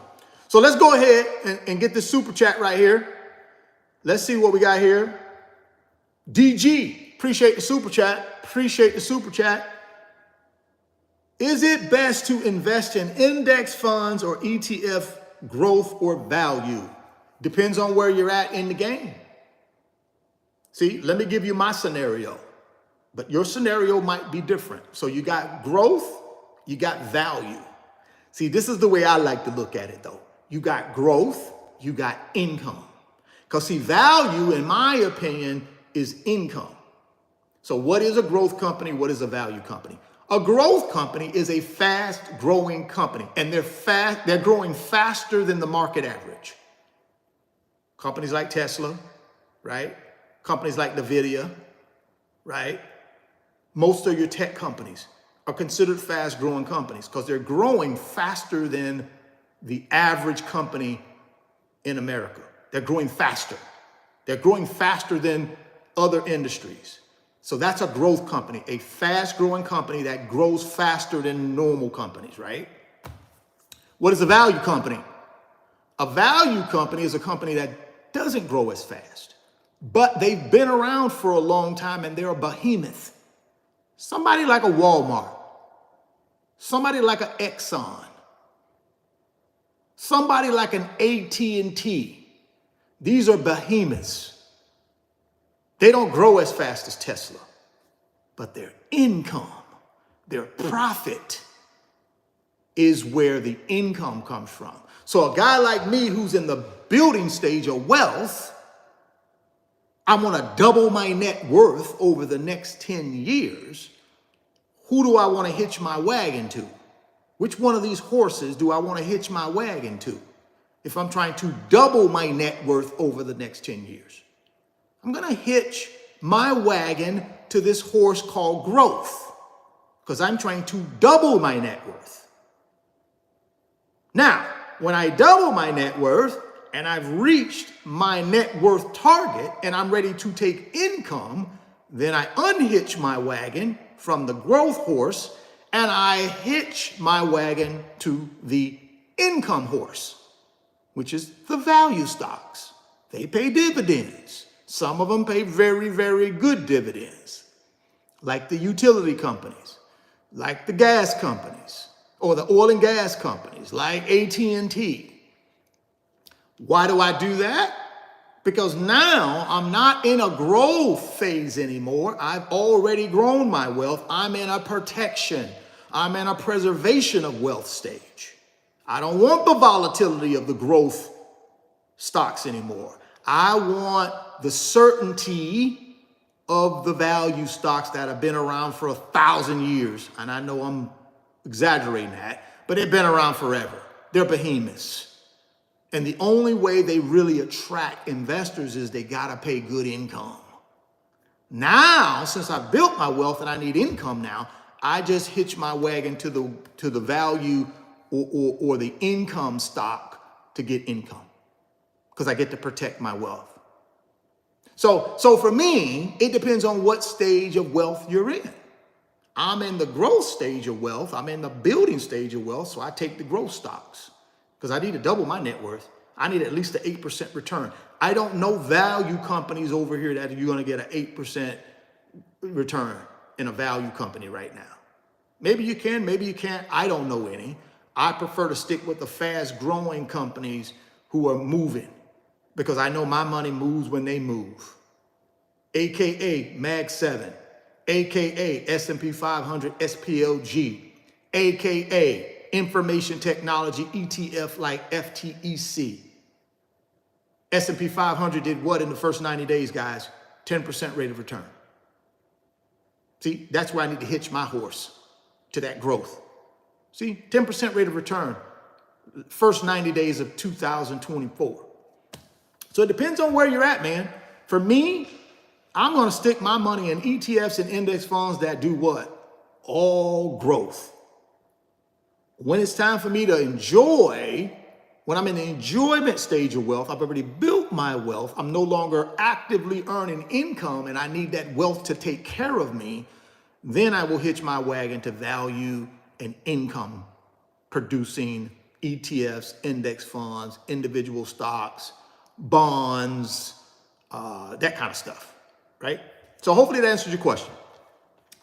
So let's go ahead and get this super chat right here. Let's see what we got here. DG, appreciate the super chat. Appreciate the super chat. Is it best to invest in index funds or ETF, growth or value? Depends on where you're at in the game. See, let me give you my scenario, but your scenario might be different. So you got growth, you got value. See, this is the way I like to look at it though. You got growth, you got income. Because see, value, in my opinion, is income. So what is a growth company? What is a value company? A growth company is a fast growing company, and they're growing faster than the market average. Companies like Tesla, right? Companies like NVIDIA, right? Most of your tech companies are considered fast growing companies because they're growing faster than the average company in America. They're growing faster. They're growing faster than other industries. So that's a growth company, a fast growing company that grows faster than normal companies, right? What is a value company? A value company is a company that doesn't grow as fast, but they've been around for a long time and they're a behemoth. Somebody like a Walmart, somebody like an Exxon, somebody like an AT&T. These are behemoths. They don't grow as fast as Tesla, but their income, their profit is where the income comes from. So a guy like me who's in the building stage of wealth, I want to double my net worth over the next 10 years. Who do I want to hitch my wagon to? Which one of these horses do I want to hitch my wagon to if I'm trying to double my net worth over the next 10 years? I'm going to hitch my wagon to this horse called growth because I'm trying to double my net worth. Now, when I double my net worth and I've reached my net worth target and I'm ready to take income, then I unhitch my wagon from the growth horse and I hitch my wagon to the income horse, which is the value stocks. They pay dividends. Some of them pay very, very good dividends, like the utility companies, like the gas companies, or the oil and gas companies, like AT&T. Why do I do that? Because now I'm not in a growth phase anymore. I've already grown my wealth. I'm in a protection. I'm in a preservation of wealth stage. I don't want the volatility of the growth stocks anymore. I want the certainty of the value stocks that have been around for 1,000 years. And I know I'm exaggerating that, but they've been around forever. They're behemoths. And the only way they really attract investors is they gotta pay good income. Now, since I've built my wealth and I need income now, I just hitch my wagon to the value or the income stock to get income, because I get to protect my wealth. So for me, it depends on what stage of wealth you're in. I'm in the growth stage of wealth. I'm in the building stage of wealth, so I take the growth stocks because I need to double my net worth. I need at least an 8% return. I don't know value companies over here that you're going to get an 8% return in a value company right now. Maybe you can, maybe you can't. I don't know any. I prefer to stick with the fast growing companies who are moving, because I know my money moves when they move. AKA Mag 7, AKA S&P 500 SPLG, AKA information technology ETF like FTEC. S&P 500 did what in the first 90 days, guys? 10% rate of return. See, that's where I need to hitch my horse to that growth. See, 10% rate of return, first 90 days of 2024. So it depends on where you're at, man. For me, I'm going to stick my money in ETFs and index funds that do what? All growth. When it's time for me to enjoy, when I'm in the enjoyment stage of wealth, I've already built my wealth. I'm no longer actively earning income and I need that wealth to take care of me. Then I will hitch my wagon to value and income producing ETFs, index funds, individual stocks, bonds, that kind of stuff, right? So hopefully that answers your question.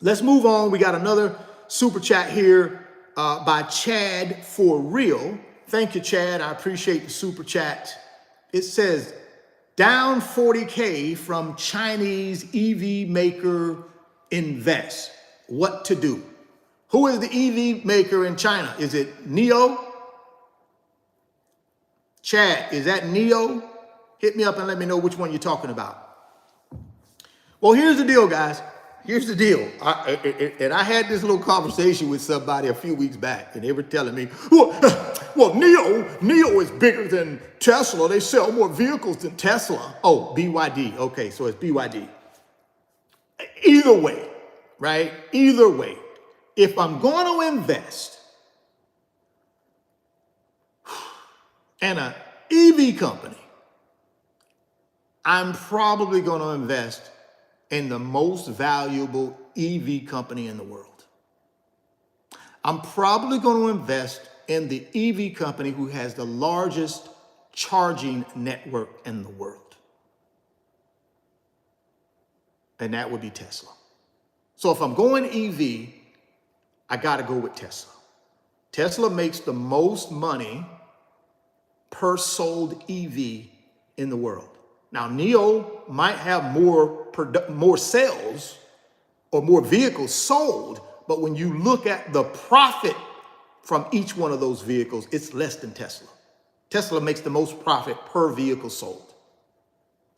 Let's move on. We got another super chat here by Chad for real. Thank you, Chad. I appreciate the super chat. It says, down 40K from Chinese EV maker invest. What to do? Who is the EV maker in China? Is it NIO? Chad, is that NIO? Hit me up and let me know which one you're talking about. Well, here's the deal, guys. Here's the deal. I had this little conversation with somebody a few weeks back, and they were telling me, well, NIO is bigger than Tesla. They sell more vehicles than Tesla. Oh, BYD. Okay, so it's BYD. Either way, right? Either way, if I'm going to invest in an EV company, I'm probably going to invest in the most valuable EV company in the world. I'm probably going to invest in the EV company who has the largest charging network in the world. And that would be Tesla. So if I'm going EV, I got to go with Tesla. Tesla makes the most money per sold EV in the world. Now, NIO might have more sales or more vehicles sold, but when you look at the profit from each one of those vehicles, it's less than Tesla. Tesla makes the most profit per vehicle sold,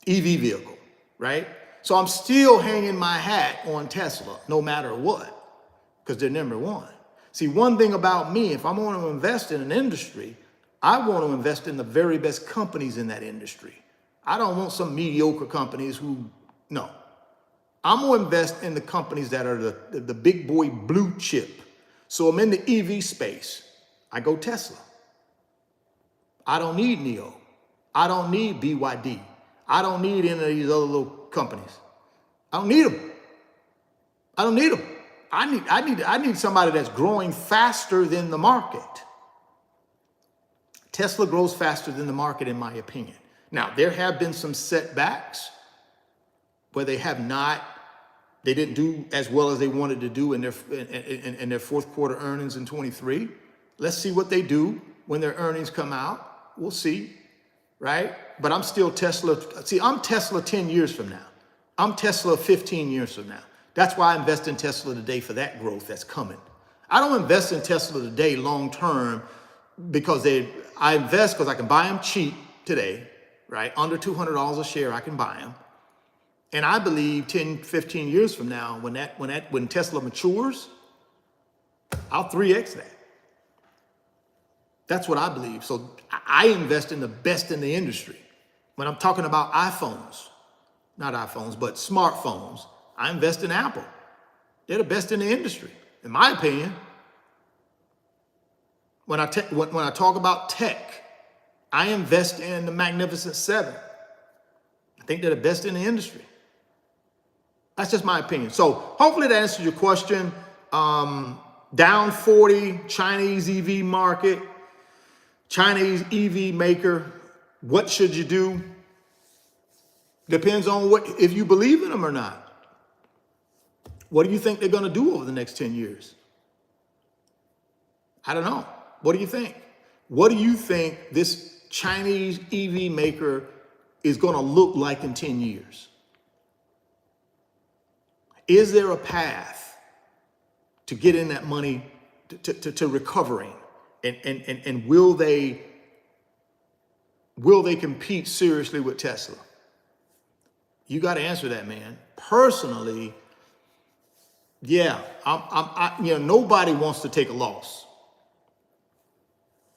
EV vehicle, right? So I'm still hanging my hat on Tesla no matter what, because they're number one. See, one thing about me, if I'm going to invest in an industry, I want to invest in the very best companies in that industry. I don't want some mediocre companies no. I'm going to invest in the companies that are the big boy blue chip. So I'm in the EV space. I go Tesla. I don't need NIO. I don't need BYD. I don't need any of these other little companies. I don't need them. I don't need them. I need somebody that's growing faster than the market. Tesla grows faster than the market, in my opinion. Now, there have been some setbacks where they didn't do as well as they wanted to do in their fourth quarter earnings in 23. Let's see what they do when their earnings come out. We'll see, right? But I'm still Tesla. See, I'm Tesla 10 years from now. I'm Tesla 15 years from now. That's why I invest in Tesla today, for that growth that's coming. I don't invest in Tesla today long term because I invest because I can buy them cheap today, right? Under $200 a share, I can buy them. And I believe 10, 15 years from now, when Tesla matures, I'll 3X that. That's what I believe. So I invest in the best in the industry. When I'm talking about iPhones, not iPhones, but smartphones, I invest in Apple. They're the best in the industry, in my opinion. When I talk about tech, I invest in the Magnificent Seven. I think they're the best in the industry. That's just my opinion. So hopefully that answers your question. Down 40, Chinese EV market, Chinese EV maker. What should you do? Depends on if you believe in them or not. What do you think they're going to do over the next 10 years? I don't know. What do you think? What do you think this Chinese EV maker is going to look like in 10 years? Is there a path to getting that money to recovering? And will they compete seriously with Tesla? You got to answer that, man. Personally, yeah, nobody wants to take a loss.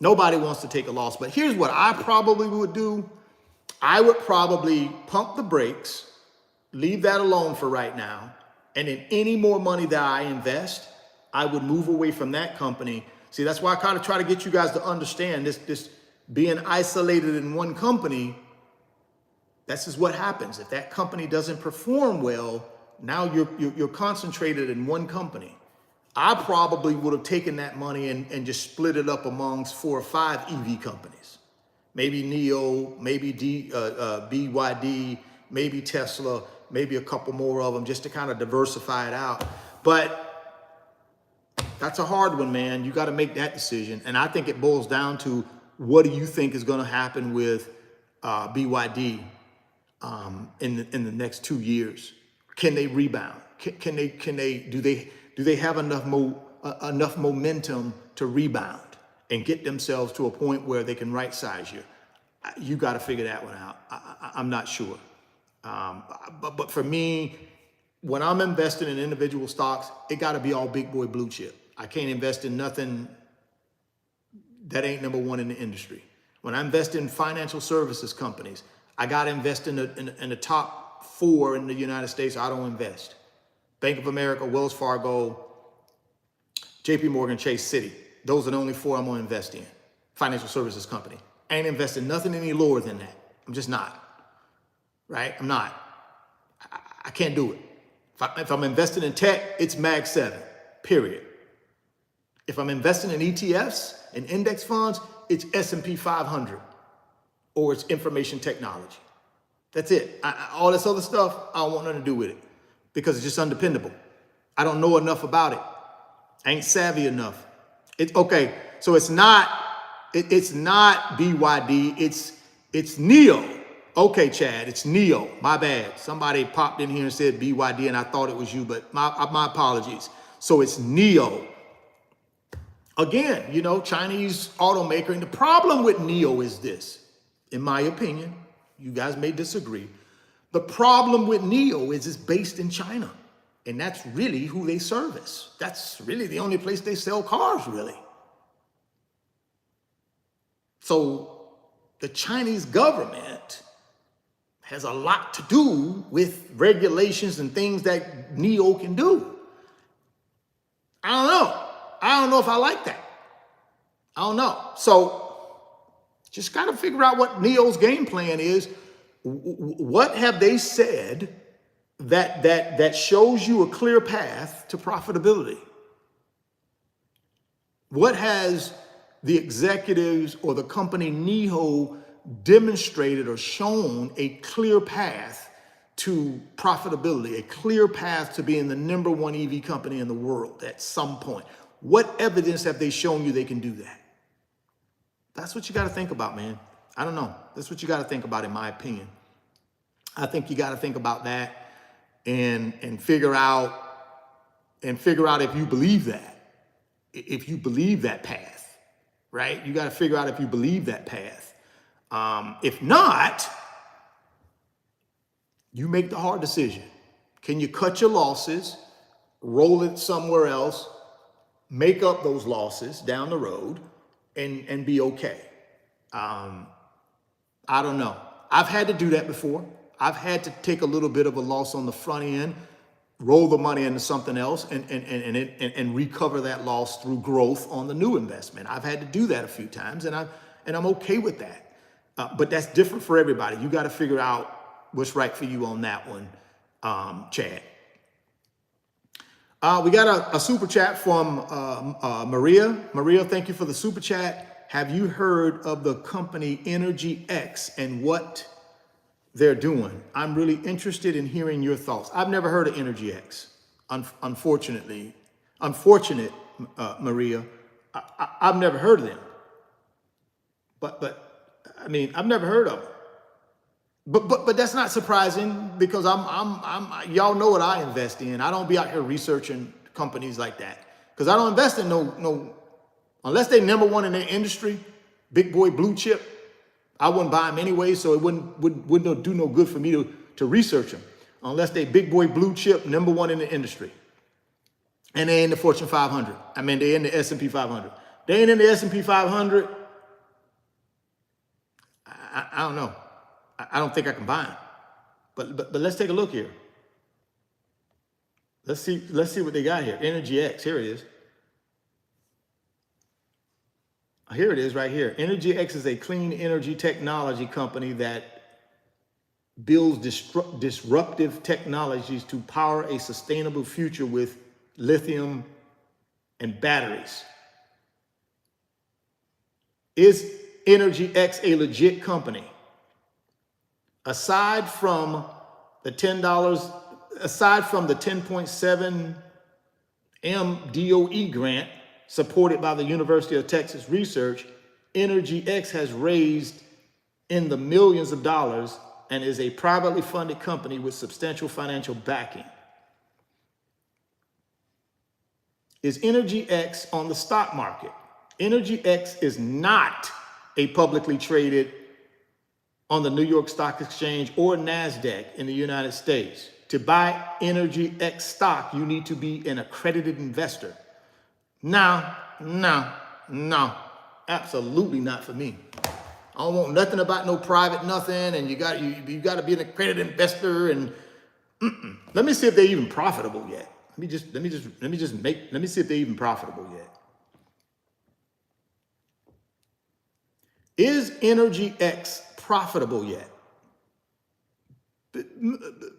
Nobody wants to take a loss. But here's what I probably would do. I would probably pump the brakes, leave that alone for right now. And in any more money that I invest, I would move away from that company. See, that's why I kind of try to get you guys to understand this being isolated in one company. This is what happens. If that company doesn't perform well, now you're concentrated in one company. I probably would have taken that money and just split it up amongst 4 or 5 EV companies. Maybe NIO, maybe BYD, maybe Tesla, maybe a couple more of them, just to kind of diversify it out. But that's a hard one, man. You got to make that decision. And I think it boils down to, what do you think is going to happen with BYD in the next 2 years? Can they rebound? Do they have enough momentum to rebound and get themselves to a point where they can right size you? You got to figure that one out. I'm not sure. But for me, when I'm investing in individual stocks, it got to be all big boy blue chip. I can't invest in nothing that ain't number one in the industry. When I invest in financial services companies, I got to invest in the top 4 in the United States. I don't invest. Bank of America, Wells Fargo, JP Morgan, Chase, Citi. Those are the only 4 I'm going to invest in. Financial services company. I ain't investing nothing any lower than that. I'm just not. Right? I'm not. I can't do it. If I'm investing in tech, it's Mag 7, period. If I'm investing in ETFs and index funds, it's S&P 500 or it's information technology. That's it. All this other stuff, I don't want nothing to do with it because it's just undependable. I don't know enough about it. I ain't savvy enough. It's okay. So it's not BYD. It's NIO. Okay, Chad, it's NIO. My bad. Somebody popped in here and said BYD and I thought it was you, but my apologies. So it's NIO. Again, Chinese automaker. And the problem with NIO is this, in my opinion, you guys may disagree. The problem with NIO is it's based in China. And that's really who they service. That's really the only place they sell cars, really. So the Chinese government has a lot to do with regulations and things that NIO can do. I don't know. I don't know if I like that. I don't know. So Just got to figure out what Neo's game plan is. What have they said that shows you a clear path to profitability? What has the executives or the company Neo demonstrated or shown a clear path to profitability, a clear path to being the #1 EV company in the world at some point? What evidence have they shown you they can do that? That's what you got to think about, man. I don't know. That's what you got to think about, in my opinion. I think you got to think about that and figure out if you believe that. If you believe that path, right? You got to figure out if you believe that path. If not, you make the hard decision. Can you cut your losses, roll it somewhere else, make up those losses down the road, and be okay? I don't know. I've had to do that before. I've had to take a little bit of a loss on the front end, roll the money into something else, and recover that loss through growth on the new investment. I've had to do that a few times, and I'm okay with that. But that's different for everybody. You got to figure out what's right for you on that one, Chad. We got a super chat from Maria. Maria, thank you for the super chat. Have you heard of the company Energy X and what they're doing? I'm really interested in hearing your thoughts. I've never heard of Energy X, unfortunately. Unfortunate, Maria. I've never heard of them. But I mean, I've never heard of them. But that's not surprising, because y'all know what I invest in. I don't be out here researching companies like that, because I don't invest in no unless they #1 in their industry, big boy blue chip. I wouldn't buy them anyway, so it wouldn't do no good for me to research them unless they big boy blue chip, #1 in the industry, and they in the Fortune 500. I mean, they in the S&P 500. They ain't in the S&P 500. I don't know. I don't think I can buy them. But let's take a look here. Let's see what they got here. Energy X. Here it is. Here it is right here. Energy X is a clean energy technology company that builds disruptive technologies to power a sustainable future with lithium and batteries. Is Energy X a legit company? Aside from the $10.7 M DOE grant supported by the University of Texas Research, Energy X has raised in the millions of dollars and is a privately funded company with substantial financial backing. Is Energy X on the stock market? Energy X is not a publicly traded on the New York Stock Exchange or NASDAQ in the United States. To buy Energy X stock, you need to be an accredited investor. No, absolutely not for me. I don't want nothing about no private nothing, and you got to be an accredited investor. And let me see if they're even profitable yet. Let me see if they're even profitable yet. Is Energy X profitable yet? $1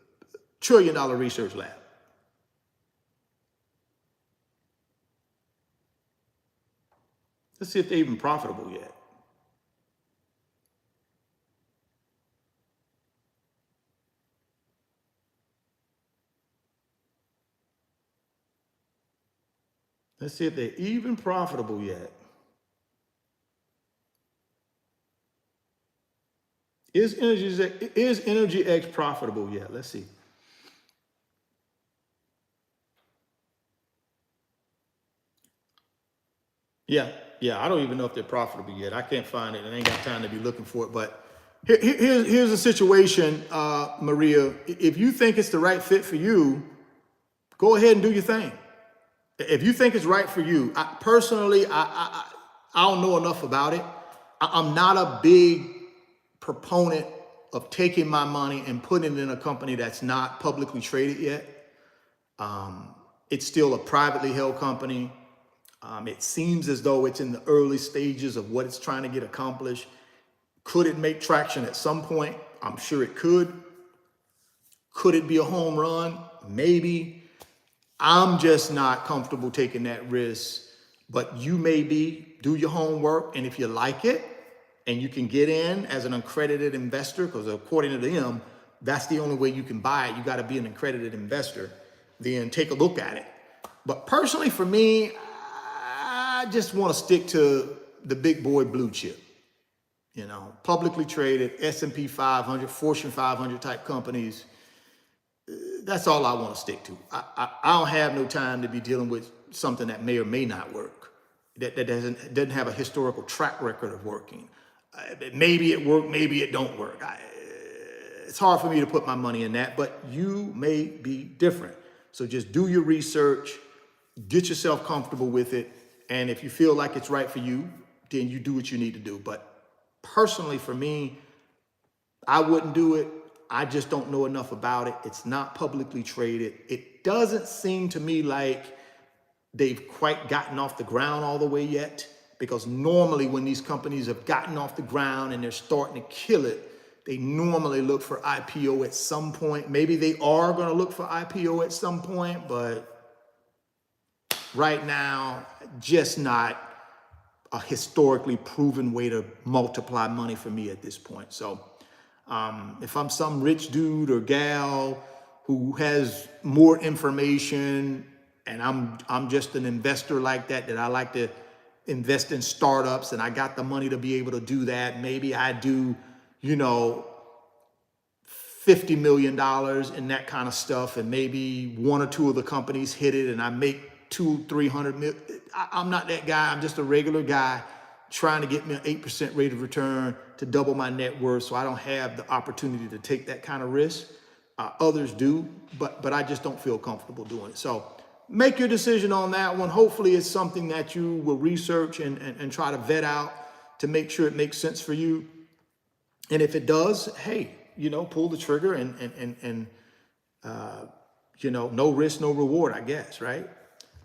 trillion research lab. Let's see if they're even profitable yet. Let's see if they're even profitable yet. Is Energy X profitable yet? Let's see. Yeah, I don't even know if they're profitable yet. I can't find it, and I ain't got time to be looking for it. But here's the situation, Maria. If you think it's the right fit for you, go ahead and do your thing. If you think it's right for you, I don't know enough about it. I'm not a big proponent of taking my money and putting it in a company that's not publicly traded yet. It's still a privately held company. It seems as though it's in the early stages of what it's trying to get accomplished. Could it make traction at some point? I'm sure it could. Could it be a home run? Maybe. I'm just not comfortable taking that risk, but you may be. Do your homework, and if you like it and you can get in as an accredited investor, because according to them, that's the only way you can buy it. You got to be an accredited investor. Then take a look at it. But personally, for me, I just want to stick to the big boy blue chip. You know, publicly traded, S&P 500, Fortune 500 type companies. That's all I want to stick to. I don't have no time to be dealing with something that may or may not work, that doesn't have a historical track record of working. Maybe it worked, maybe it don't work. It's hard for me to put my money in that, but you may be different. So just do your research, get yourself comfortable with it, and if you feel like it's right for you, then you do what you need to do. But personally, for me, I wouldn't do it. I just don't know enough about it. It's not publicly traded. It doesn't seem to me like they've quite gotten off the ground all the way yet, because normally when these companies have gotten off the ground and they're starting to kill it, they normally look for IPO at some point. Maybe they are going to look for IPO at some point, but right now, just not a historically proven way to multiply money for me at this point. So if I'm some rich dude or gal who has more information and I'm just an investor like that I like to invest in startups and I got the money to be able to do that, maybe I do, $50 million in that kind of stuff, and maybe one or two of the companies hit it and I make 200-300 million. I'm not that guy. I'm just a regular guy trying to get me an 8% rate of return to double my net worth. So I don't have the opportunity to take that kind of risk. Others do, but I just don't feel comfortable doing it. So make your decision on that one. Hopefully it's something that you will research and try to vet out to make sure it makes sense for you. And if it does, hey, pull the trigger and no risk, no reward, I guess, right?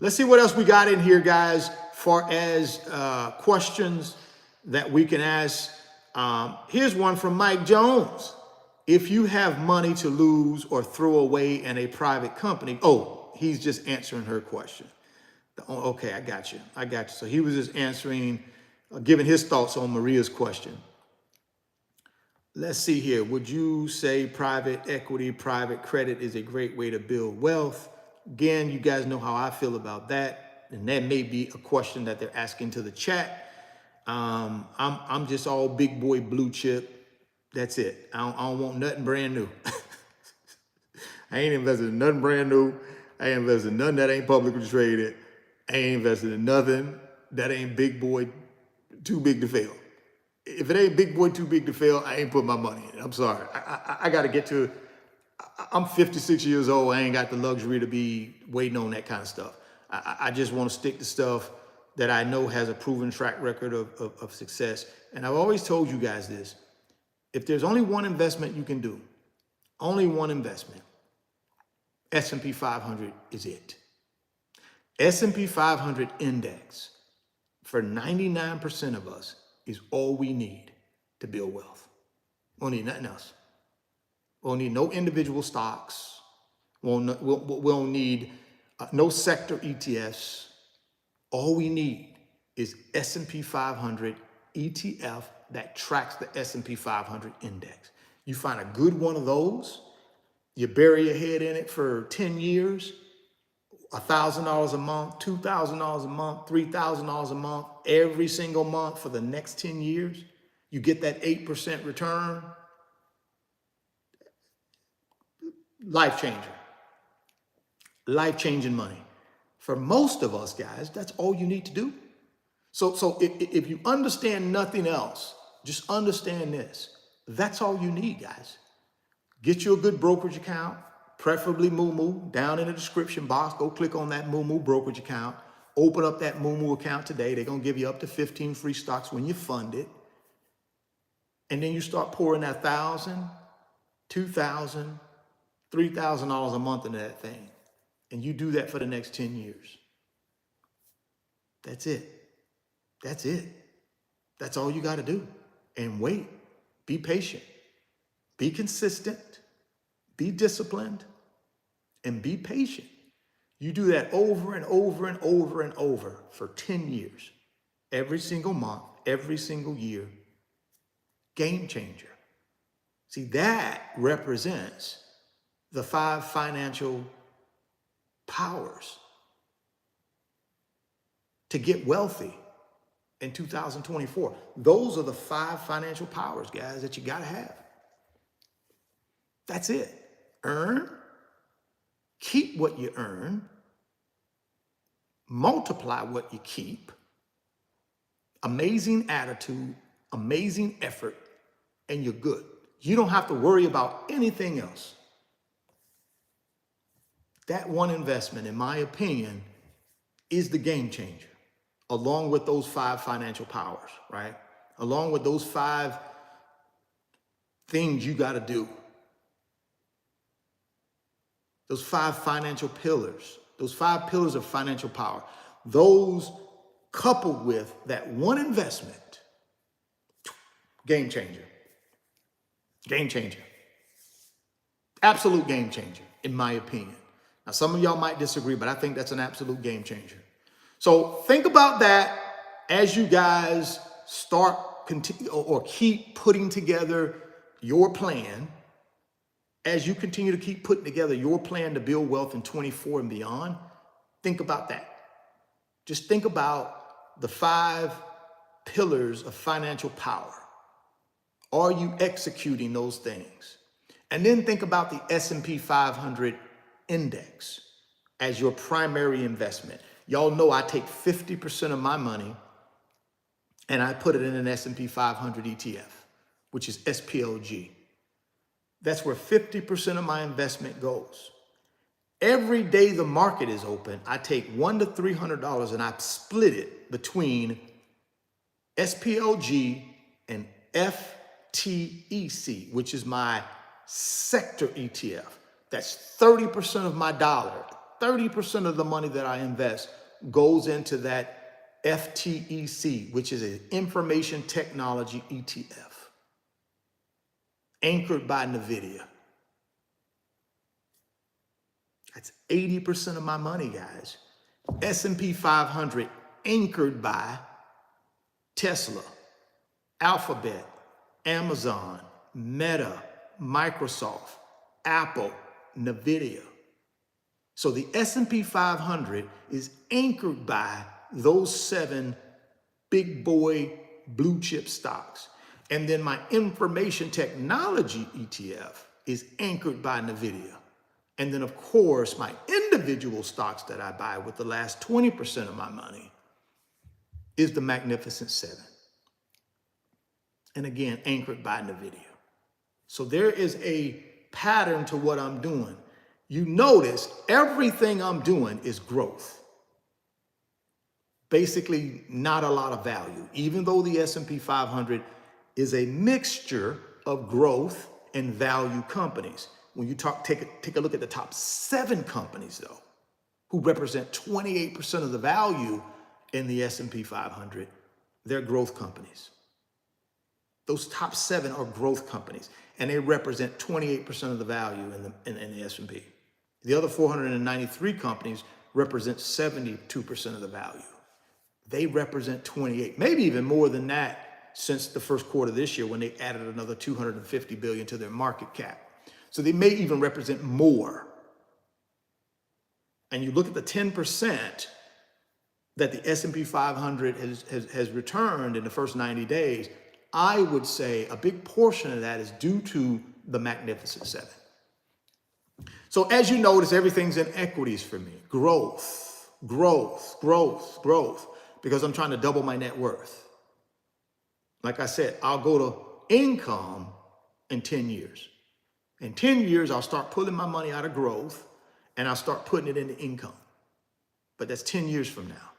Let's see what else we got in here, guys, far as questions that we can ask. Here's one from Mike Jones. If you have money to lose or throw away in a private company, he's just answering her question. Okay, I got you. So he was just answering, giving his thoughts on Maria's question. Let's see here. Would you say private equity, private credit is a great way to build wealth? Again, you guys know how I feel about that. And that may be a question that they're asking to the chat. I'm just all big boy blue chip. That's it. I don't want nothing brand new. I ain't invested in nothing brand new. I ain't invested in nothing that ain't publicly traded. I ain't invested in nothing that ain't big boy, too big to fail. If it ain't big boy, too big to fail, I ain't put my money in it. I'm sorry. I got to get to, I'm 56 years old. I ain't got the luxury to be waiting on that kind of stuff. I just want to stick to stuff that I know has a proven track record of success. And I've always told you guys this. If there's only one investment you can do, only one investment, S&P 500 is it. S&P 500 index for 99% of us is all we need to build wealth. We don't need nothing else. We don't need no individual stocks. We don't need no sector ETFs. All we need is S&P 500 ETF that tracks the S&P 500 index. You find a good one of those, you bury your head in it for 10 years, $1,000 a month, $2,000 a month, $3,000 a month, every single month for the next 10 years. You get that 8% return. Life changer. Life-changing money. For most of us, guys, that's all you need to do. So if you understand nothing else, just understand this. That's all you need, guys. Get you a good brokerage account, preferably Moo. Down in the description box, go click on that Moo brokerage account. Open up that Moo account today. They're going to give you up to 15 free stocks when you fund it. And then you start pouring that $1,000, $2,000, $3,000 a month into that thing. And you do that for the next 10 years. That's it. That's it. That's all you got to do. And wait. Be patient, be consistent, be disciplined, and be patient. You do that over and over and over and over for 10 years, every single month, every single year. Game changer. See, that represents the 5 financial powers to get wealthy in 2024. Those are the 5 financial powers, guys, that you got to have. That's it. Earn, keep what you earn, multiply what you keep, amazing attitude, amazing effort, and you're good. You don't have to worry about anything else. That one investment, in my opinion, is the game changer, along with those 5 financial powers, right? Along with those 5 things you got to do. Those 5 financial pillars, those 5 pillars of financial power, those coupled with that one investment, game changer. Game changer. Absolute game changer, in my opinion. Now, some of y'all might disagree, but I think that's an absolute game changer. So think about that as you guys start or keep putting together your plan. As you continue to keep putting together your plan to build wealth in 24 and beyond, think about that. Just think about the 5 pillars of financial power. Are you executing those things? And then think about the S&P 500 index as your primary investment. Y'all know I take 50% of my money and I put it in an S&P 500 ETF, which is SPLG. That's where 50% of my investment goes. Every day the market is open, I take $100 to $300 and I split it between SPLG and FTEC, which is my sector ETF. That's 30% of my dollar. 30% of the money that I invest goes into that FTEC, which is an information technology ETF. Anchored by NVIDIA. That's 80% of my money, guys. S&P 500 anchored by Tesla, Alphabet, Amazon, Meta, Microsoft, Apple, NVIDIA. So the S&P 500 is anchored by those 7 big boy blue chip stocks. And then my information technology ETF is anchored by NVIDIA. And then, of course, my individual stocks that I buy with the last 20% of my money is the Magnificent 7. And again, anchored by NVIDIA. So there is a pattern to what I'm doing. You notice everything I'm doing is growth. Basically, not a lot of value, even though the S&P 500 is a mixture of growth and value companies. When you take a look at the top 7 companies, though, who represent 28% of the value in the S&P 500, they're growth companies. Those top 7 are growth companies, and they represent 28% of the value in the S&P. The other 493 companies represent 72% of the value. They represent 28, maybe even more than that, since the first quarter of this year when they added another $250 billion to their market cap. So they may even represent more. And you look at the 10% that the S&P 500 has returned in the first 90 days, I would say a big portion of that is due to the Magnificent 7. So as you notice, everything's in equities for me. Growth, growth, growth, growth, because I'm trying to double my net worth. Like I said, I'll go to income in 10 years. In 10 years, I'll start pulling my money out of growth and I'll start putting it into income. But that's 10 years from now.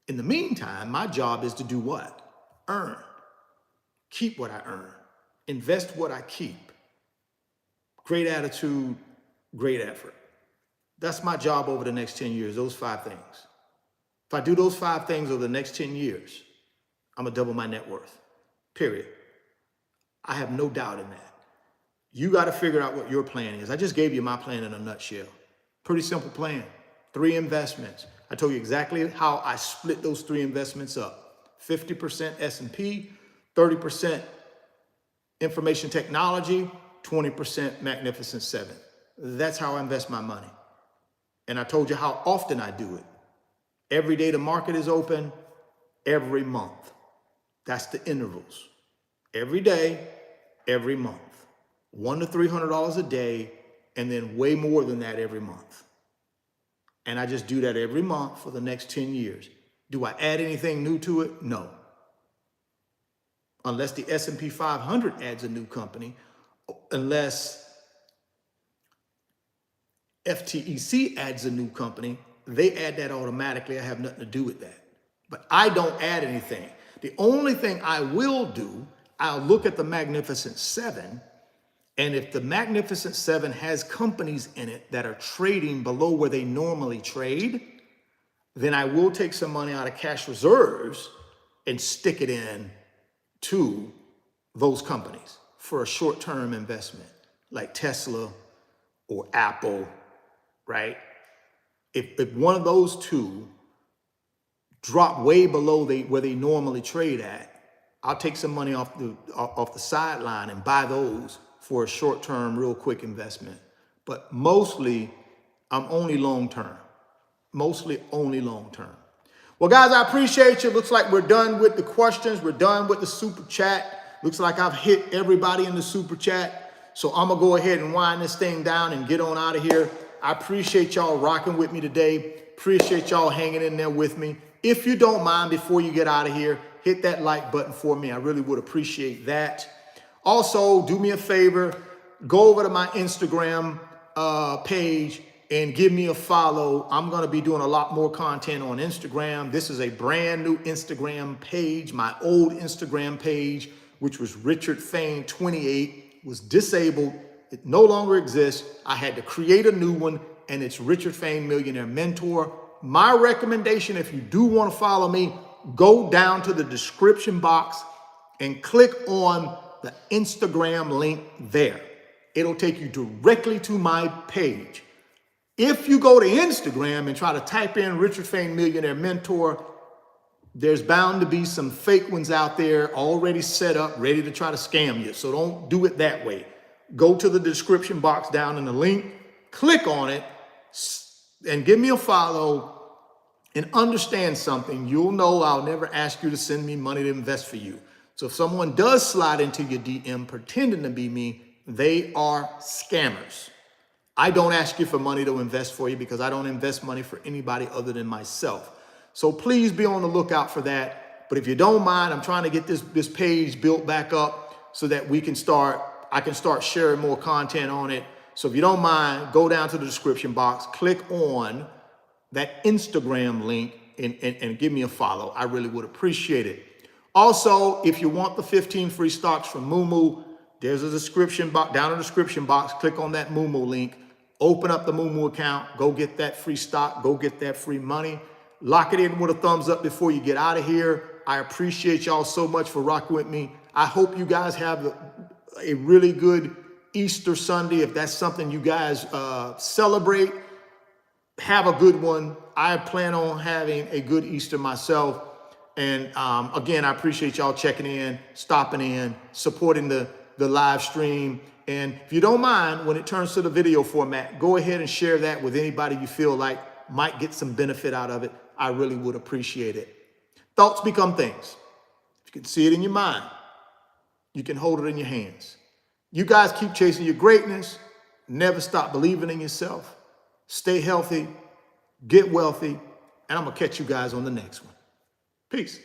In the meantime, my job is to do what? Earn. Keep what I earn. Invest what I keep. Great attitude, great effort. That's my job over the next 10 years, those 5 things. If I do those 5 things over the next 10 years, I'm gonna double my net worth, period. I have no doubt in that. You got to figure out what your plan is. I just gave you my plan in a nutshell. Pretty simple plan. 3 investments. I told you exactly how I split those 3 investments up. 50% S&P, 30% information technology, 20% Magnificent 7. That's how I invest my money. And I told you how often I do it. Every day the market is open, every month. That's the intervals. Every day, every month. $100 to $300 a day, and then way more than that every month. And I just do that every month for the next 10 years. Do I add anything new to it? No. Unless the S&P 500 adds a new company, unless FTEC adds a new company, they add that automatically. I have nothing to do with that. But I don't add anything. The only thing I will do, I'll look at the Magnificent 7, and if the Magnificent 7 has companies in it that are trading below where they normally trade, then I will take some money out of cash reserves and stick it in to those companies for a short-term investment, like Tesla or Apple, right? If one of those two drop way below where they normally trade at, I'll take some money off the sideline and buy those for a short-term, real quick investment. But mostly, I'm only long-term. Mostly only long-term. Well, guys, I appreciate you. Looks like we're done with the questions. We're done with the super chat. Looks like I've hit everybody in the super chat. So I'm going to go ahead and wind this thing down and get on out of here. I appreciate y'all rocking with me today. Appreciate y'all hanging in there with me. If you don't mind, before you get out of here, hit that like button for me. I really would appreciate that. Also, do me a favor, go over to my Instagram page and give me a follow. I'm going to be doing a lot more content on Instagram. This is a brand new Instagram page. My old Instagram page, which was Richard Fain 28, was disabled. It no longer exists. I had to create a new one, and it's Richard Fain Millionaire Mentor. My recommendation, if you do want to follow me, go down to the description box and click on the Instagram link there. It'll take you directly to my page. If you go to Instagram and try to type in Richard Fain Millionaire Mentor, there's bound to be some fake ones out there already set up, ready to try to scam you. So don't do it that way. Go to the description box down in the link, click on it, and give me a follow, and understand something. You'll know I'll never ask you to send me money to invest for you. So if someone does slide into your DM pretending to be me, they are scammers. I don't ask you for money to invest for you because I don't invest money for anybody other than myself. So please be on the lookout for that. But if you don't mind, I'm trying to get this page built back up so that I can start sharing more content on it. So if you don't mind, go down to the description box, click on that Instagram link and give me a follow. I really would appreciate it. Also, if you want the 15 free stocks from Moomoo, there's a description box, down in the description box, click on that Moomoo link, open up the Moomoo account, go get that free stock, go get that free money, lock it in with a thumbs up before you get out of here. I appreciate y'all so much for rocking with me. I hope you guys have a really good Easter Sunday. If that's something you guys celebrate, have a good one. I plan on having a good Easter myself. And again, I appreciate y'all checking in, stopping in, supporting the live stream. And if you don't mind, when it turns to the video format, go ahead and share that with anybody you feel like might get some benefit out of it. I really would appreciate it. Thoughts become things. If you can see it in your mind, you can hold it in your hands. You guys keep chasing your greatness. Never stop believing in yourself. Stay healthy, get wealthy, and I'm going to catch you guys on the next one. Peace.